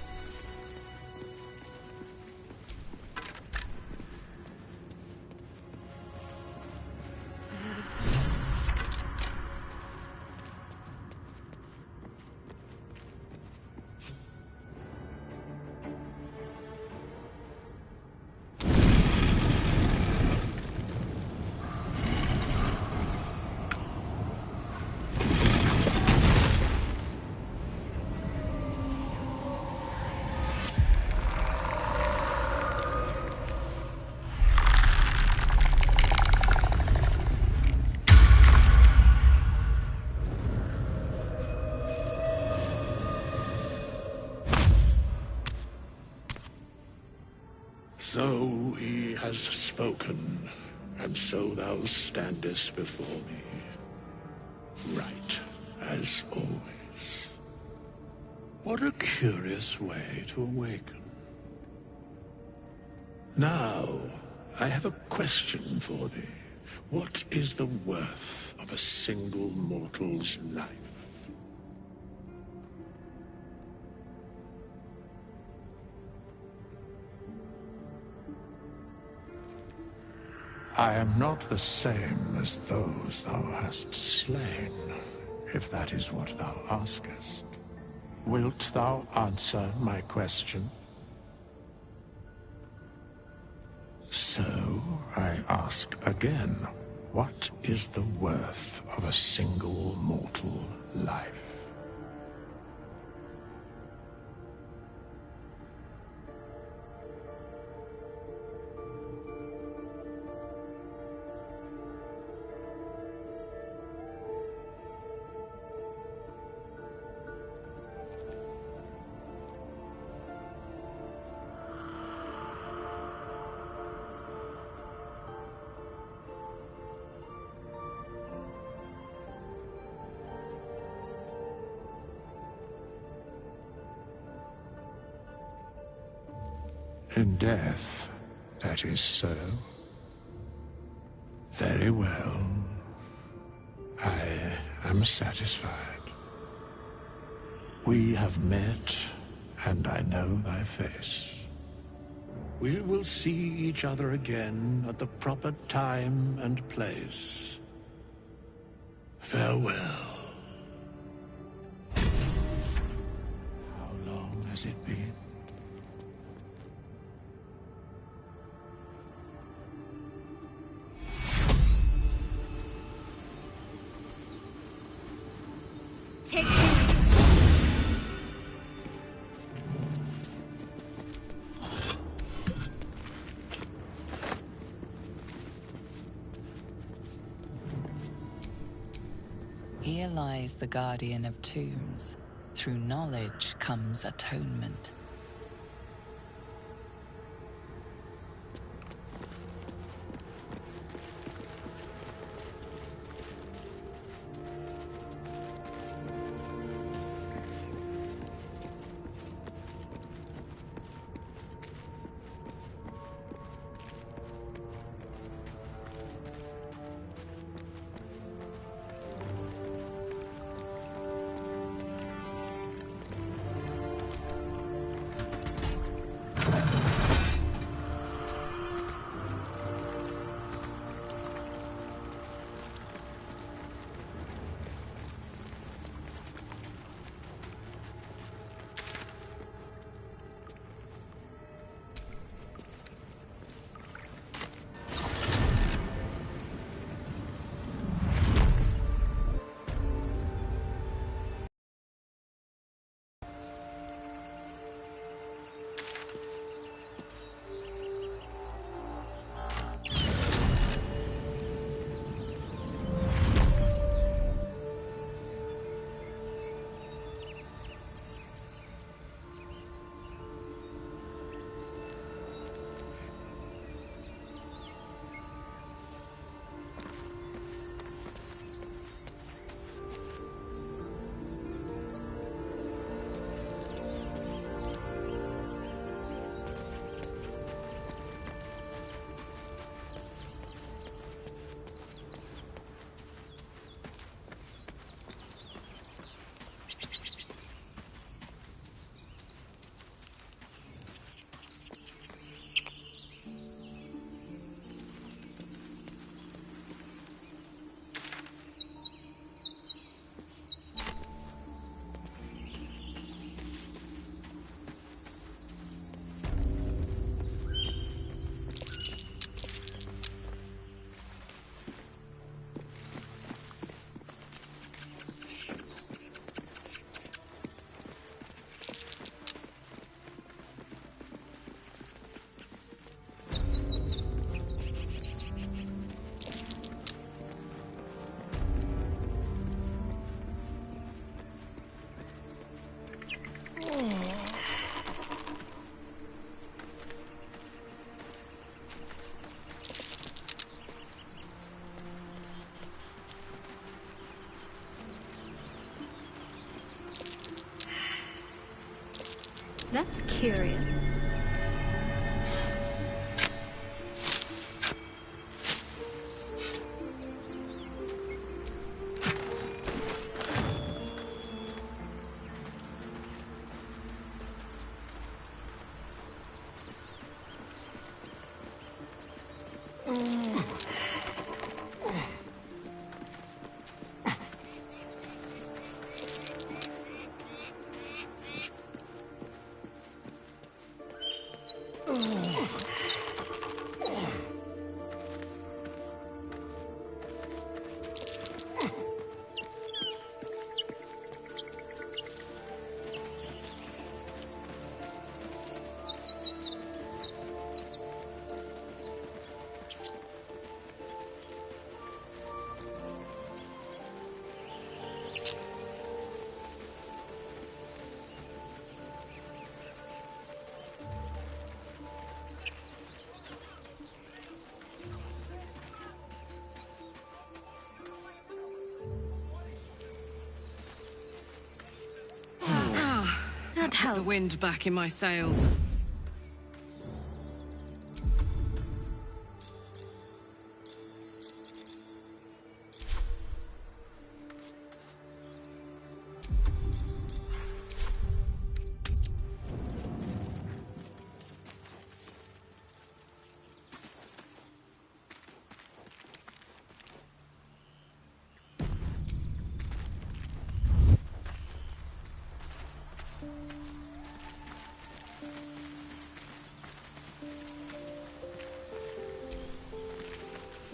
Speaker 12: So he has spoken, and so thou standest before me. Right, as always. What a curious way to awaken. Now, I have a question for thee. What is the worth of a single mortal's life? I am not the same as those thou hast slain, if that is what thou askest. Wilt thou answer my question? So, I ask again, what is the worth of a single mortal life? In death, that is so. Very well. I am satisfied. We have met, and I know thy face. We will see each other again at the proper time and place. Farewell. How long has it been?
Speaker 6: Here lies the Guardian of Tombs. Through knowledge comes atonement.
Speaker 9: That's curious.
Speaker 7: That helped. The wind back in my sails.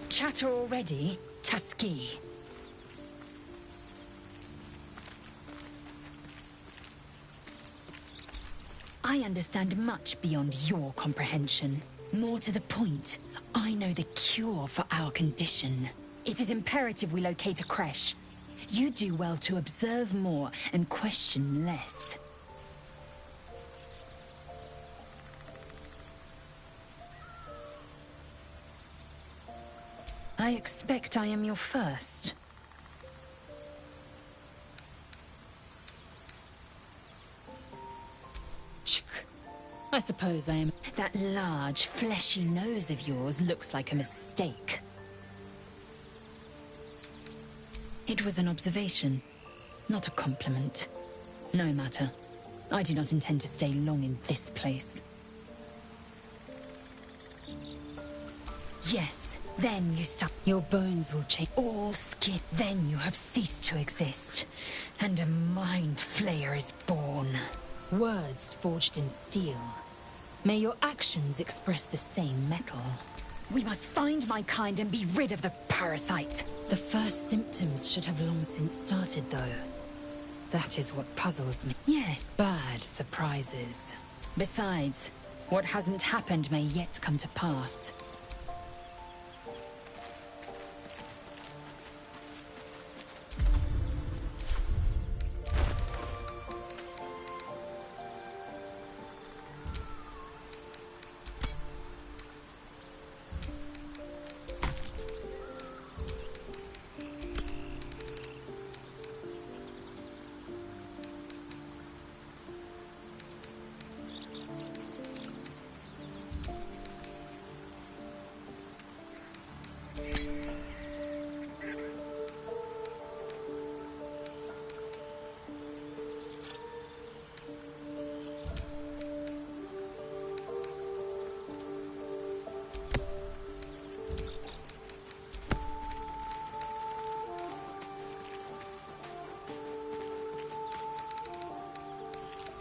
Speaker 21: Chatter already, Tusky. I understand much beyond your comprehension. More to the point, I know the cure for our condition. It is imperative we locate a creche. You do well to observe more and question less. I expect I am your first. I suppose I am. That large, fleshy nose of yours looks like a mistake. It was an observation, not a compliment. No matter. I do not intend to stay long in this place. Yes, then you start. Your bones will change. All skin. Then you have ceased to exist. And a mind flayer is born. Words forged in steel. May your actions express the same metal. We must find my kind and be rid of the parasite. The first symptoms should have long since started, though. That is what puzzles me. Yes, bad surprises. Besides, what hasn't happened may yet come to pass.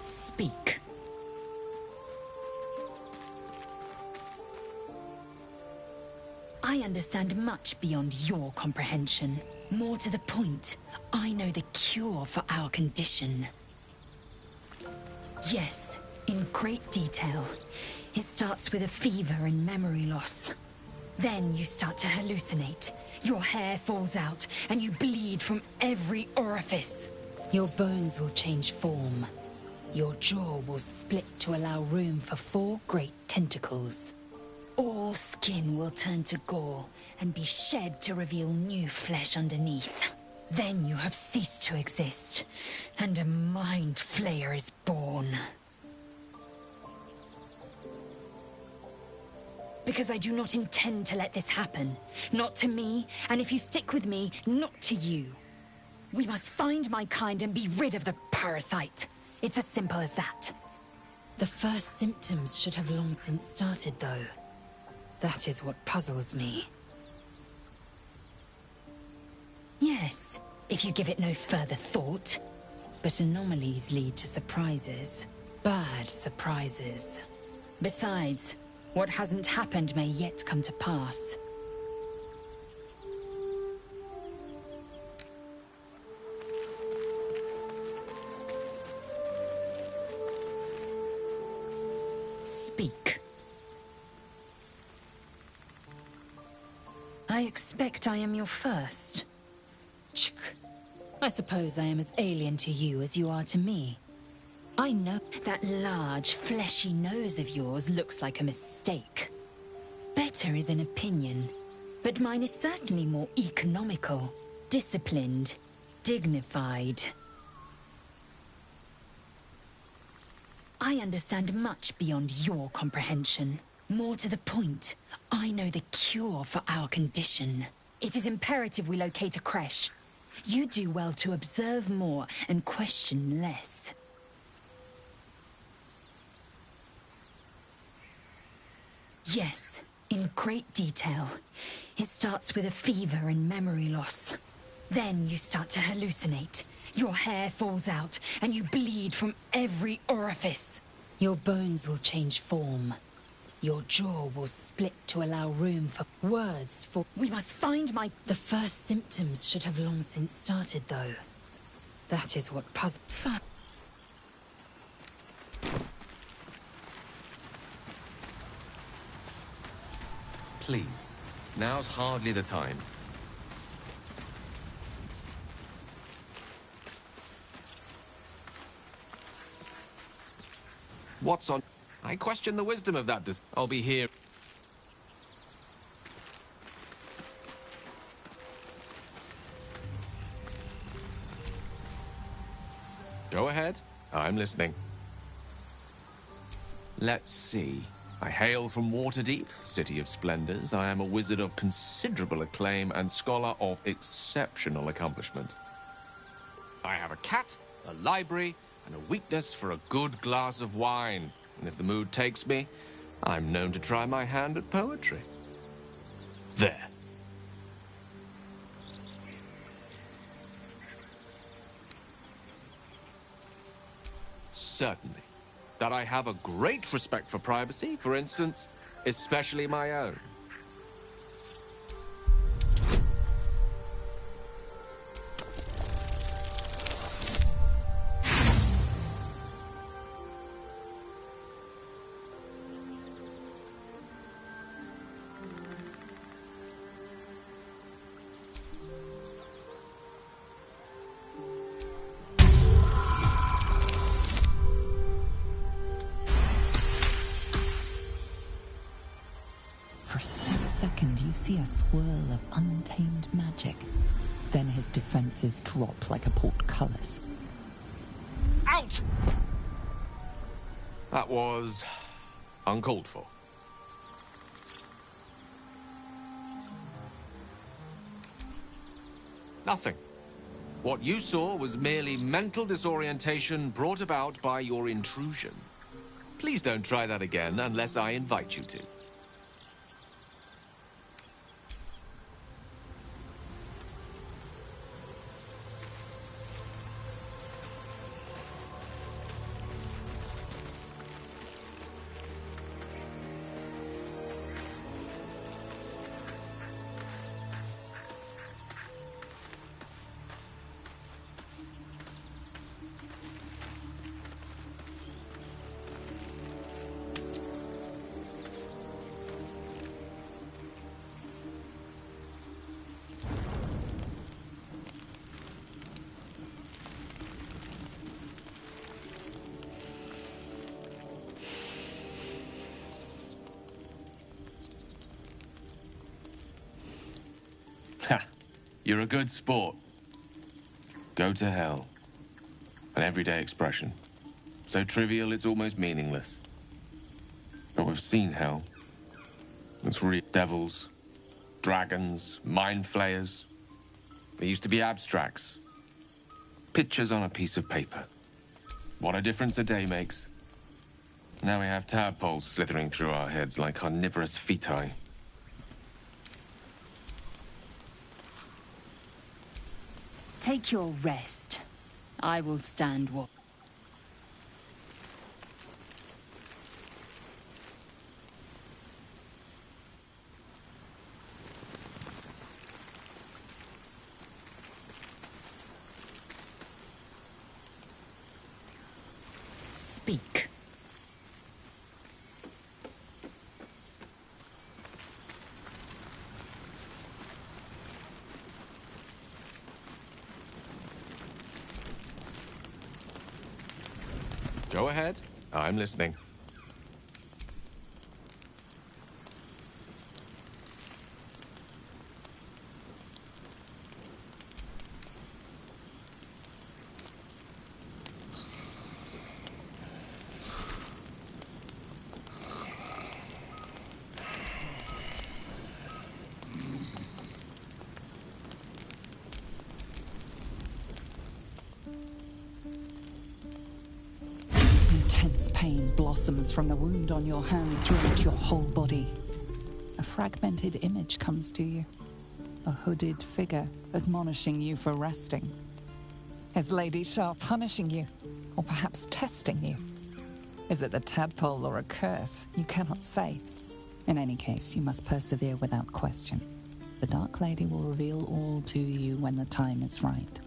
Speaker 21: Speak. I understand much beyond your comprehension. More to the point, I know the cure for our condition. Yes, in great detail. It starts with a fever and memory loss. Then you start to hallucinate. Your hair falls out, and you bleed from every orifice. Your bones will change form. Your jaw will split to allow room for 4 great tentacles. All skin will turn to gore and be shed to reveal new flesh underneath. Then you have ceased to exist, and a mind flayer is born.
Speaker 13: Because I do not intend to let this happen. Not to me, and if you stick with me, not to you. We must find my kind and be rid of the parasite. It's as simple as that.
Speaker 6: The first symptoms should have long since started, though. That is what puzzles me.
Speaker 13: Yes, if you give it no further thought.
Speaker 6: But anomalies lead to surprises. Bad surprises.
Speaker 13: Besides, what hasn't happened may yet come to pass. Speak.
Speaker 6: I expect I am your first. I suppose I am as alien to you as you are to me.
Speaker 13: I know that large, fleshy nose of yours looks like a mistake. Better is an opinion, but mine is certainly more economical, disciplined, dignified. I understand much beyond your comprehension. More to the point, I know the cure for our condition. It is imperative we locate a creche. You do well to observe more and question less. Yes, in great detail. It starts with a fever and memory loss. Then you start to hallucinate. Your hair falls out, and you bleed from every orifice.
Speaker 6: Your bones will change form. Your jaw will split to allow room for words for...
Speaker 13: We must find my...
Speaker 6: The first symptoms should have long since started, though. That is what puzzles...
Speaker 3: Please, now's hardly the time. What's on? I question the wisdom of that. I'll be here. Go ahead. I'm listening. Let's see. I hail from Waterdeep, City of Splendors. I am a wizard of considerable acclaim and scholar of exceptional accomplishment. I have a cat, a library, and a weakness for a good glass of wine. And if the mood takes me, I'm known to try my hand at poetry. There. Certainly. That I have a great respect for privacy, for instance, especially my own.
Speaker 6: For a split second, you see a swirl of untamed magic. Then his defenses drop like a portcullis.
Speaker 3: Out! That was uncalled for. Nothing. What you saw was merely mental disorientation brought about by your intrusion. Please don't try that again unless I invite you to. Ha! You're a good sport. Go to hell. An everyday expression. So trivial it's almost meaningless. But we've seen hell. It's real. Devils, dragons, mind flayers. They used to be abstracts. Pictures on a piece of paper. What a difference a day makes. Now we have tadpoles slithering through our heads like carnivorous feti.
Speaker 13: Take your rest. I will stand watch. Speak.
Speaker 3: Go ahead. I'm listening.
Speaker 6: Intense pain blossoms from the wound on your hand throughout your whole body. A fragmented image comes to you. A hooded figure admonishing you for resting. Is Lady Shah punishing you? Or perhaps testing you? Is it the tadpole or a curse? You cannot say. In any case, you must persevere without question. The Dark Lady will reveal all to you when the time is right.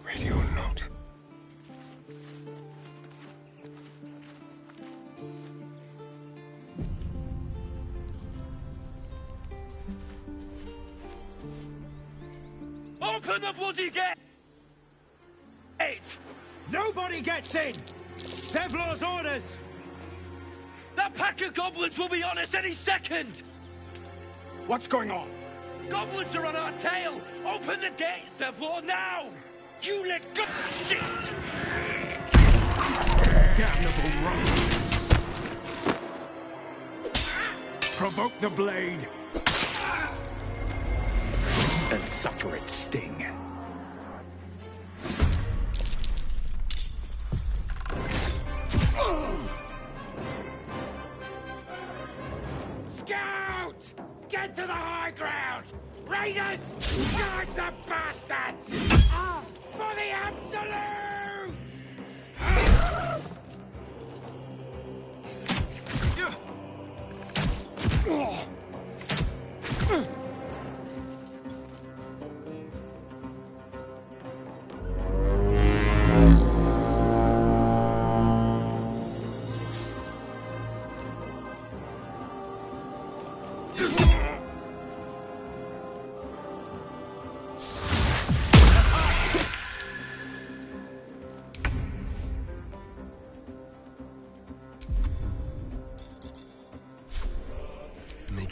Speaker 1: Ready or not.
Speaker 5: Open the bloody gate!
Speaker 10: Nobody gets in! Zevlor's orders!
Speaker 5: That pack of goblins will be on us any second!
Speaker 8: What's going on?
Speaker 5: Goblins are on our tail! Open the gate, Zevlor, now! You let go! Shit!
Speaker 8: Damnable rogues! Provoke the blade! And suffer its sting.
Speaker 18: Scout! Get to the high ground! Raiders! Guard the bastards! For the absolute!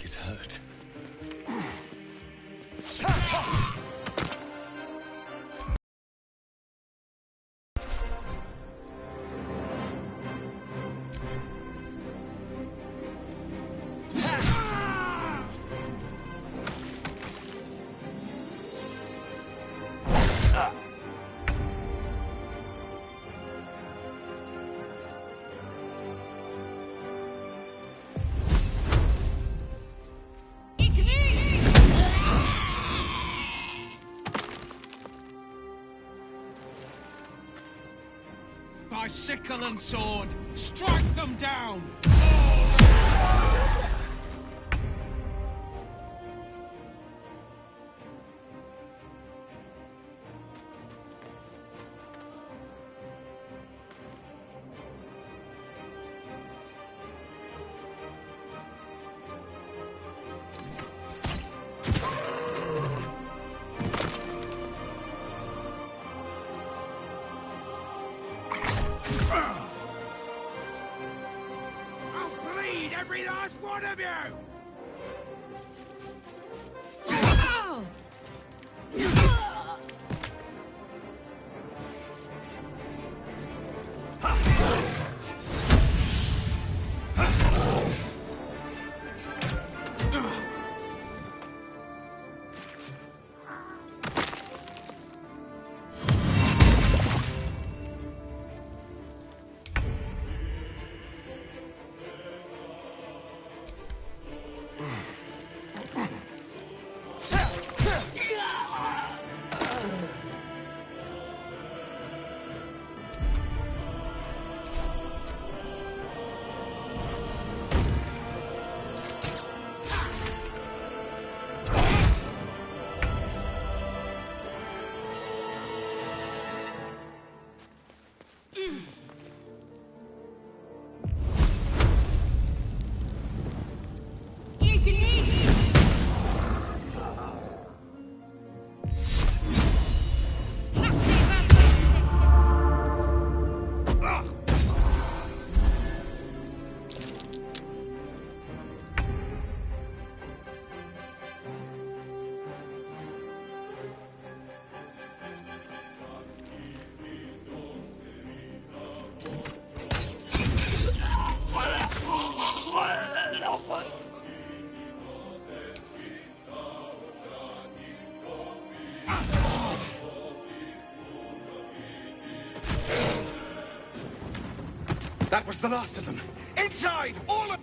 Speaker 4: it hurt.
Speaker 10: By sickle and sword, strike them down! I'll bleed every last one of you!
Speaker 11: That was the last of them. Inside! All of...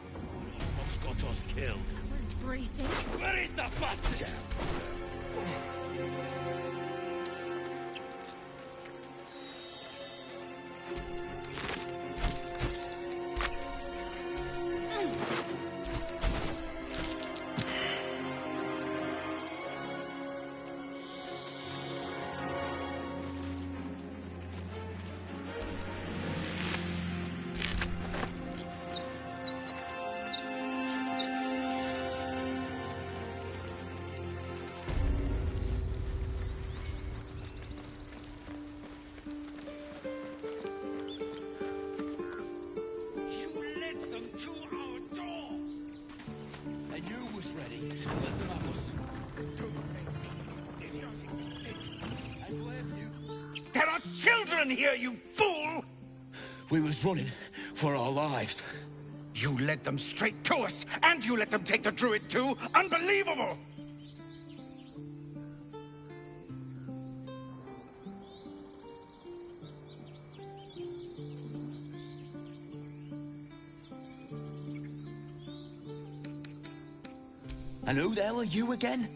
Speaker 11: Almost got us killed.
Speaker 2: That was bracing.
Speaker 11: Where is the bastard?
Speaker 18: There are children here, you fool!
Speaker 11: We was running for our lives.
Speaker 18: You led them straight to us, and you let them take the druid too? Unbelievable!
Speaker 11: And who the hell are you again?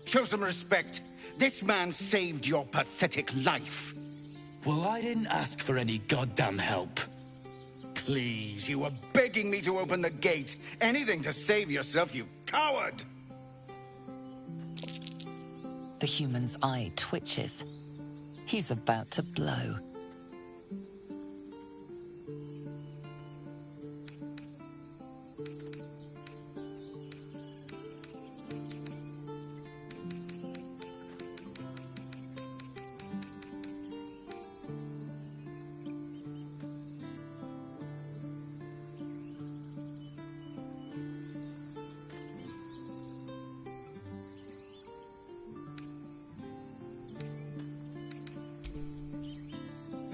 Speaker 18: Show some respect. This man saved your pathetic life.
Speaker 11: Well, I didn't ask for any goddamn help.
Speaker 18: Please, you were begging me to open the gate. Anything to save yourself, you coward!
Speaker 6: The human's eye twitches. He's about to blow.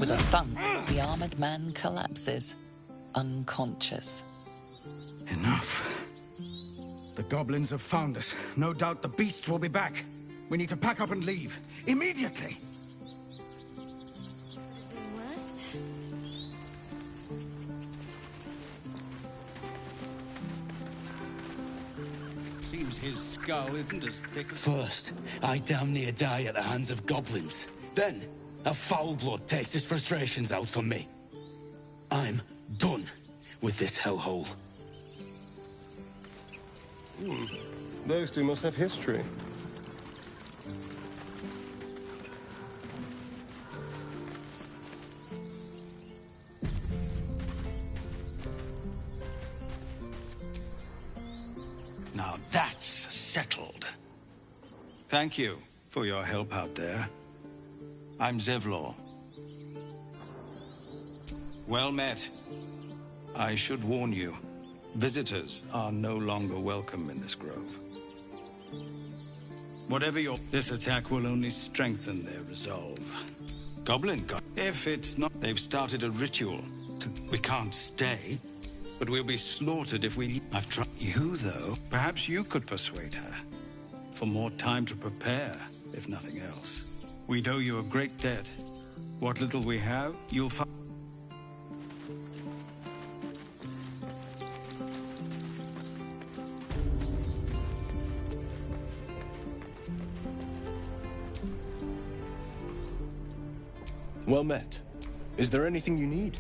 Speaker 6: With a thump, the armored man collapses, unconscious.
Speaker 17: Enough. The goblins have found us. No doubt the beasts will be back. We need to pack up and leave. Immediately!
Speaker 2: Worse?
Speaker 19: Seems his skull isn't as thick as...
Speaker 4: First, I damn near die at the hands of goblins. Then, a foul blood takes his frustrations out on me. I'm done with this hellhole.
Speaker 1: Those two must have history.
Speaker 19: Now that's settled. Thank you for your help out there. I'm Zevlor. Well met. I should warn you, visitors are no longer welcome in this grove. Whatever your... This attack will only strengthen their resolve. Goblin God. If it's not... They've started a ritual. We can't stay, but we'll be slaughtered if we... I've tried... You, though, perhaps you could persuade her. For more time to prepare, if nothing else. We'd owe you a great debt. What little we have, you'll find...
Speaker 20: Well met. Is there anything you need?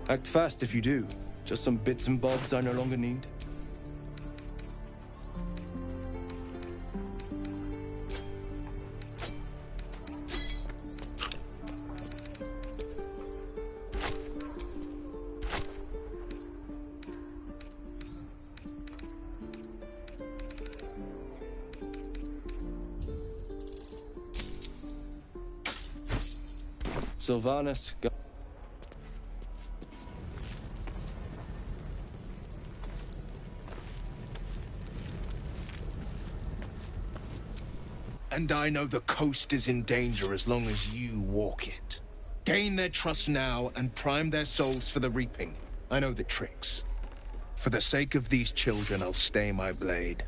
Speaker 20: Act fast if you do. Just some bits and bobs I no longer need. Sylvanus, go.
Speaker 22: And I know the coast is in danger as long as you walk it. Gain their trust now and prime their souls for the reaping. I know the tricks. For the sake of these children, I'll stay my blade.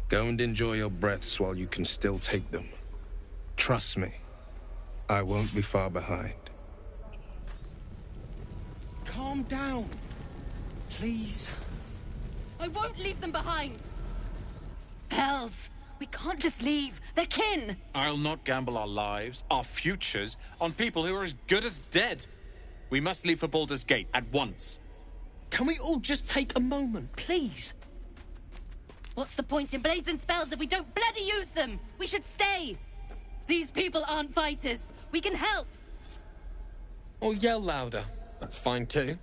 Speaker 22: Go and enjoy your breaths while you can still take them. Trust me. I won't be far behind.
Speaker 11: Calm down. Please.
Speaker 7: I won't leave them behind! Hells! We can't just leave. They're kin!
Speaker 11: I'll not gamble our lives, our futures, on people who are as good as dead. We must leave for Baldur's Gate at once.
Speaker 22: Can we all just take a moment, please?
Speaker 7: What's the point in blades and spells if we don't bloody use them? We should stay! These people aren't fighters. We can help!
Speaker 22: Or yell louder. That's fine too.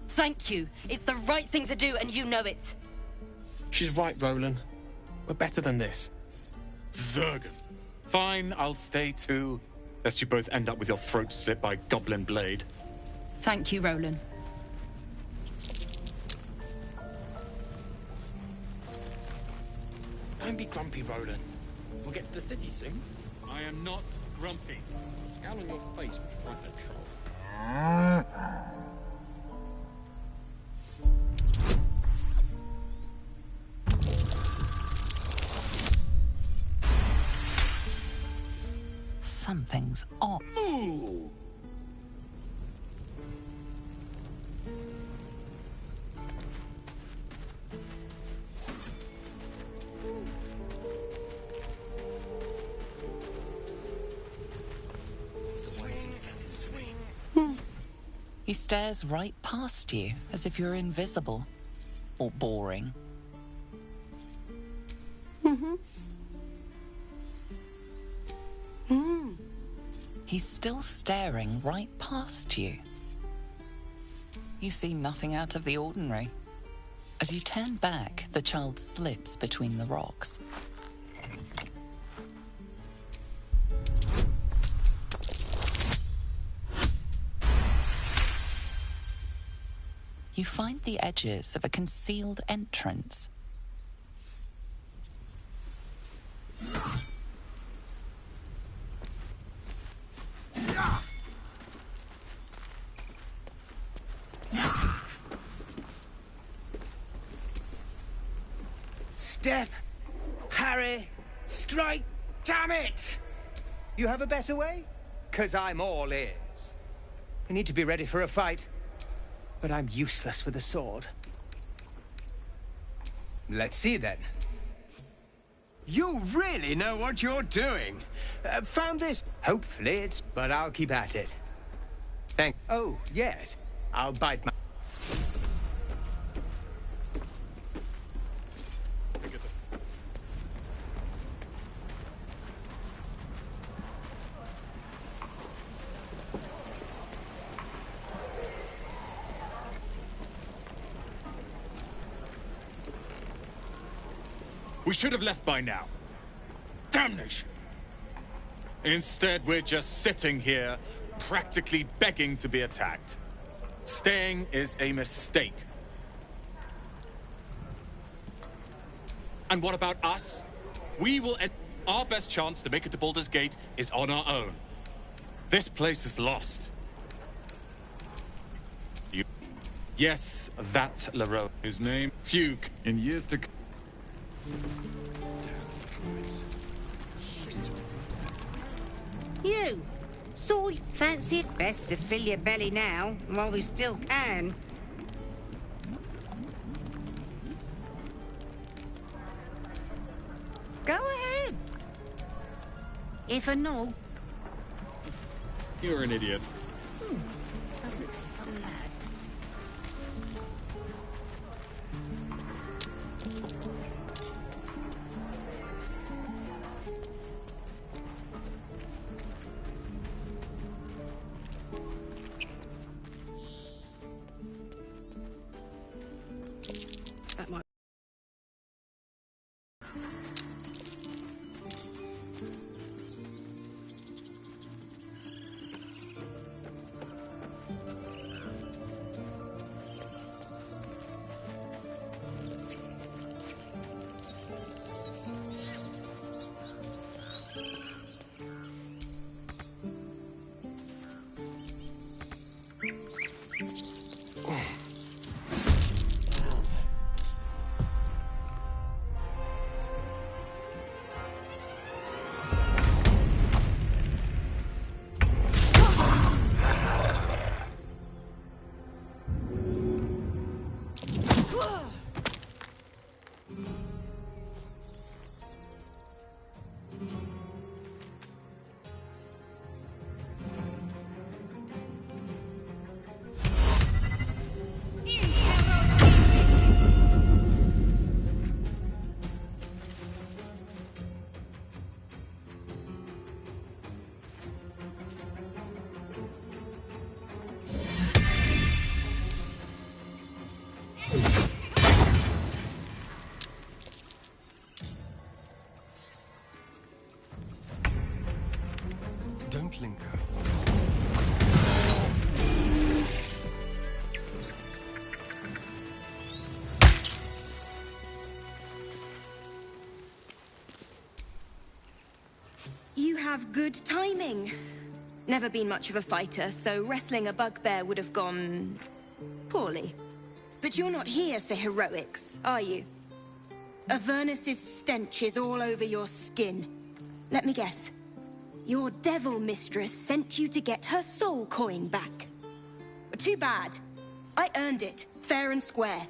Speaker 7: Thank you. It's the right thing to do, and you know it.
Speaker 22: She's right, Roland. We're better than this.
Speaker 11: Zergan. Fine, I'll stay too. Lest you both end up with your throats slit by Goblin Blade.
Speaker 7: Thank you, Roland.
Speaker 22: Don't be grumpy, Roland. We'll get to the city soon.
Speaker 11: I am not grumpy.
Speaker 22: Scowl on your face before I troll.
Speaker 6: Something's off.
Speaker 22: Ooh.
Speaker 6: He stares right past you, as if you're invisible. Or boring. He's still staring right past you. You see nothing out of the ordinary. As you turn back, the child slips between the rocks. You find the edges of a concealed entrance.
Speaker 14: Step! Harry! Strike! Damn it! You have a better way? 'Cause I'm all ears. I need to be ready for a fight, but I'm useless with a sword. Let's see then. You really know what you're doing. Found this. Hopefully it's... but I'll keep at it. Oh, yes. I'll bite my...
Speaker 15: We should have left by now. Damnation! Instead, we're just sitting here, practically begging to be attacked. Staying is a mistake. And what about us? We will end... Our best chance to make it to Baldur's Gate is on our own. This place is lost. Yes, that Leroux. His name, Fugue. In years to come...
Speaker 21: You! Saw you fancy it best to fill your belly now, while we still can. Go ahead. If a no.
Speaker 15: You're an idiot.
Speaker 21: Doesn't taste half bad.
Speaker 7: That might...
Speaker 1: Don't linger.
Speaker 16: You have good timing. Never been much of a fighter, so wrestling a bugbear would have gone... poorly. But you're not here for heroics, are you? Avernus's stench is all over your skin. Let me guess. Your devil mistress sent you to get her soul coin back. Too bad. I earned it, fair and square.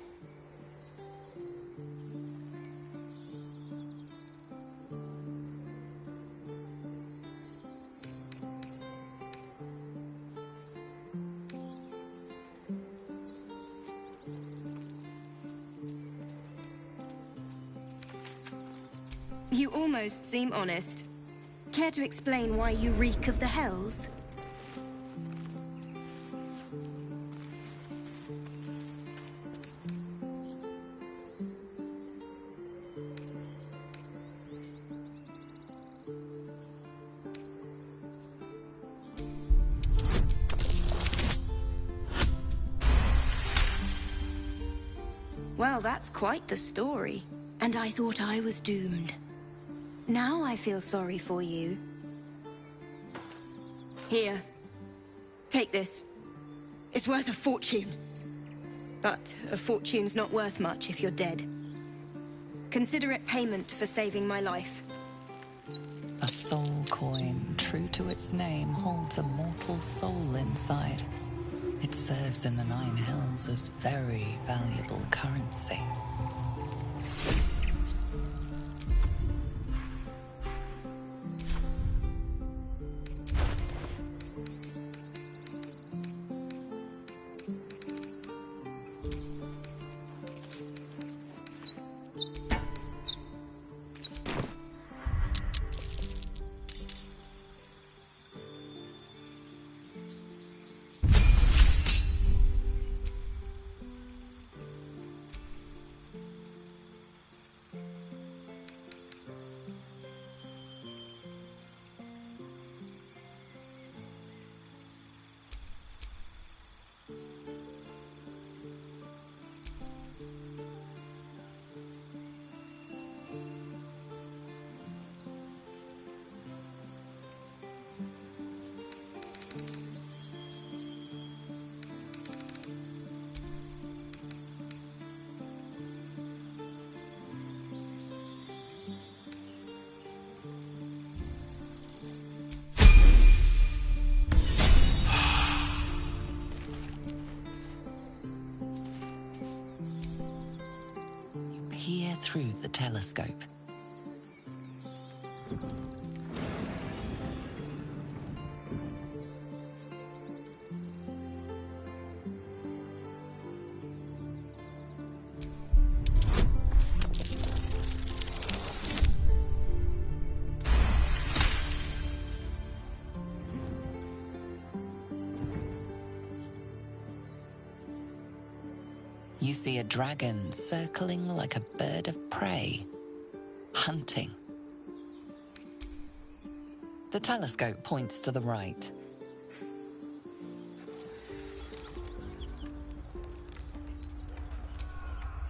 Speaker 16: You almost seem honest. Care to explain why you reek of the hells? Well, that's quite the story. And I thought I was doomed. Now I feel sorry for you. Here. Take this. It's worth a fortune. But a fortune's not worth much if you're dead. Consider it payment for saving my life.
Speaker 6: A soul coin, true to its name, holds a mortal soul inside. It serves in the Nine Hells as very valuable currency. Peer through the telescope. You see a dragon circling like a bird of prey, hunting. The telescope points to the right.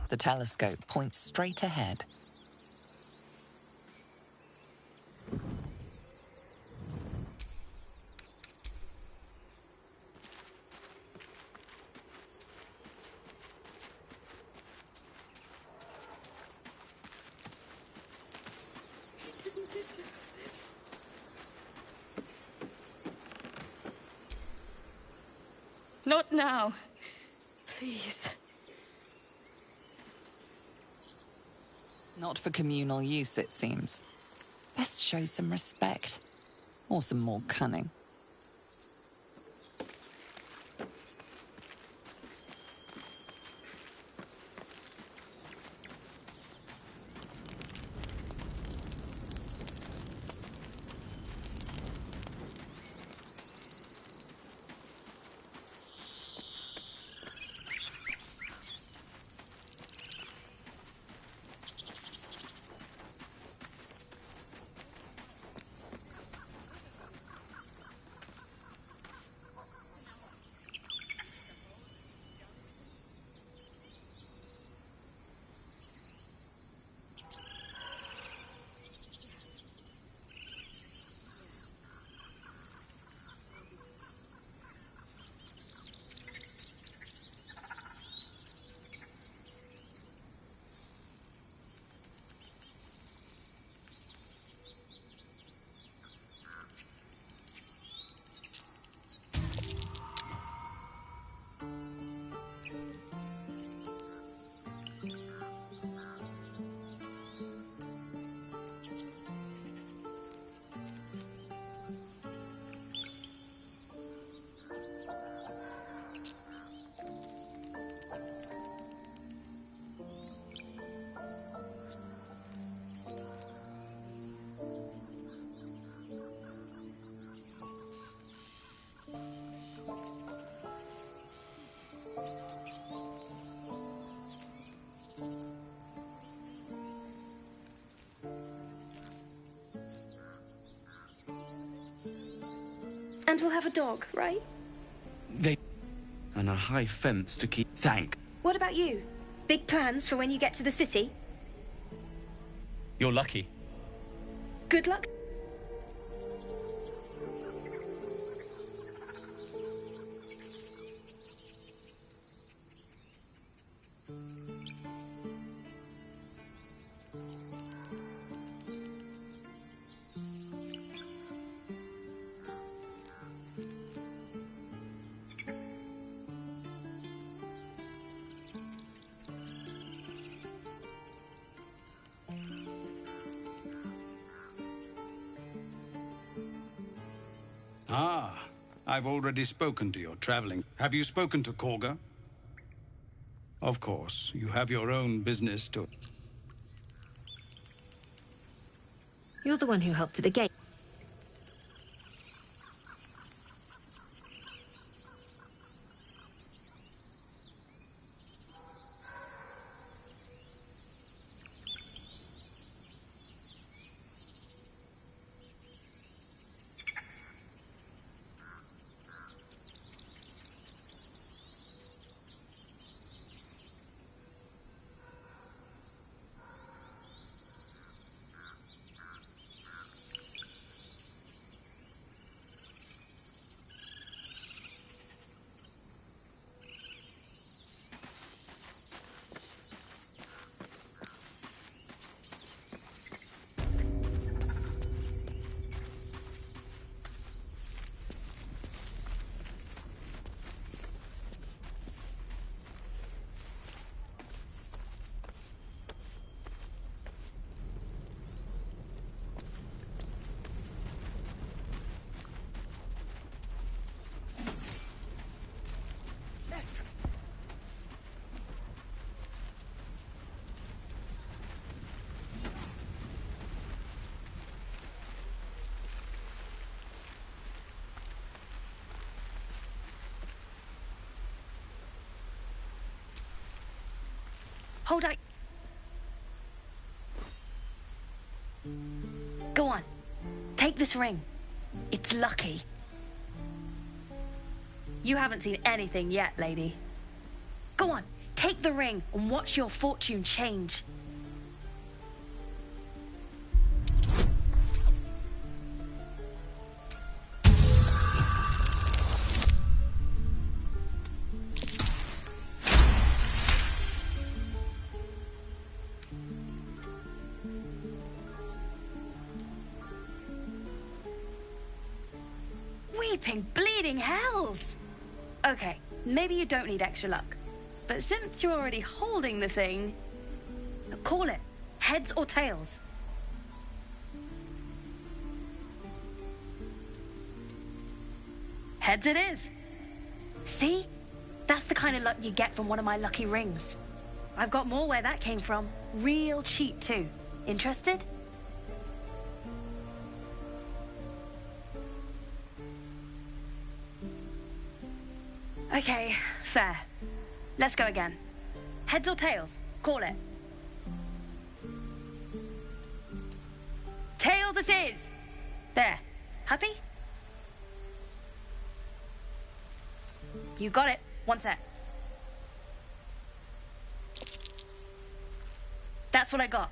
Speaker 6: The telescope points straight ahead.
Speaker 9: Not now. Please.
Speaker 6: Not for communal use, it seems. Best show some respect. Or some more cunning.
Speaker 9: And we'll have a dog, right?
Speaker 4: And a high fence to keep...
Speaker 9: What about you? Big plans for when you get to the city?
Speaker 4: You're lucky.
Speaker 9: Good luck.
Speaker 17: Ah, I've already spoken to your traveling. Have you spoken to Korga? Of course, you have your own business to...
Speaker 9: You're the one who helped at the gate. Hold on. Go on. Take this ring. It's lucky. You haven't seen anything yet, lady. Go on. Take the ring and watch your fortune change. Weeping, bleeding hells! Okay, maybe you don't need extra luck. But since you're already holding the thing, call it. Heads or tails? Heads it is. See? That's the kind of luck you get from one of my lucky rings. I've got more where that came from. Real cheap, too. Interested? Okay, fair. Let's go again. Heads or tails? Call it. Tails it is! There. Happy? You got it. One sec. That's what I got.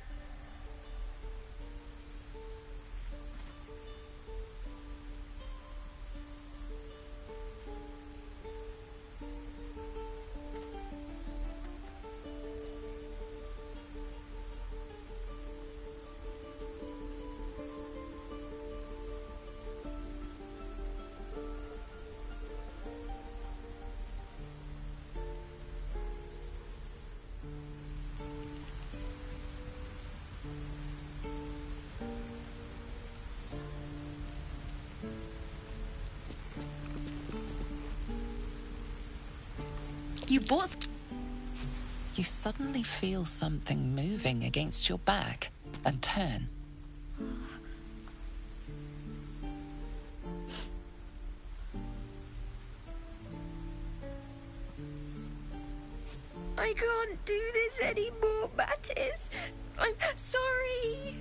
Speaker 9: You bought...
Speaker 6: You suddenly feel something moving against your back and turn.
Speaker 16: I can't do this anymore, Mattis. I'm sorry.